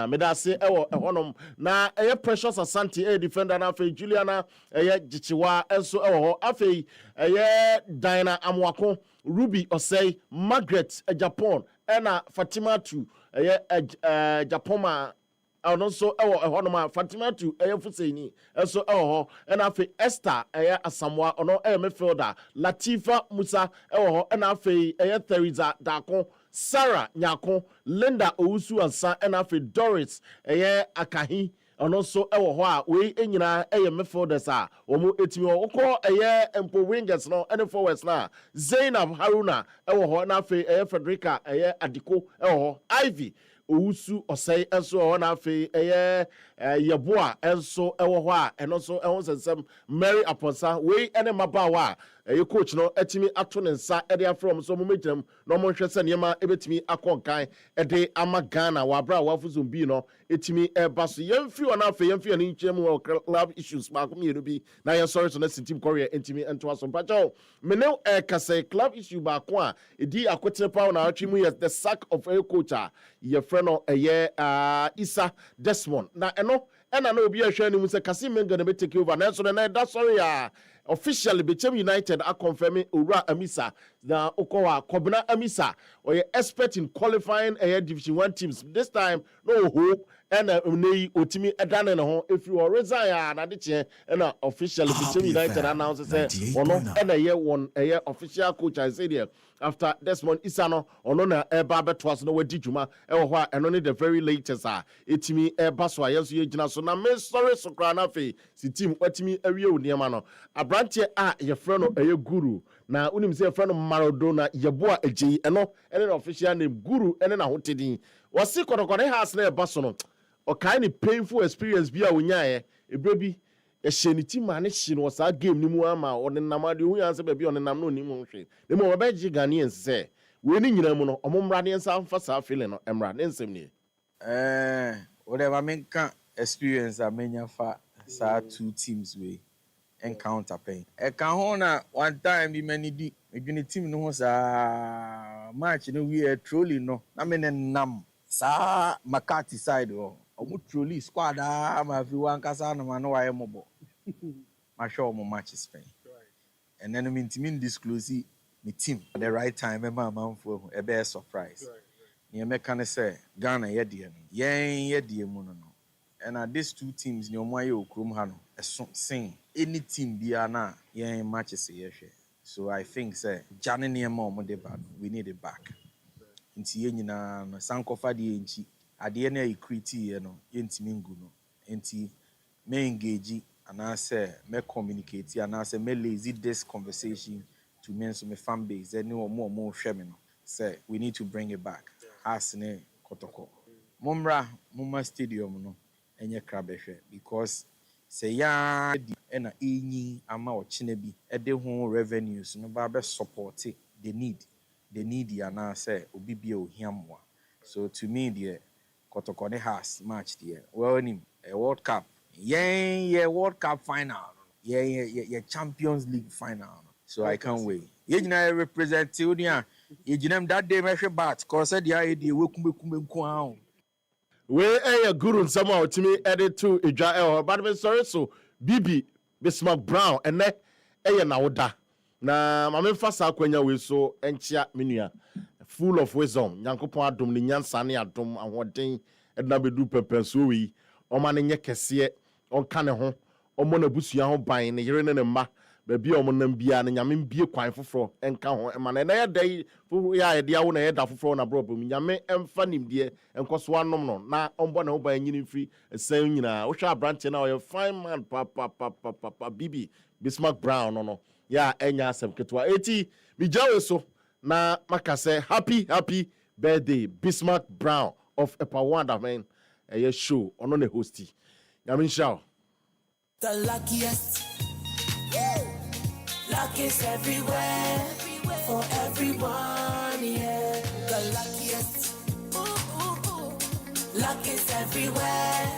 me da say ewo ehonom na eye Precious Asante defender na afi Juliana eye Jichiwa eso ewo ho afi eye Dina Amwako Ruby Osei Margaret Japan ena Fatima tu Japoma also honoma Fatima tu Fuseni also and afe Esther Asamoah ono midfielder Latifa Musa and afe Theresa Dako Sarah Nyako Linda Owusu Ansa and afe Doris Akahi ɔno nso ɛwɔ hɔ a wei nyinaa ɛyɛ midfielders a wɔn etimi ɔkɔ ɛyɛ mpo wingers no ɛne forwards na Zainab Haruna ɛwɔ hɔ na afei ɛyɛ Frederica ɛyɛ Adiko ɛwɔ hɔ Ivy Owusu Osei ɛnso ɛwɔ hɔ na afei ɛyɛ Yeboa ɛnso ɛwɔ hɔ a ɛno nso ɛho nsɛnsɛm Mary Aponsa wei ɛne mmabaawa a ɛyɛ coach no ɛtumi ato ne nsa ɛde afrɛ ɔmo so ɔmo mɛgyinam na ɔmo nhwɛ sɛ nneɛma ɛbɛtumi akɔ nkan ɛde ama Ghana wɔ abere a wɔafo zombi no ɛtumi ɛba so yɛmfiri wɔ no afei yɛmfiri ne nkyɛn mu wɔ club issues baako mmienu bi na yɛnsɔre so na Sintim-Koree ɛntumi ɛntoa so mpakyɛw mene ɛkasɛ club issue baako a ɛdi akotene pa na atwe mu yɛ the sack of a coach a yɛfrɛ no ɛyɛ Isa Desmond na ɛno ɛna na obi ahwɛ ne mu sɛ Kasim Menga na bɛtake over na ɛnso na ɛda sɔre a officially Bechem United are confirming Ura Amisa na Okowa Kobna Amisa or expert in qualifying a Division 1 teams. This time no hope and Nei Otimi Adana ho if you are resign and the and officially Bechem United announces say or no and a year one a year official coach I said here after Desmond Isano or no Baba twas no Dijuma and only the very latest are etimi Baswa yes you so na me sorry so crana fe si team watimi area uniamano abrantie a ye friend no guru na unim say friend Maradona Yeboa Eji eno ene official name guru ene na hotedin wasi kodokode has na eba so no o kind of painful experience bi a wonyae ebrebi ehye ni team ane hye no sa game ni mu ama o ne namade hu yanse ba bi o ne nam no ni mu hwe ne mo ba gi Ghanaians say we ni nyina mu no omomra ne nsa mfa sa feeling no emra ne nsem ni whatever menka experience a menya fa sa two teams we encounter pain. Ekahona one time bi many di medwene team no ho sa match no we trolley no na me nam sa Makati side o omo trolley squad ma fi wan kasa no ma no waye mobo ma show mo match Spain and then me team disclose me team at the right time ma manfo e be surprise ne me kan say Ghana ye de no ye de mu no and these two teams ni omo aye okrom ha no sing any team bia na yen matches ye hwe so I think say jane ne ma omo de ba we need it back nti ye nyina no sankofa de enchi ade na equity ye no yentimi ngu no nti me engage and say me communicate and say me lazy this conversation to men so me fan base any omo hwe me no say we need to bring it back as ne kotoko momra mumma stadium no enye krabehwe because say ya na enyi ama ochine bi ede ho revenues no ba be support the need ya na say obi bia ohiamwa so to me the kotokone has match there well nim a World Cup yeah World Cup final yeah Champions League final so I can't wait ye nyina represent unia ye ginam that day me hwe bat cause said ya e de wekumbekumbenku ahụ we guru nsama otimi edit to edwa but me sorry so Bibi Bismarck Brown ene na woda na mame fa sa kwanya we so enchia menua full of wisdom nyankopon adom ne nyansa ne adom ahoden edna bedu pepenso wi o ma ne nye kese on ka ne ho o mo na busua ho ban ne yere ne ne mma ba bia o mo nam bia ne nyame bie kwan foforo enka ho ma na ya dai fu ya de awo na ya da foforo na bro bom nyame emfa nimdie enkoso anom no na ombo na ho ban nyini firi esan nyina wo hwa abrante na o ye fine man pa Bibi Bismarck Brown no ya enya asem ketwa eti mi jawe so na makase happy birthday Bismarck Brown of Epawanda man a show ono ne hosti nyame show the luckiest luck is everywhere for everyone yeah the luckiest luck is everywhere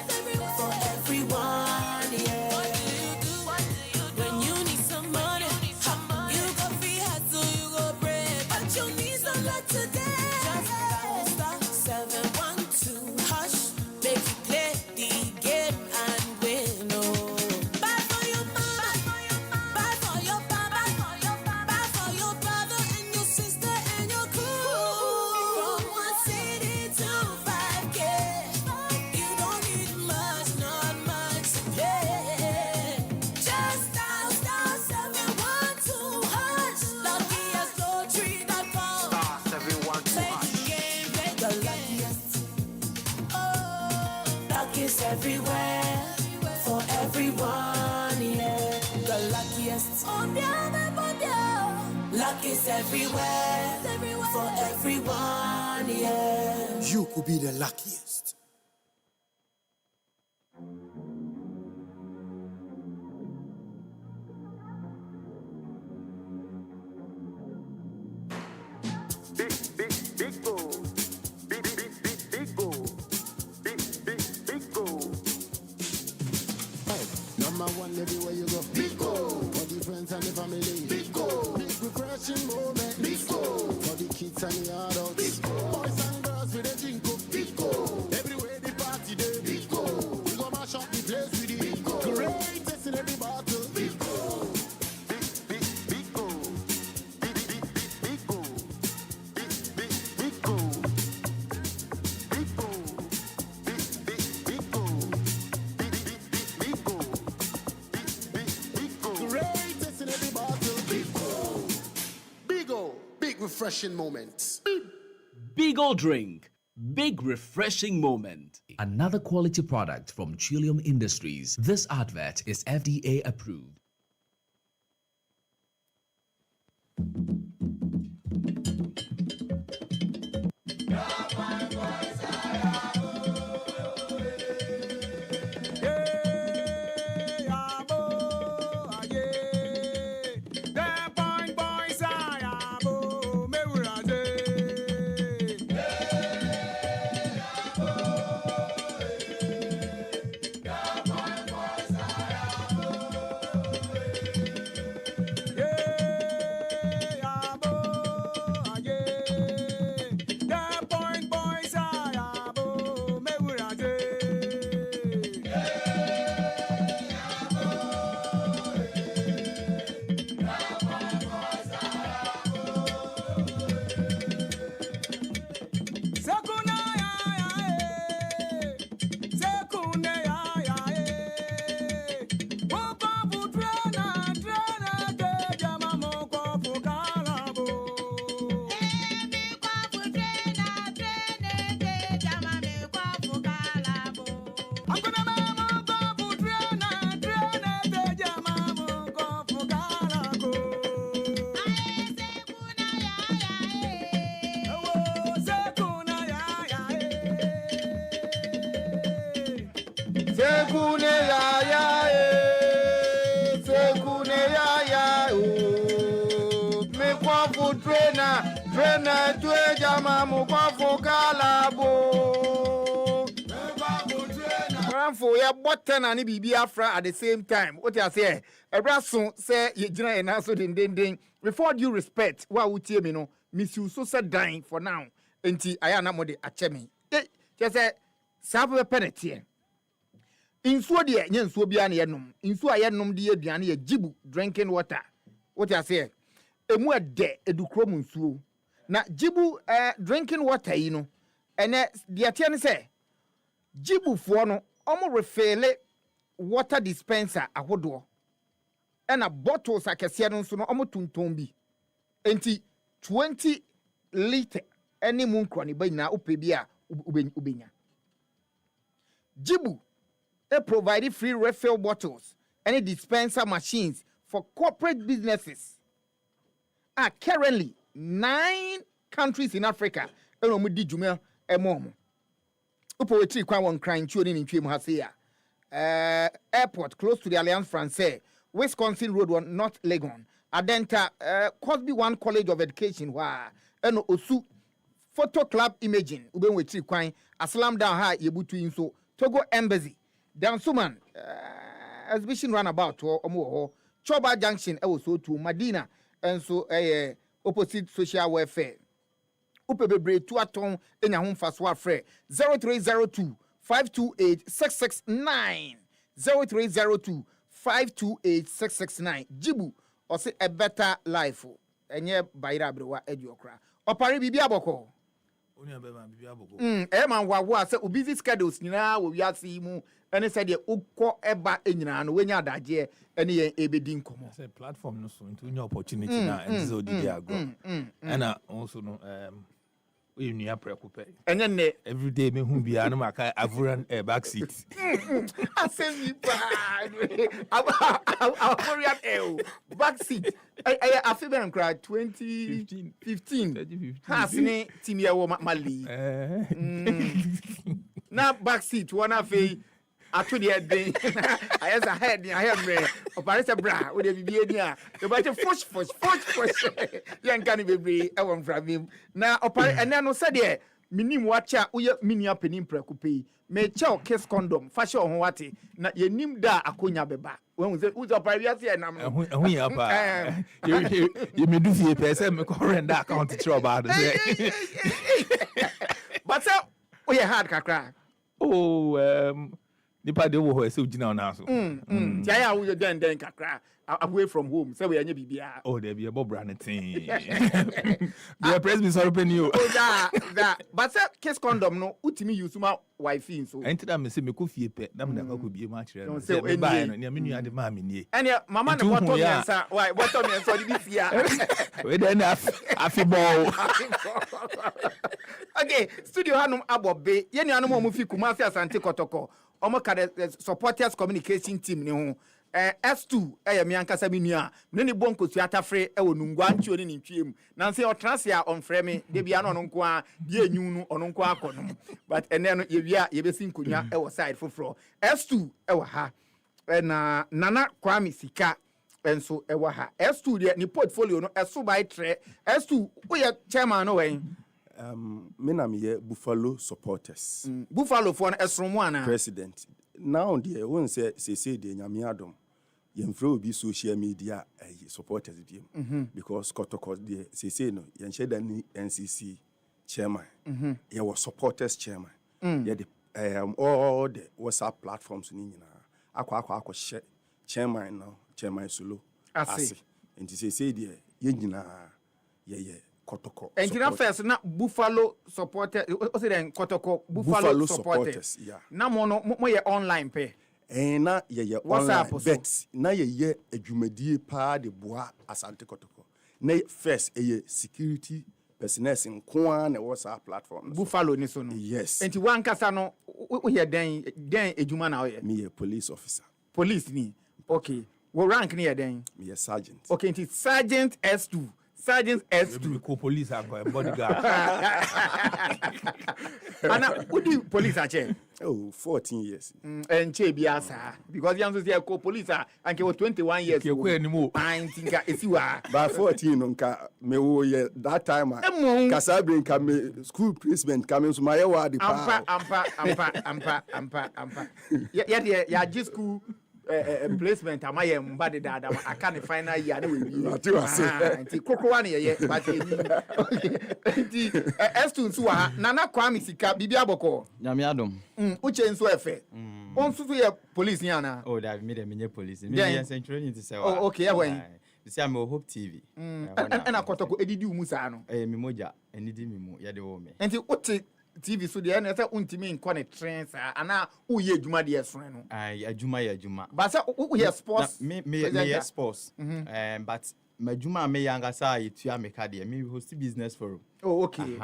for everyone yeah when you need some money you go free hustle you go bread but you need some luck today just dial star 712 hush make you play the game and win oh buy for your mama buy for your papa buy for your brother and your sister and your crew from 1 city to 5K you don't need much not much is everywhere for everyone, yeah. The luckiest. Luck is everywhere for everyone, yeah. You could be the luckiest. Number one everywhere you go. Big goal for the friends and the family. Big goal, big refreshing moment. Big goal for the kids and the adults. Big goal, boys and girls with a drink of. Big goal, everywhere the party day. Big goal, we go mash up the place with the big goal. Greatest in every battle. Big goal, big goal, big goal, big goal, big goal, big goal. Greatest in every battle. Big O, big refreshing moments. Big Ol' Drink, big refreshing moment. Another quality product from Trillium Industries. This advert is FDA approved. For ya button and be afra at the same time. What you say? A brasso say ye jina and answer ding. Before due respect, what would you know? Miss you so sad dying for now. Enti ayana mode achemi. Just say sabu penalty. Insuo de nya nsuo bia na yenum. Insuo ayenum de aduane ye jibu drinking water. What you say? Emu ede edukrom nsuo. Na jibu drinking water yi no. Ene de atia ne say jibu fo no omo refele water dispenser ahodo. Ena bottles akese no so no omo tunton bi. Enti 20 liter eni munkro ni ba nyina ope bi a ubenya. Jibu provide free refill bottles and dispenser machines for corporate businesses. Currently 9 countries in Africa eno di juma emom. Upo wetri kwa won kran chuo ni ntwem ha se ya. Airport close to the Alliance Française, Wisconsin Road one North Legon. Adenta Cosby One College of Education wa eno osu photo club imaging ube wetri kwan aslam down ha yebutu inso Togo Embassy Dansuman exhibition runabout omo Choba Junction so to Madina and so opposite social welfare. Upebebre to aton enya ho mfaso afre 0302 528 669 0302 528 669 Jibu or say a better life enye bayira abrewa eduokra opare bibi aboko Onya bema bibi aboko man wawa say busy schedules nyina wo wiase mu ene say de ukọ eba enyina no wenya adaje ene ye ebedi nkomo say platform no so into new opportunity na and so did they go and also no We near prekupe. And then Every day me who be an I've run a back seat. I send you back seat. I feel them cry 2015. Has ne Timia wo Mali. Now back seat one of a to the day. I has a head, I have me. Oparisa bra, with the BBA. The battle push. Young can be I want from him. Now, and then no said there. Minim wacha uye mini apenim prekupe me cha kiss condom fashion ho wate na yenim da akonya beba when we say who's opariase e nam no hu ya pa you me do fie pese me ko renda account to about say but we hard kakra nipa de wo ho se ugina na so ti aya wo den kakra away from home say we anya bibia there be a bob branding the press me sorry pen you that but say kiss condom no utimi use my wife in so enti da me say me ko fie pe na me ko bie ma kire no say me buy no ne me nua de ma me nie and mama ne bottom yansa why bottom yansa di bi fia we den afi ball okay studio hanum abobe ye nua no mo fi Kumasi Asante Kotoko omo ka supporters communication team ne ho S2 me ankasa me nua me ne bonko tuata frɛ wo nungwa ntuo ne ntwiem na nse otrase a on frɛ me de bia no nko a die enyu no ono nko akono but ene no ye wia ye besi nkonwa wo side foforo S2 wo ha na nana Kwame Sika enso wo ha S2 de ni portfolio no eso by tre S2 wo ye chairman no wen me na me ye Buffalo supporters Buffalo for no esromo ana president now there won say de nyame adom yemfrɛ obi social media supporters dem because Kotoko there say no yenhye da ni NCC chairman ye was supporters chairman ye the all the WhatsApp platforms ni nyina akwa share chairman now chairman solo ase nti say there ye nyina ye Kotoko and first na Buffalo supporters o say den Kotoko Buffalo supporters yeah na mo ye online pe na ye online bet na ye adwumadie pa de boa Asante Kotoko na first security personnel nko na WhatsApp platform Buffalo ni so no yes enti wan kasa no wo ye den adwuma na wo ye me ye police officer police ni okay wo rank ni ye den me ye sergeant okay enti sergeant S2 Sergeant S2 ko police anko bodyguard ana udi police ache 14 years enche bia sa because yanzo say ko police anke 21 years ke ko animu tinka esiwa by 14 nka me wo ye that time kasa bring ka me school placement ka me so my wa di pa ampa ya ji school placement amaye mbade dada aka ne final year na we bi anti kokrowa ne ye but anti S2 nso wa nana Kwame Sika bibia boko nyame adom uche nso efe on so ye police ni ana that me dem nye police me ye central ni say oh okay when you see am Hope TV and Kotoko edidi umu sa no me moja enidi me mu ye de wo me anti uche TV so de na say untimi nko ne trends ana uye adwuma de eso no adwuma but say uye sports me ye sports but madwuma me yanga sa yetua me ka de me host business forum okay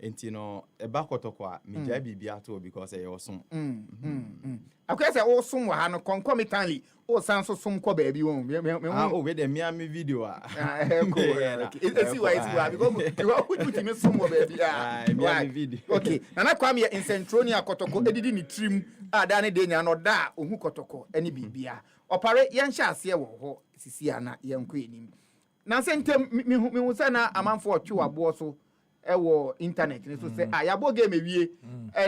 enti no e ba Kotoko a me ja bibia to because e osom akwai say osom wa ha no concomitantly o san so som ko ba bi won me we de me video a esi wa because we me som wa ba bi me video okay nana Kwame in Centronia Kotoko edidi ni trim ada ne de nya no da ohu Kotoko eni bibia opare yen hya ase wo ho sisi ana yen ko enim na sentem me hu say na amanfo otwe wabo so wo internet ne so say ya bo game ewie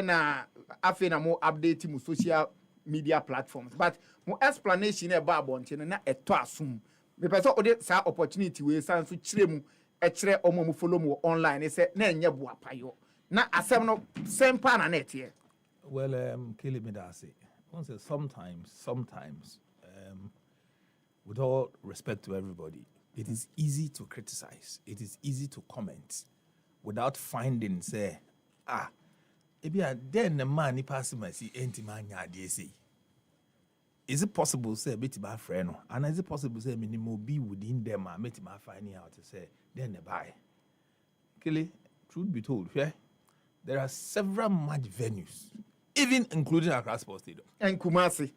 na afi na mo update mu social media platforms but mo explanation e ba abonte na eto asum me pese o de sa opportunity we san so kire mu e kire omo mu follow mu online say na enye bo apayo na asem no sempa na net here well kill me that say once sometimes with all respect to everybody it is easy to criticize it is easy to comment without finding say then the man ni pass my see enti man nya de say is it possible say beti ba friend no and is it possible say minimum be within them meet my finding out to say then the buy kile truth be told, yeah, there are several match venues, even including Accra Sports Stadium. And Kumasi.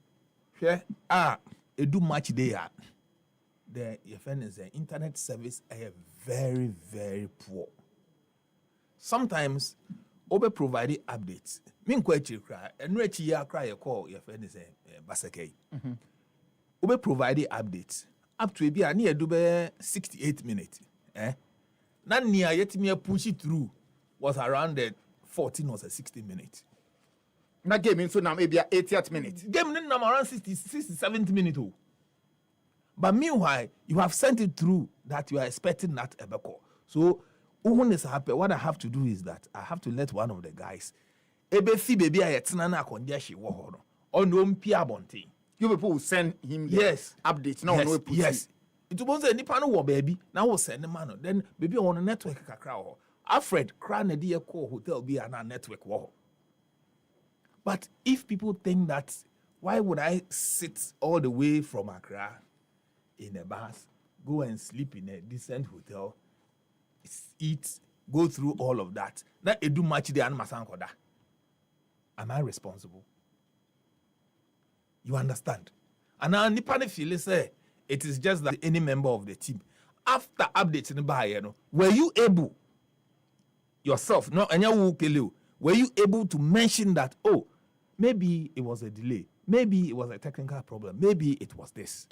Yeah, they do match there. The internet service are very, very poor. Sometimes, Obe provided updates. Min kwachi cry, and rechi ya cry a call your friend is Basake. Obe provided updates up to a be near dube 68 minutes. Not near yet me push it through was around the 14 or 60 minutes. Na game so now maybe 80th minute. Game in around 67th minute. But meanwhile, you have sent it through that you are expecting that ebeko. So when this happen, what I have to do is that I have to let one of the guys ebefi baby ayetina na kondiashi wo ho no. Ono mpia bonte. You people will send him the updates. No, yes, yes. It was a nipa no wo baby. Now we send the man. Then baby on a network kakra ho. Alfred kra na die call hotel be an network wo. But if people think that, why would I sit all the way from Accra in a bus, go and sleep in a decent hotel, eat, go through all of that? That I do much the animasankoda. Am I responsible? You understand? And now Nipani feel say it is just that any member of the team. After updates in the bar, were you able yourself, were you able to mention that, oh, maybe it was a delay, maybe it was a technical problem, maybe it was this?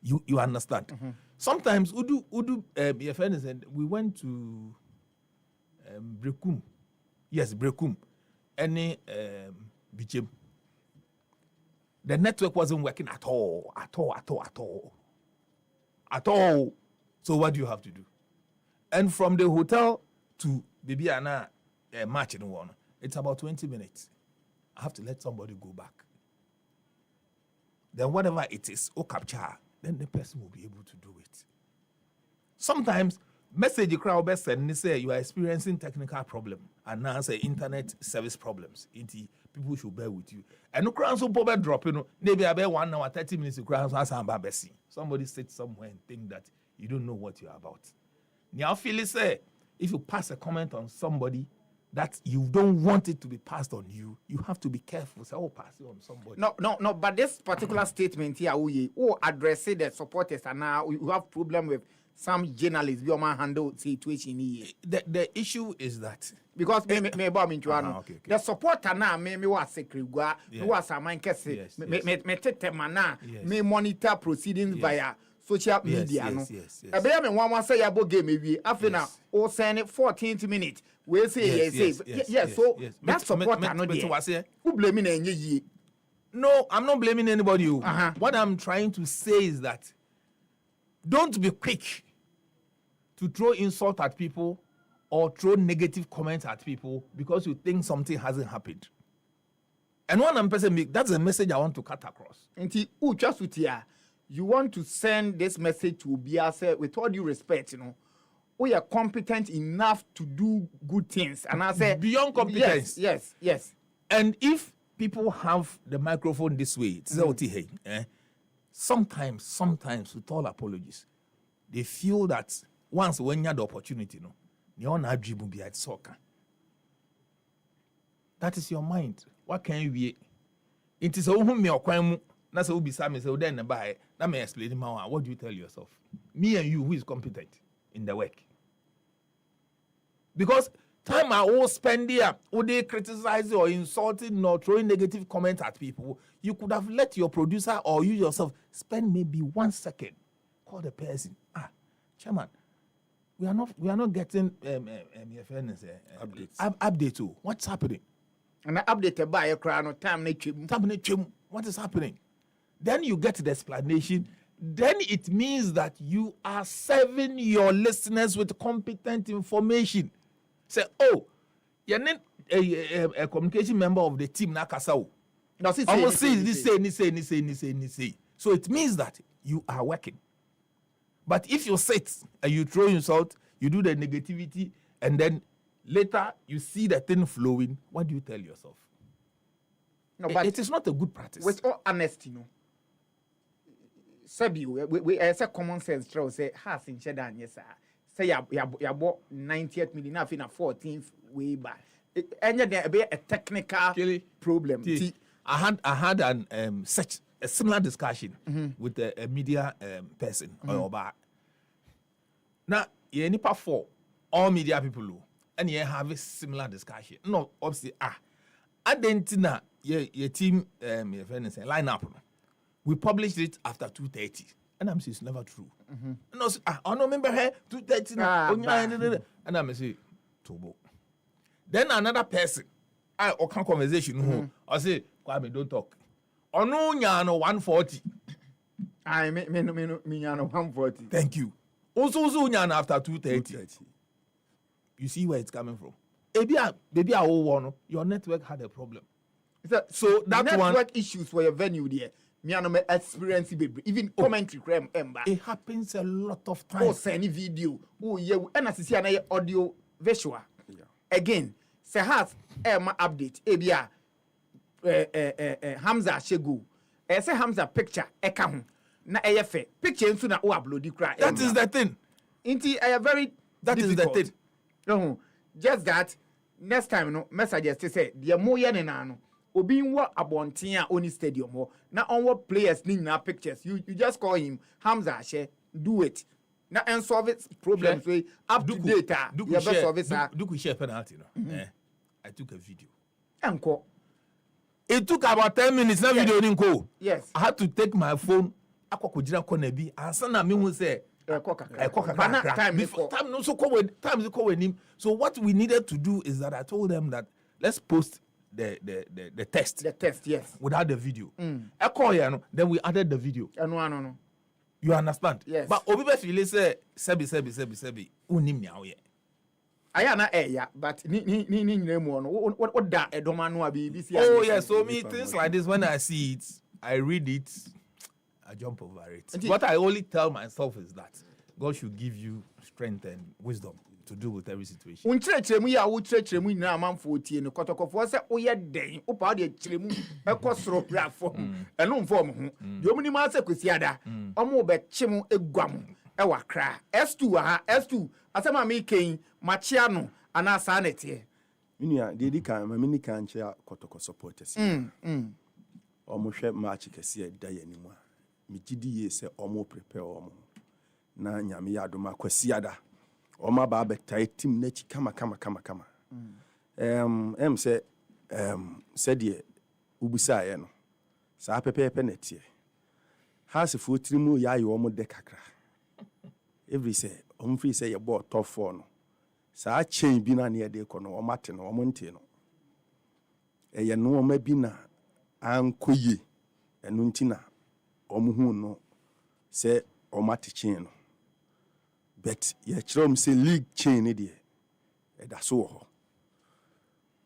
You understand? Sometimes your friend said we went to Brekum. Yes, Brekum. Any Bichem. The network wasn't working at all. So what do you have to do? And from the hotel to Bibiana match in one, it's about 20 minutes. I have to let somebody go back. Then whatever it is, capture, then the person will be able to do it. Sometimes message the crowd best and they say you are experiencing technical problem and now say internet service problems. People should bear with you. And the crowd so probably drop, maybe about 1 hour, 30 minutes, the crowd somebody sit somewhere and think that you don't know what you're about. Now feel say if you pass a comment on somebody that you don't want it to be passed on you, you have to be careful. Say, pass it on somebody. No. But this particular statement here, address the supporters, and now you have problem with some journalists. We man handle situation here. The issue is that because the supporter now me was secret me was a man kese me tete mana me monitor proceedings via social media. Yes. Me one say about game we after o send 14th minute. We say yes. So that supporter no there. Who blaming any? No, I'm not blaming anybody. What I'm trying to say is that don't be quick to throw insult at people or throw negative comments at people because you think something hasn't happened. And one person, that's a message I want to cut across. You want to send this message to Biase with all due respect, we are competent enough to do good things. And I say beyond competence. Yes. And if people have the microphone this way, sometimes with all apologies, they feel that once when you have the opportunity, that is your mind. What can you be? It is a woman me or crime. That's what be Sammy. So then buy. Let me explain more. What do you tell yourself? Me and you, who is competent in the work? Because time I will spend there, would they criticize or insulting or throwing negative comments at people? You could have let your producer or you yourself spend maybe 1 second. Call the person. Chairman, we are not getting update. What's happening? And I updated by a crown time. What is happening? Then you get the explanation. Then it means that you are serving your listeners with competent information. Say, you're not a communication member of the team. Say. So it means that you are working. But if you sit and you throw insult, you do the negativity, and then later you see the thing flowing, what do you tell yourself? No, but it is not a good practice. With all honesty, Sabi, we as a common sense, say, has in Chedan, yes, sir. say yabo 90th minute na fi na 14th way back. Enya there be a technical problem. I had an such a similar discussion with a media person or back. Now, you nipa for all media people and you have a similar discussion. No, obviously Adentina your team your friend say line up. We published it after 2:30. And I'm saying it's never true. No, I don't remember her 2:30 now. And I'm saying Tobo. Then another person, I can conversation. I say, Kwame, don't talk. Ono nyano 140. I me nyano 140. Thank you. Also nyano after 2:30. You see where it's coming from. Maybe I will your network had a problem. So that network issues for your venue there. Me and my experience baby. Even commentary crime ember. It happens a lot of times. Oh, send video. Oh yeah, and as see an audio visual. Again, se has my update. Ebia Hamza Shegu. Say Hamza picture eka ho. Na eyefe. Picture nso na o upload cry. That is the thing. Inti very that difficult. Is the thing. No, just that next time no messages to say the mo ye na no. Obi nwa abonten a oni stadium ho na onwo players ni na pictures you just call him Hamza She do it na and solve it problems way up to date you better solve it do we share penalty no I took a video enko it took about 10 minutes na video ni nko yes I had to take my phone akokojira corner bi ansa na me hu say time no so call him. So what we needed to do is that I told them that let's post the test. The test, yes. Without the video. Then we added the video. No. You understand? Yes. But Obibe feel say sebi unim nya oye. Aya na but ni nyinemu no what da edoma no abi bi si. Oh yes, so me things like this when I see it, I read it, I jump over it. What I only tell myself is that God should give you strength and wisdom to deal with every situation. Unchirechiremu ya uchirechiremu na amanfo tie no kotokofo se oye den opa de chiremu ekosoro platform eno mfo mo ho de omuni ma se kwesiada omo be chim eguam e wakra S2 asema me ken machia no ana sanete Minia dedi kan mamini kan chia kotoko supporters omo hwe match kese da yanimu a migidi ye se omo prepare omo na nyame ya adoma kwesiada Oma ba betai team na chi kama. Said ye ubisa ye no. Sa pepe na tie. Hasifo trimu ya yo omo de kakra. Every say free say ye ball top 4 no. Sa chain bi na ne de ko no omate no omonte no. Ye no oma bi na ankoye. Enu ntina omuhu no say omate chain no. But ye chrom say league chain ni de e da so ho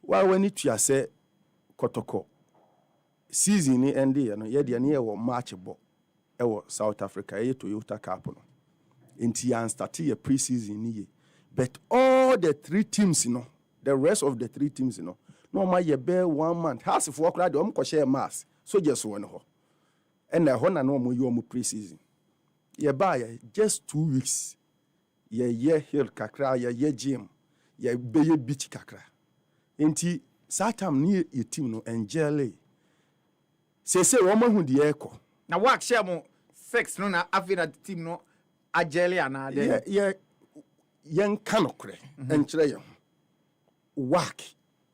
wa wani tua say kotoko season ni end ye no ye de ne ye wo match bo e wo South Africa ye Toyota Cup no enti an start ye pre-season ni ye but all the 3 teams no the rest of the 3 teams no ma ye be 1 month has for kra de om ko share mass so just one ho and na ho na no mo ye om pre-season ye ba ye just 2 weeks ye hill kakra ye gym ye beye beach kakra enti satam ni ye team no engele se wo mahu de eko na work share mo 6 no na afina team no agele ana de ye nka no kre enkire ye work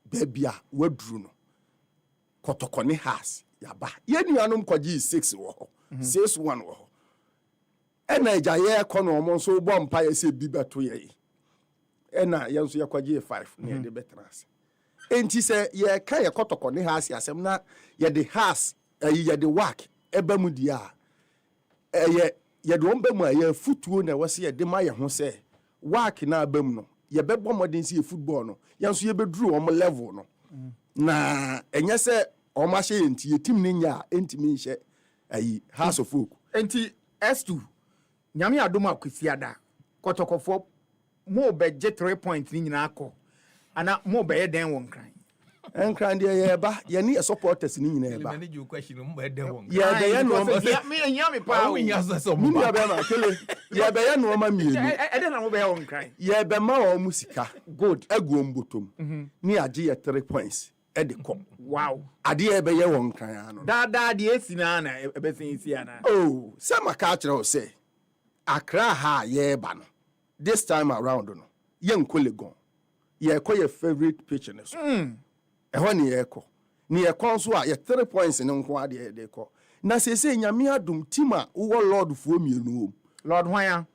babia waduru no kotoko ne has yaba ye nuanom kwaji 6 wo ho 6-1 wo ho ena eja ye kono mo so bo mpa ye se bi beto ye ena ye nso ye kwaje 5 ne de betrans enti se ye ka ye kotoko ne has asem na ye de has ye de work eba mu dia ye de omba mu ye futuo na wose ye de ma ye ho se work na abam no ye bebo modern se football no ye nso ye beduru o mo level no na enye se o ma hye enti ye tim ne nya enti mi hye house of folk enti S2 nyame adoma kwesiada kotokofo mo be je 3 points ni nyina akọ ana mo be den won kran Enkran de yeba ye ne supporters ni nyina yeba. You question mbe de won. Ye be ye no me enya me pa. We nya so mu ya be ma kele. Ye be ye no ma mienu. E de na mo be on kran. Ye be ma o musika. Good. Egu ombotom. Ni age ye 3 points. E de kom. Wow. Ade ye be ye won kran ano. Da de esi na na e be sin esi ana. Oh, se maka kire o say. Accra ha ye ba no. This time around no. Ye nkolegon. Ye ko your favorite pitch ne so. Ehɔ ne ye ko. Ni ye kon so a ye 3 points ne nko ade de ko. Na sese nyame adom team a wo Lord fuo mienu. Lord Hwan.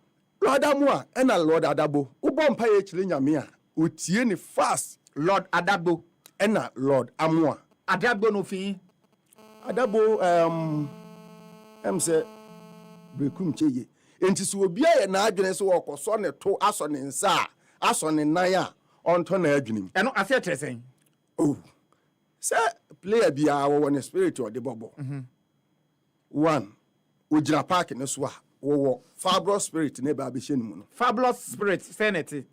Lord Amua na Lord Adabo. Wo bom pa ye chire nyame a otie ni fast. Lord Adabo na Lord Amua. Adabo no fin. Adabo say bekum cheye. Enti so obi aye na adwene so wokoso ne to aso ne nsa aso ne nan a onto na adwene. Eno ase tresen. Oh. Say player bia wo ne spirit or the bobo. One. Ojira park ne so a wo fabulous spirit ne ba be hye mu no. Fabulous spirit senate.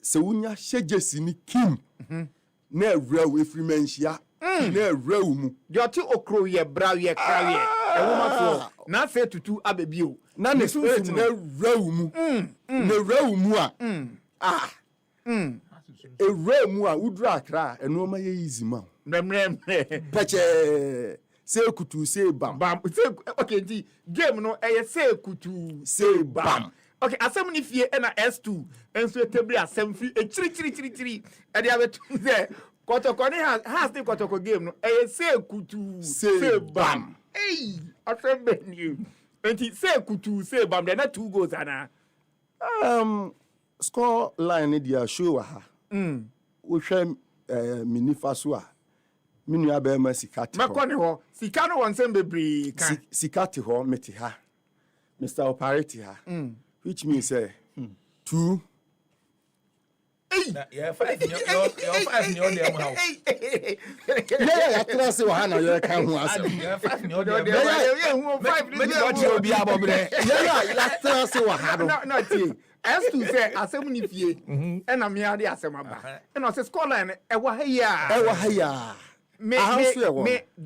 Se wunya hyegesi ni kim. Na awura we free manhia. Na awura mu. Joti okro ye bra ye kra ye. Ewoma so. Na se tutu abebio. Na ne spirit na awura mu. Na awura mu a. Awura mu a udura akra eno ma ye easy ma. Mremrem. Peche. Se kutu se bam. Bam. Okay, di game no eye se kutu se bam. Okay, asem ni fie na S2 enso etebri asem fi chiri e dia betu se kotoko ni has the kotoko game no eye se kutu se bam. Hey, asem be new. Enti se kutu se bam there na 2 goals ana. Score line ni dia show ha. Wo hwe minifa so a minu aba ma sikati ho. Makoni ho, sika no wonsem bebre kan. Sikati ho meti ha. Mr. Operator ha. Which means 2. Yeah, 5 in your damn house. Yeah, I can say what you can who answer. Yeah, 5 in your damn house. No, S2 say asem ni fie e na me ade asem aba e no say score line e wa ha ya me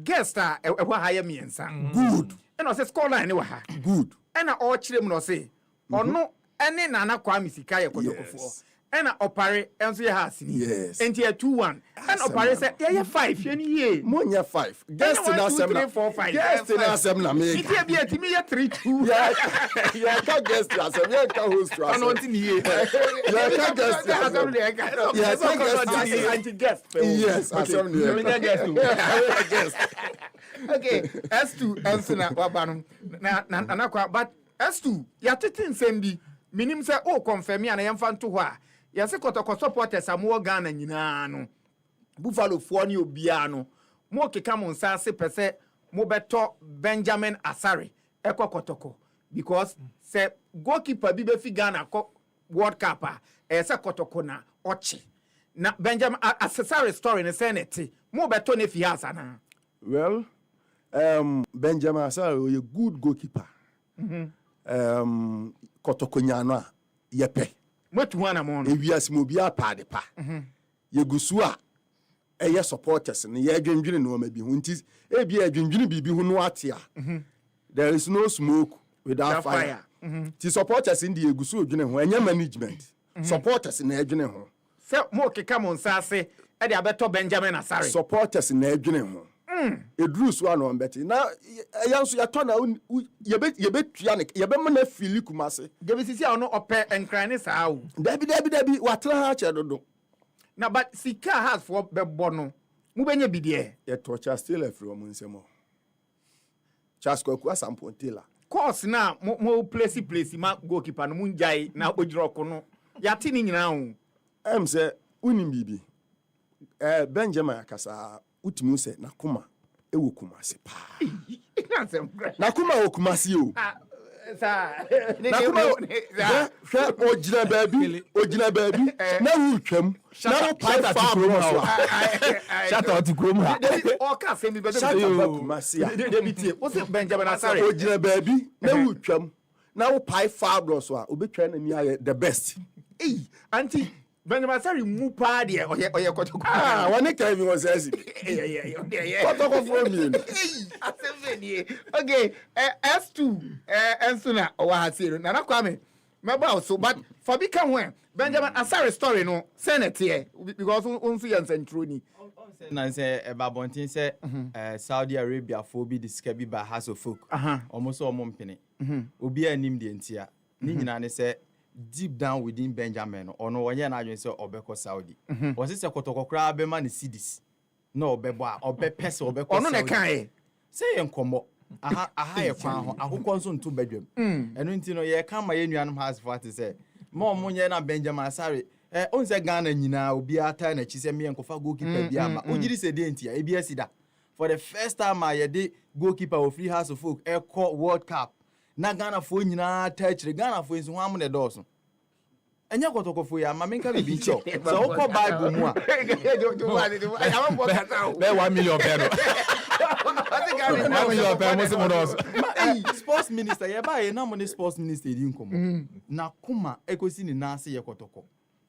guest e wa ha ya miensa good e no say score line wa ha good e na o kire mu no say ono ene na kwa misika ye kodokofo e na opare enso ye ha asini enti 2-1 and opare say ye 5 ye ni ye mo nya 5 guest na asem na 4-5 guest na asem na me iti bi atimi ye 3-2 yeah ka guest asem ye ka host asem ano nti ni ye yeah ka guest asem yeah ka guest yes asem ni ye guest okay S2 answer wabanu na kwa but S2 ya tete nsem bi minim se o confirm ya na yemfa nto ho a ya se kotoko supporters amu Ghana nyina no Buffalo fo ni obia no mo keka mo nsa se pese mo beto Benjamin Asare ekokotoko because se goalkeeper bi be fi Ghana ko World Cup a se kotoko na ochi na Benjamin Asare story ne senate mo beto ne fi asa na well Benjamin Asare a good goalkeeper kotoko nyano a yepe motu wana mo no ewias mo bia paade pa yegusu a eye supporters ne ye adwendwene no ma bi hu nti e bia adwendwene bibi hu no ate a there is no smoke without fire ti supporters ndi yegusu odwene ho enya management supporters na adwene ho se mo keka mo nsase e de abeto Benjamin Asare supporters na adwene ho edru so ano mbeti na yanso yato na yebetua ne yebem na fili kumase gebisisi a no ope enkran ne saa o dabi watra ha che dodo na but sika has for bebo no mu benye bidie ye to Chaskele from nsemo Chaskele ku asampontela course na mo place ma goalkeeper no mu njai na ogiroko no yate ni nyina o say unim bibi Benjamin akasa utimi se nakoma ewo kumase pa nakoma wo kumase o nakoma hwe ojina baabi na wutwam na pipe shut out krom ha o ka se mi be kumase debitie o se Benjamin Asare ojina baabi na wutwam na wo pipe fabulous a obetwa na mi aye the best anti Benjamin Asare mu pa de oye kotoko. When it came was says kotoko for me. Okay, S2 Ensuna Owahasiro. Nana Kwame. Meba also, but for become when Benjamin Asare story no Senate here because unsu yan centroni. Na say Babontin say Saudi Arabia for be discovered by House of Folk. Almost all mompene. Obi anim de ntia. Ni nyina ne say deep down within Benjamin or no one na say obeko Saudi. Was it say kotokokra be man cities. No obebo obe pese obeko Saudi. Ono ne kan say enkomo. Aha ye kwan ho akokɔ nso nto badwam ɛno nti no ye ka ma ye nuanom has for to say mo nye na Benjamin Asare on say Ghana nyina obi ata na chi say me enkofa goalkeeper bi ama ogiri se de ntia e bi asida for the first time I ye goalkeeper of Free House of Folk World Cup na Ghana fo nyina ta chire Ghana fo nso ho am ne dɔɔso enya kotokofo ya ma menka bi cho so ukọ Bible mu a be 1 million peso sports minister ye ba ye na mo ne sports minister di nkomo na kuma ekosi ni na ase ye kotoko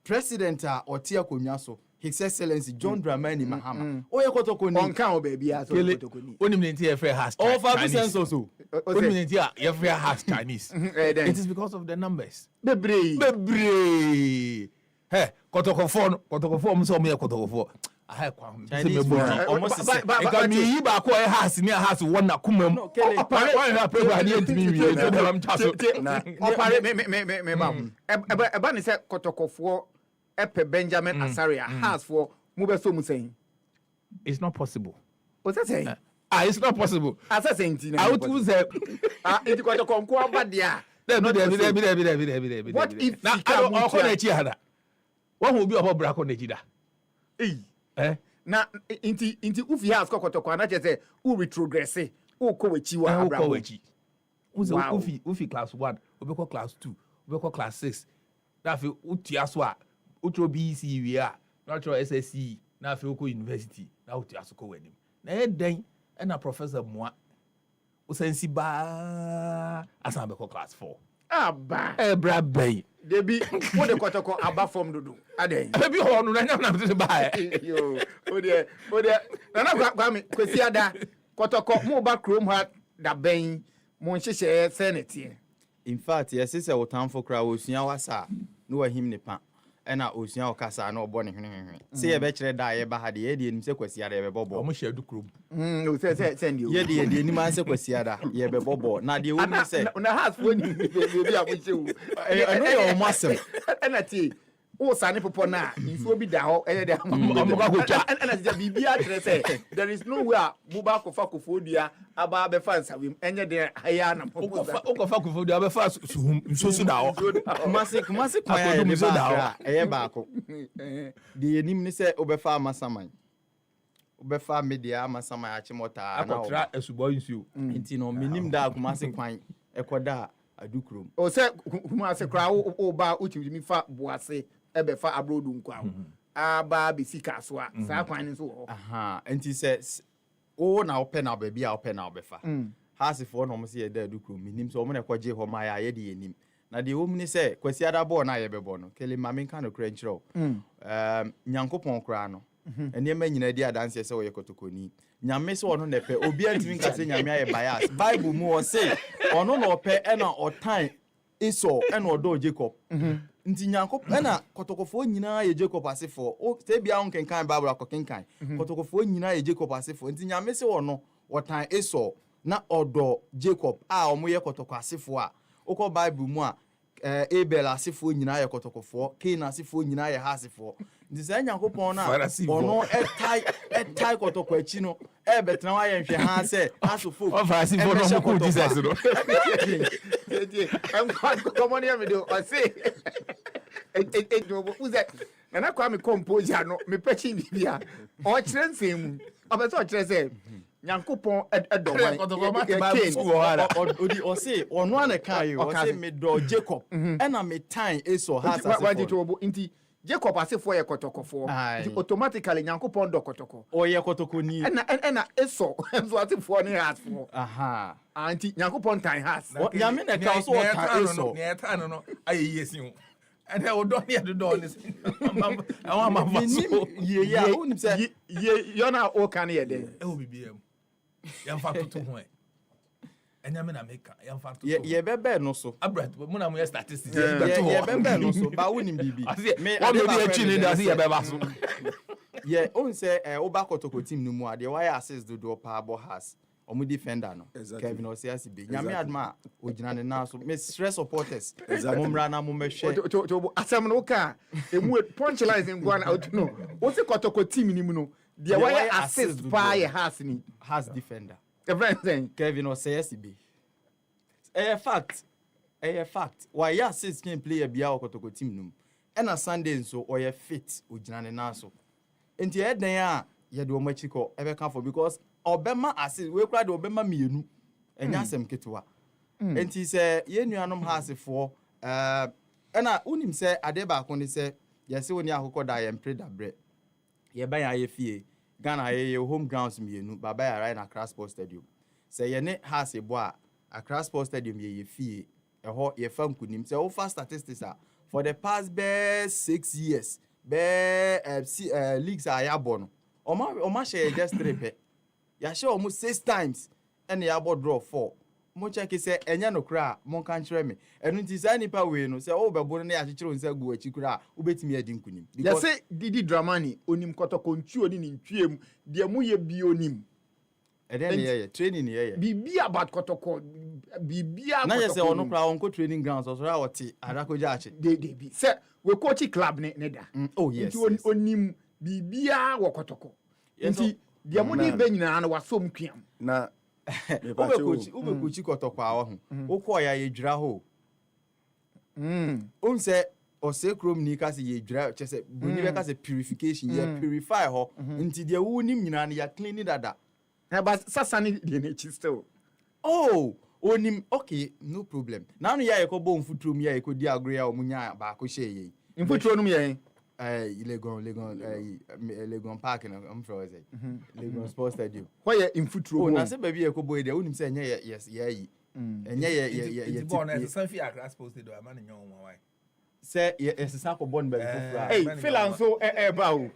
president a otia konwa so His Excellency John Dramani Mahama o ye kotoko ni onka o baby a so kotoko ni onim ne ntia free has all 5% so onim ne ntia ye free has Chinese it is because of the numbers bebre hey kotoko mo so mo ye kotoko aha kwa almost eka mi yi ba ko e has ni has won na kuma mu opare na program ni entimi wi e so dem chaso opare me ba eba ni se kotokofo epe Benjamin Asare has for mu be so mu sen it's not possible o se say it's not possible asa senti na I would say it kotokonko aba dia no be what if na I ko na chi hada wo hu bi obo bra ko na chi da na inti ufi has kokotoko na che say u retrogress u ko wachi wa abra ko wachi ufi class 1 obekọ class 2 obekọ class 6 na fe utia so a utro BC wi a na tro SSC na fe ko university na utia so ko wanim na e den na professor Moa usensi ba asa obekọ class 4 aba bra bay debi wo de kotoko aba form dodo aden ebi ho no na nyam na mte ba yo o de na kwa me kwesi ada kotoko mo ba chrome ha da ben mo nhyehyɛ senate in fact yes say wotamfo kra osua wasa no wahim ne pa ɛna osua okasa na obɔ ne hwehwehwe say ye be kyerɛ da ye ba ha de ye de nim sɛ kwasi ada ye be bɔbɔ mo hyɛ du krom o sɛ ndi o ye de nim an sɛ kwasi ada ye be bɔbɔ na de wo ni sɛ na has fo ni bi a mo chewu ɛno yɛ o masem ɛna ti o sane popo na nsuo bi da hɔ ɛyɛ de ɛna sɛ bibia kyerɛ sɛ there is no way buba kofa kofodua aba be fa nsawem ɛnyɛ de aya na popo kofa kofodua be fa nsuo da hɔ kumase kwaya ne ba ɛyɛ baako de nim ni sɛ obefa amasaman obefa media amasaman achimota na akotra asubo nsuo nti no menim da kumase kwan ekoda adukrom o sɛ kumase kra o ba o timi fa boase ebe fa abrodu nkwa aba be sika so a saa kwan ni so ho nti sɛ o na open na ba bia open na obefa hasifo no mo se ye da adukrom menim so mo na ekɔgye ho ma ya ye de yenim na de wom ni sɛ kwasi ada bɔ na ye bɛbɔ no kele ma menka no kra nkyerɛw nyankopɔn kra no enema nyina di adanse sɛ wɔyɛ kotokoni nyame sɛ ɔno na pɛ obi antimi nka sɛ nyame ayɛ bias bible mu ɔ sɛ ɔno na ɔpɛ ɛna ɔtan Esau ɛna ɔdɔ Jacob nti nyankopɔn ɛna kotokofo nyinaa yɛ Jacob asefo o sɛ bia on kenkan bible akɔkenkan kotokofo nyinaa yɛ Jacob asefo nti nyame sɛ ɔno ɔtan Esau na ɔdɔ Jacob a ɔmo yɛ kotoko asefo a okɔ bible mu a Abel asefo nyinaa yɛ kotokofo Cain asefo nyinaa yɛ hasefo nti sɛ nyankopɔn na ɔno ɛtai kotoko akyi no ɛbɛtena wa yɛ nhwɛ ha sɛ asofo ɔfarasifo no mo ko Jesus no come on here me do I say who's that na na kwa me compose ya no me pechi bibia o kyerɛ nsɛm ɔbɛ sɛ ɔkyerɛ sɛ nyankopɔn ɛdɔ odi ɔse ɔno ana kai ɔse me dɔ Jacob ɛna me tan Esau ha asefo nti Jacob asefo yɛ kotokofo nti automatically nyankopɔn dɔ kotoko ɔyɛ kotokoni ɛna Esau nso asefo ne hasfo nti nyankopɔn tan has nyame na ka so ɔtan Esau ne tan no ayɛ yesi ho And I would don't hear the door. I want my you're not all can hear there. It will be BM. Young factor to one. And I'm in America. Young factor. Yeah, better no so. Abrat, but when I'm here statistics. Yeah, better no so. But wouldn't be. What may be a chin does he ever? Yeah, on say Obako to team no more. The wire assist do power has. Omu defender no. Kevin Osiasi be. Nyame adma ogyina ne na so. Me stress supporters. Mumra na mumehwe. To asem no ka emu punchline in Gwana out no. Wo se kotoko team ni mu no. The wire assist pa ye has defender. Everything. Kevin Osiasi be. Fact. Why ya assist can play a bia kotoko team no. And a Sunday so or ye fit ogyina ne na so. Enti e den a ye de omachiko ebe kan for because Obama assist we kra de Obama mienu enya asem ketewa enti se ye nuanom hasefo na unim se ade ba ko ni se ye se oni akoko da ye mpre da bre ye ban ya ye fie Ghana ye home grounds mienu baba ya right na Accra Sports Stadium se ye ne hasebo a Accra Sports Stadium ye fie ho ye fam kunim se o fast statistics for the past 6 years leagues are yabo no oma share just 3 pe ya show almost 6 times and ya board draw 4 mo check say enya no kra mo kan kire me enu nti say nipa we no say o bebo no ya kire nsa gu achi kra ubetimi adi nkunim ya say Didi Dramani onim kotoko ntuo ni ntwiem de mu ye bi onim eden ye training ye bibi about kotoko bibi na ye say ono kra onko training grounds so ra oti adakoja achi de bi say we coach club ne da oh yes nti onim bibia wo kotoko nti dia mo ni be nyina na wasom kwiam na ube kochi kotoko awo ho ukọ ya yedwira ho se ose krom ni ka se yedwira chese boni be ka se purification ya purify ho nti dia wu nim nyina na ya clean dada but sasa ni de na chi still onim okay no problem na no ya yekobo mfutrom ya yekodi agro ya omunya ba ko hye ye mfutro no ye Legon Park na I'm from say Legon Sports Stadium where in football na say baby e ko boy there unim say enye yes ye enye ye born as a Sanfi Accra Sports Stadium am na nyon won why say yes sa ko born be fufura hey Philanso ba o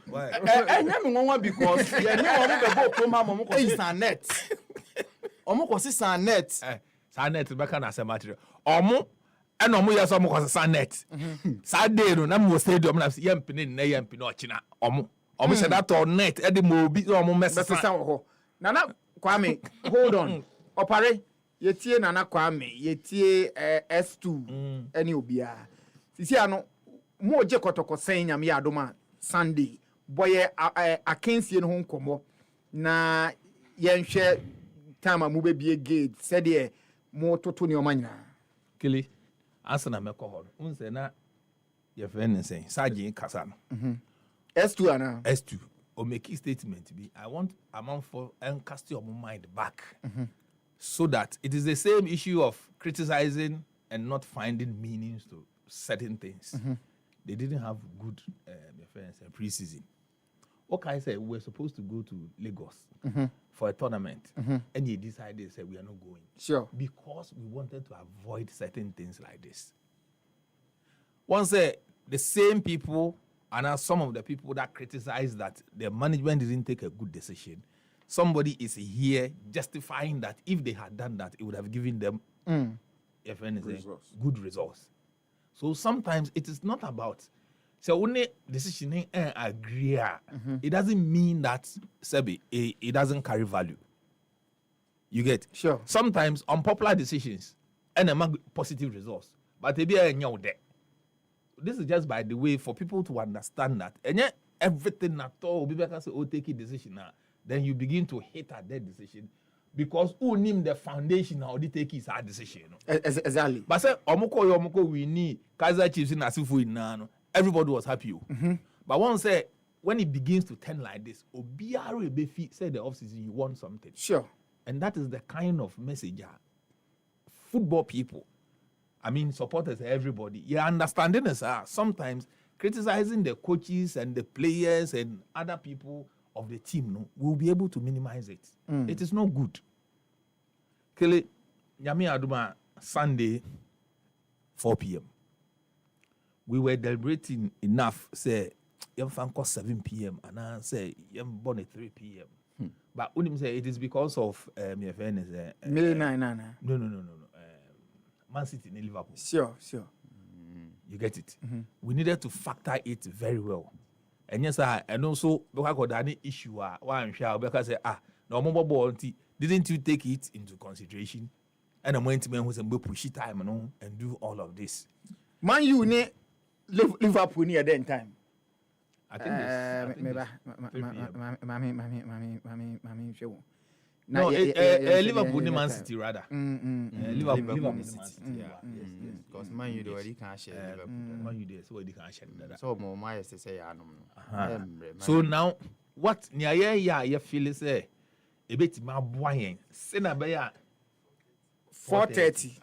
enye me won because ye ne won be bo promo mo ko Sanet omo ko Sanet Sanet be kan ase material omo and omo yes omo ko Sanet Saturday no na mo stadium na yempini na yempini ochina omo say that on net e de mo bi omo messesa ho Nana Kwame hold on opare yetie Nana Kwame yetie S2 eni obia sisi ano mo je kotoko sen nyame adoma Sunday boye akensie no ho nkomo na yenhwe time mu be bie gate said e mo toto ne omanyina kili asana mekọ unse na your friend is saying Sergeant Kasa no S2 ana S2 or make a statement be I want amount for and cast your mind back so that it is the same issue of criticizing and not finding meanings to certain things. They didn't have good your friends pre-season. Okay, I said we're supposed to go to Lagos for a tournament and they decided say we are not going. Sure. Because we wanted to avoid certain things like this. Once the same people and now some of the people that criticize that the management didn't take a good decision, somebody is here justifying that if they had done that, it would have given them good results. So sometimes it is not about so only decision agree. It doesn't mean that Sebi it doesn't carry value. You get sure. Sometimes unpopular decisions and a positive results, but they be a new there. This is just by the way for people to understand that and yet everything at all people can say take a decision now. Then you begin to hate at that decision because who name the foundation how they take his hard decision. Exactly. But say omoko we need Kaizer Chiefs in Asifu in Nano. Everybody was happy. But one say when it begins to turn like this, Obiara Befi said the offseason you want something. Sure. And that is the kind of message football people, I mean supporters, everybody. Yeah, understanding is sometimes criticizing the coaches and the players and other people of the team, no, we'll be able to minimize it. It is not good. Kele, Nyame Aduma, Sunday, 4 p.m. we were deliberating enough, say, you can 7 p.m. and I say, you're born at 3 p.m. But when say it is because of your fairness. No. Man City in Liverpool. Sure. You get it? We needed to factor it very well. And yes, and also, because of that issue, one shall because no more ball, didn't you take it into consideration? And I went to me who's a pushy time and do all of this. Man, you need Liverpool near that time. I think No, Liverpool ni Man City rather. Liverpool Man City. Yeah, yes. Because Man U already can't share Liverpool. Man U there, so they can't share that. So more my say So now, what you feel say a bit my boy send a bear 4:30.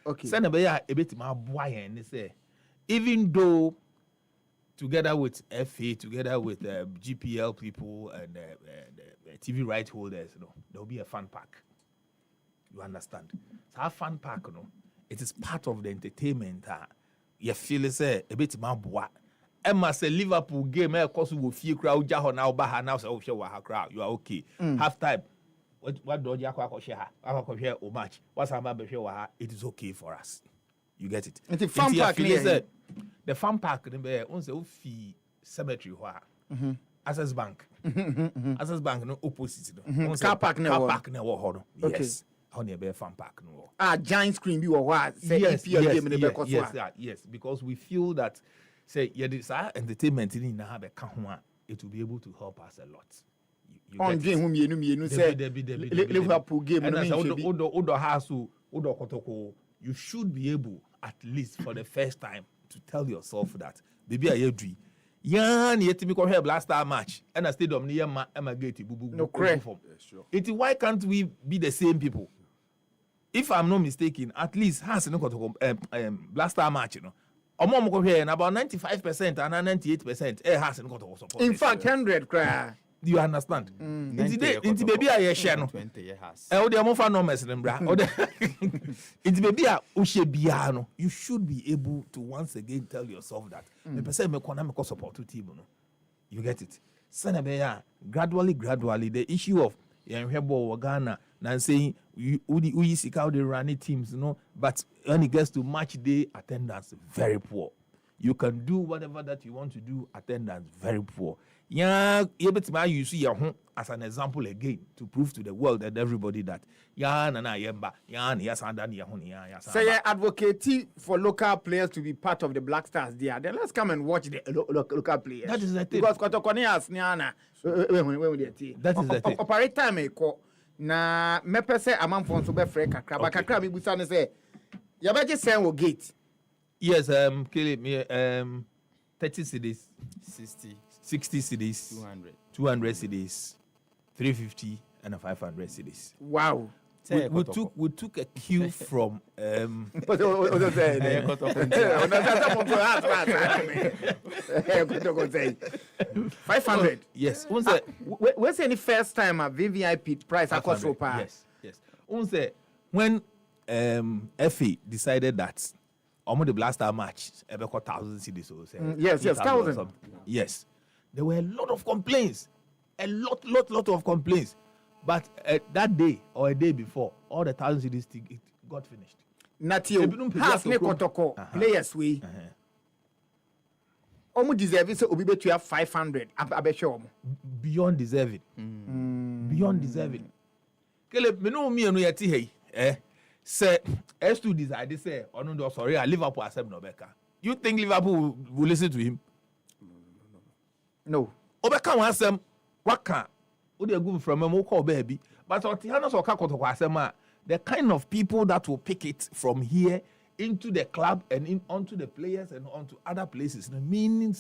Okay. Send a bear a bit my boy and they say even though together with FA, together with GPL people and the TV right holders, there will be a fan pack. You understand? So our fan pack, it is part of the entertainment. You feel it say a bit more boy. Emma say Liverpool game, of course, we will feel crowd. Now, Baha now say, oh, crowd. You are okay. Half time. What do you share? Or match? What's our it is okay for us. You get it? It's a fan pack. The fan pack, on the fee cemetery, Access Bank. Access Bank, no opposite. Car park, no. Yes. Only a fan pack, no. Giant screen, you are yes, because we feel that, say, this entertainment in it will be able to help us a lot. On game, Liverpool game, you should be able, at least for the first time, to tell yourself that, baby, I agree. Yan yet me come here last time match and a stadium near Emma Gate. No crap. It why can't we be the same people? If I'm not mistaken, at least has no last time match, come here and about 95% and 98% has no support. In fact, 100 cry. You understand? Into baby I share no. 20 has. Oh, they are more fun numbers than bra. Into baby I ushebiano. You should be able to once again tell yourself that me person me kona me ko support to team no. You get it? Senebeya gradually the issue of ball Ghana and saying we see how they run teams, but when it gets to match day attendance very poor. You can do whatever that you want to do, attendance very poor. Yeah, you see your home as an example again to prove to the world and everybody that say you're advocating for local players to be part of the Black Stars there. Then let's come and watch the local players. That is the thing. Because Kotokonias Niana that is the thing. Operate time na mepe say amanfo nso be frɛ kakra bi busa ne say ya beje send wo gate. Yes, kill it me 30 cedis, 60 cedis, 200 cedis, 350 and 500 cedis. Wow. We took a cue from 500. Yes. What's any first time a VVIP price across Ropa? Yes. When FA decided that the Blaster match, about 1,000 cedis. Yes, 1,000. Yes. There were a lot of complaints. A lot of complaints. But that day or a day before, all the 1,000 cedis it got finished. Natio has ne kotoko players we. Omu deserve so obi betu have 500 abehwe omo. Beyond deserving. Beyond deserving. Kele me no me anu yeti hey. Say S2 decided say no sorry Liverpool accept no Obeka. You think Liverpool will listen to him? No. Obeka wan asem waka o dey go from me call baby. But Otiano so ka kotoko asem the kind of people that will pick it from here into the club and onto the players and onto other places, meaning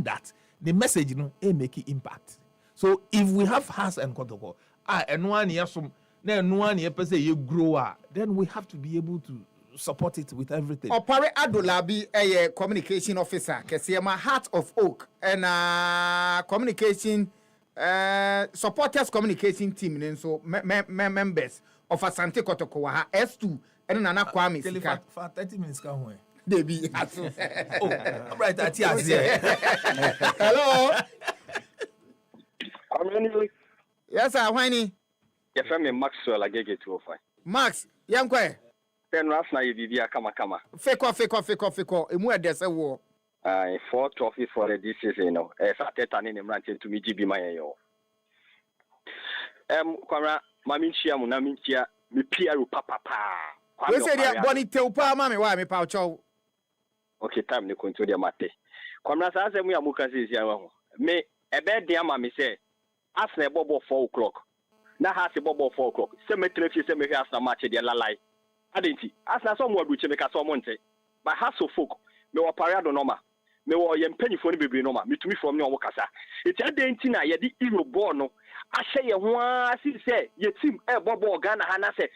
that the message make it impact. So if we have Haas and Kotoko, and one year some then one year per se you grow, then we have to be able to support it with everything. Opare Adolabi a communication officer, Kesiema Heart of Oak, and communication supporters communication team, and so members of Asante Kotoko S2 and Nana Kwame Sika. For 30 minutes, Debbie. Oh, right, that's here. Hello. How many? Yes, sir. Whiny. Your family Maxwell, I get 205. Max, young boy. Then last night you did kama. Feko. Emu adese wo. 4 trophies for the this season, you know. Sateta in the ranching to me, GB my yo. Kwara, Maminchia, Munaminchia, me Pierre Papa. We say they are Bonnie Teupa, Mammy, why me poucho? Okay, time to control their mate. Kwara says, we are Mukas. Me, a bed dear mammy say, ask a bobo 4 o'clock. Now has a bobo 4 o'clock. Cemetery, cemetery has a match, dear lie. I didn't see. Ask us someone which make us someone say, but has so folk, me wa parado norma. Me wa yem penny for the baby norma. Me to me from no wakasa. It's a dentina, ye di iro bono. I say, one, say, ye team, bobo, Ghana, Hana say.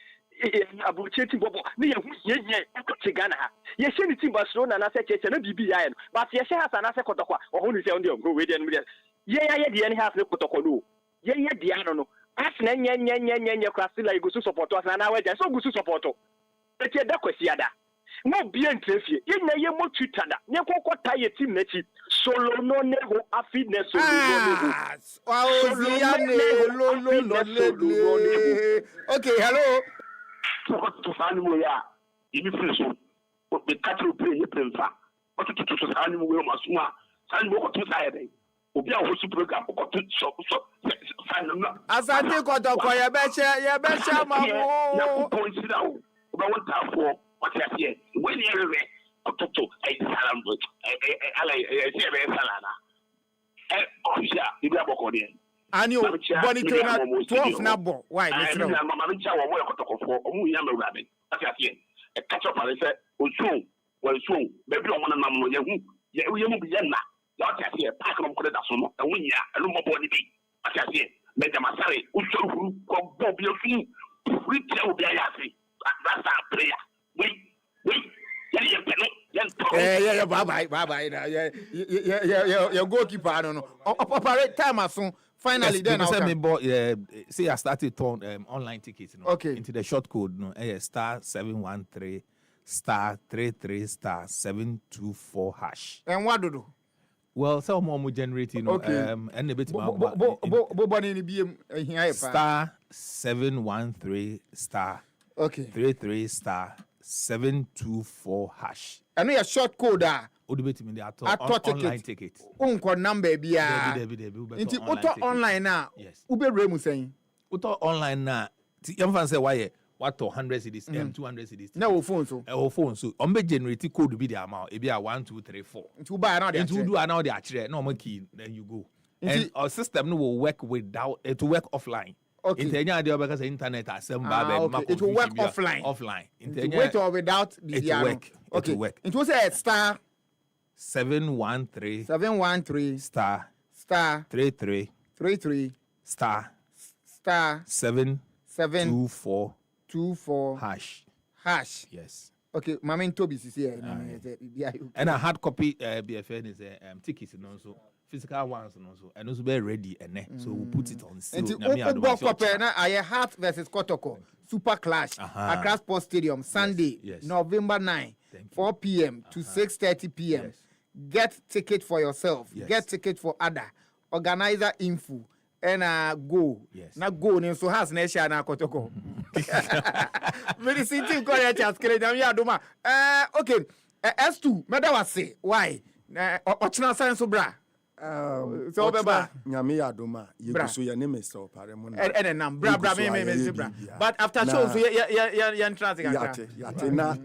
Abucheti bobo ni ye akoti Ghana ha ye she ni team Barcelona na se cheche na bibi ya no but ye she has na se kotokwa ohunu se onde go we dey no ye de ni has ne kotokwa no ye de ano no as na nye kwasi la igusu support us na we dey so gusu support e tie da kwasi ada no bia ntrefie ye na ye mo Twitter da nye kokota ye team na chi solo no ne ho afi ne solo no ne okay hello to Sanimu ya, ibi freso. The cattle play ye plenfa. What to Sanimu we masuma. Sanimu ko to saye. Obi a hosu program ko to so Sanimu. Asante ko to ko ye be che mamu. Na ko point sit down. Oba won ta for what ya here. When you rewe ko to ai salam ala se be salana. Official ibi aboko de. Anio Bonnie Tona 12 na bo why let's know mama ncha wo mo ekotokofo omu nya mewurabe ati atie e catch up ale se osun bebi o mo na nam ye hu ye mu bi ye na ya ati atie park no ko da so no e wunya elu mo bo ni bi ati atie me de masare usu huru ko bo bi osun free tell obi ya ati that's our prayer we ye peno yeah bye now yeah goalkeeper no operate time asun. Finally, then I'll say I started on online tickets, into the short code, star 713 star 33 star 724 hash. And what do? Well, some more generating, and a bit star 713 star 33 star 724 hash. And we a short code online ticket. Unko number bia. Inti auto online na. Yes. Ube remu saying. Auto online na. Ti yamfa say why what 100 cedis 200 cedis. Na wo phone so. Wo phone so. Ombe generate code be the amount. E be a 1 2 3 4. Inti buy now dey. Inti do now dey akire. Na key then you go. And our system no will work without it will work offline. Okay. Intenya dey because internet assemble it will work offline. Intenya with or without the it will work. Okay. It will work. It was a star 713 star 33 star 724 hash. Yes. Okay, Mama Toby is here. And a hard copy BFN is tickets and also physical ones and also and also very ready so we'll put it on sale. And I Heart versus Kotoko Super Clash at Accra Sports Stadium Sunday, November 9, 4 p.m. to 6:30 p.m. Yes. Get ticket for yourself. Yes. Get ticket for other. Organizer info and go. Yes. Na go ni so has na share na Kotoko. Tumi Sintim-Koree Chaskele jamia doma. Okay. S2 meda wase. Why? Ochina science bra. So beba nyame adoma yeguso ye ne Mr. Oparemo na and nam bra me bra but after show so ye entrance yate na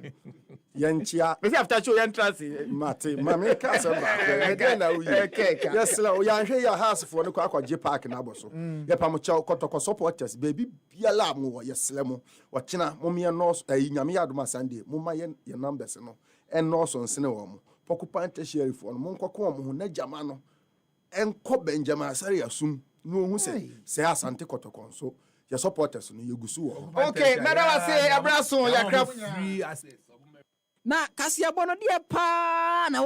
yenchia me after show ye entrance mate mama ka se ba again na we yes la o ya hwe ya house for ne kwa akwaje park na aboso ye pam cha kotoko supporters baby biala mo yes le mo ochina mo me no nyame adoma Sunday mo ma ye numbers no en no so nsene wo mo pokupan tertiary for no mo nkoko mo ho na jama no enko Benjamin Asare asum no hu se asante kotoko so your supporters no yegusu wo okay madam say abraso ya craft free access na kasia bono dia pa na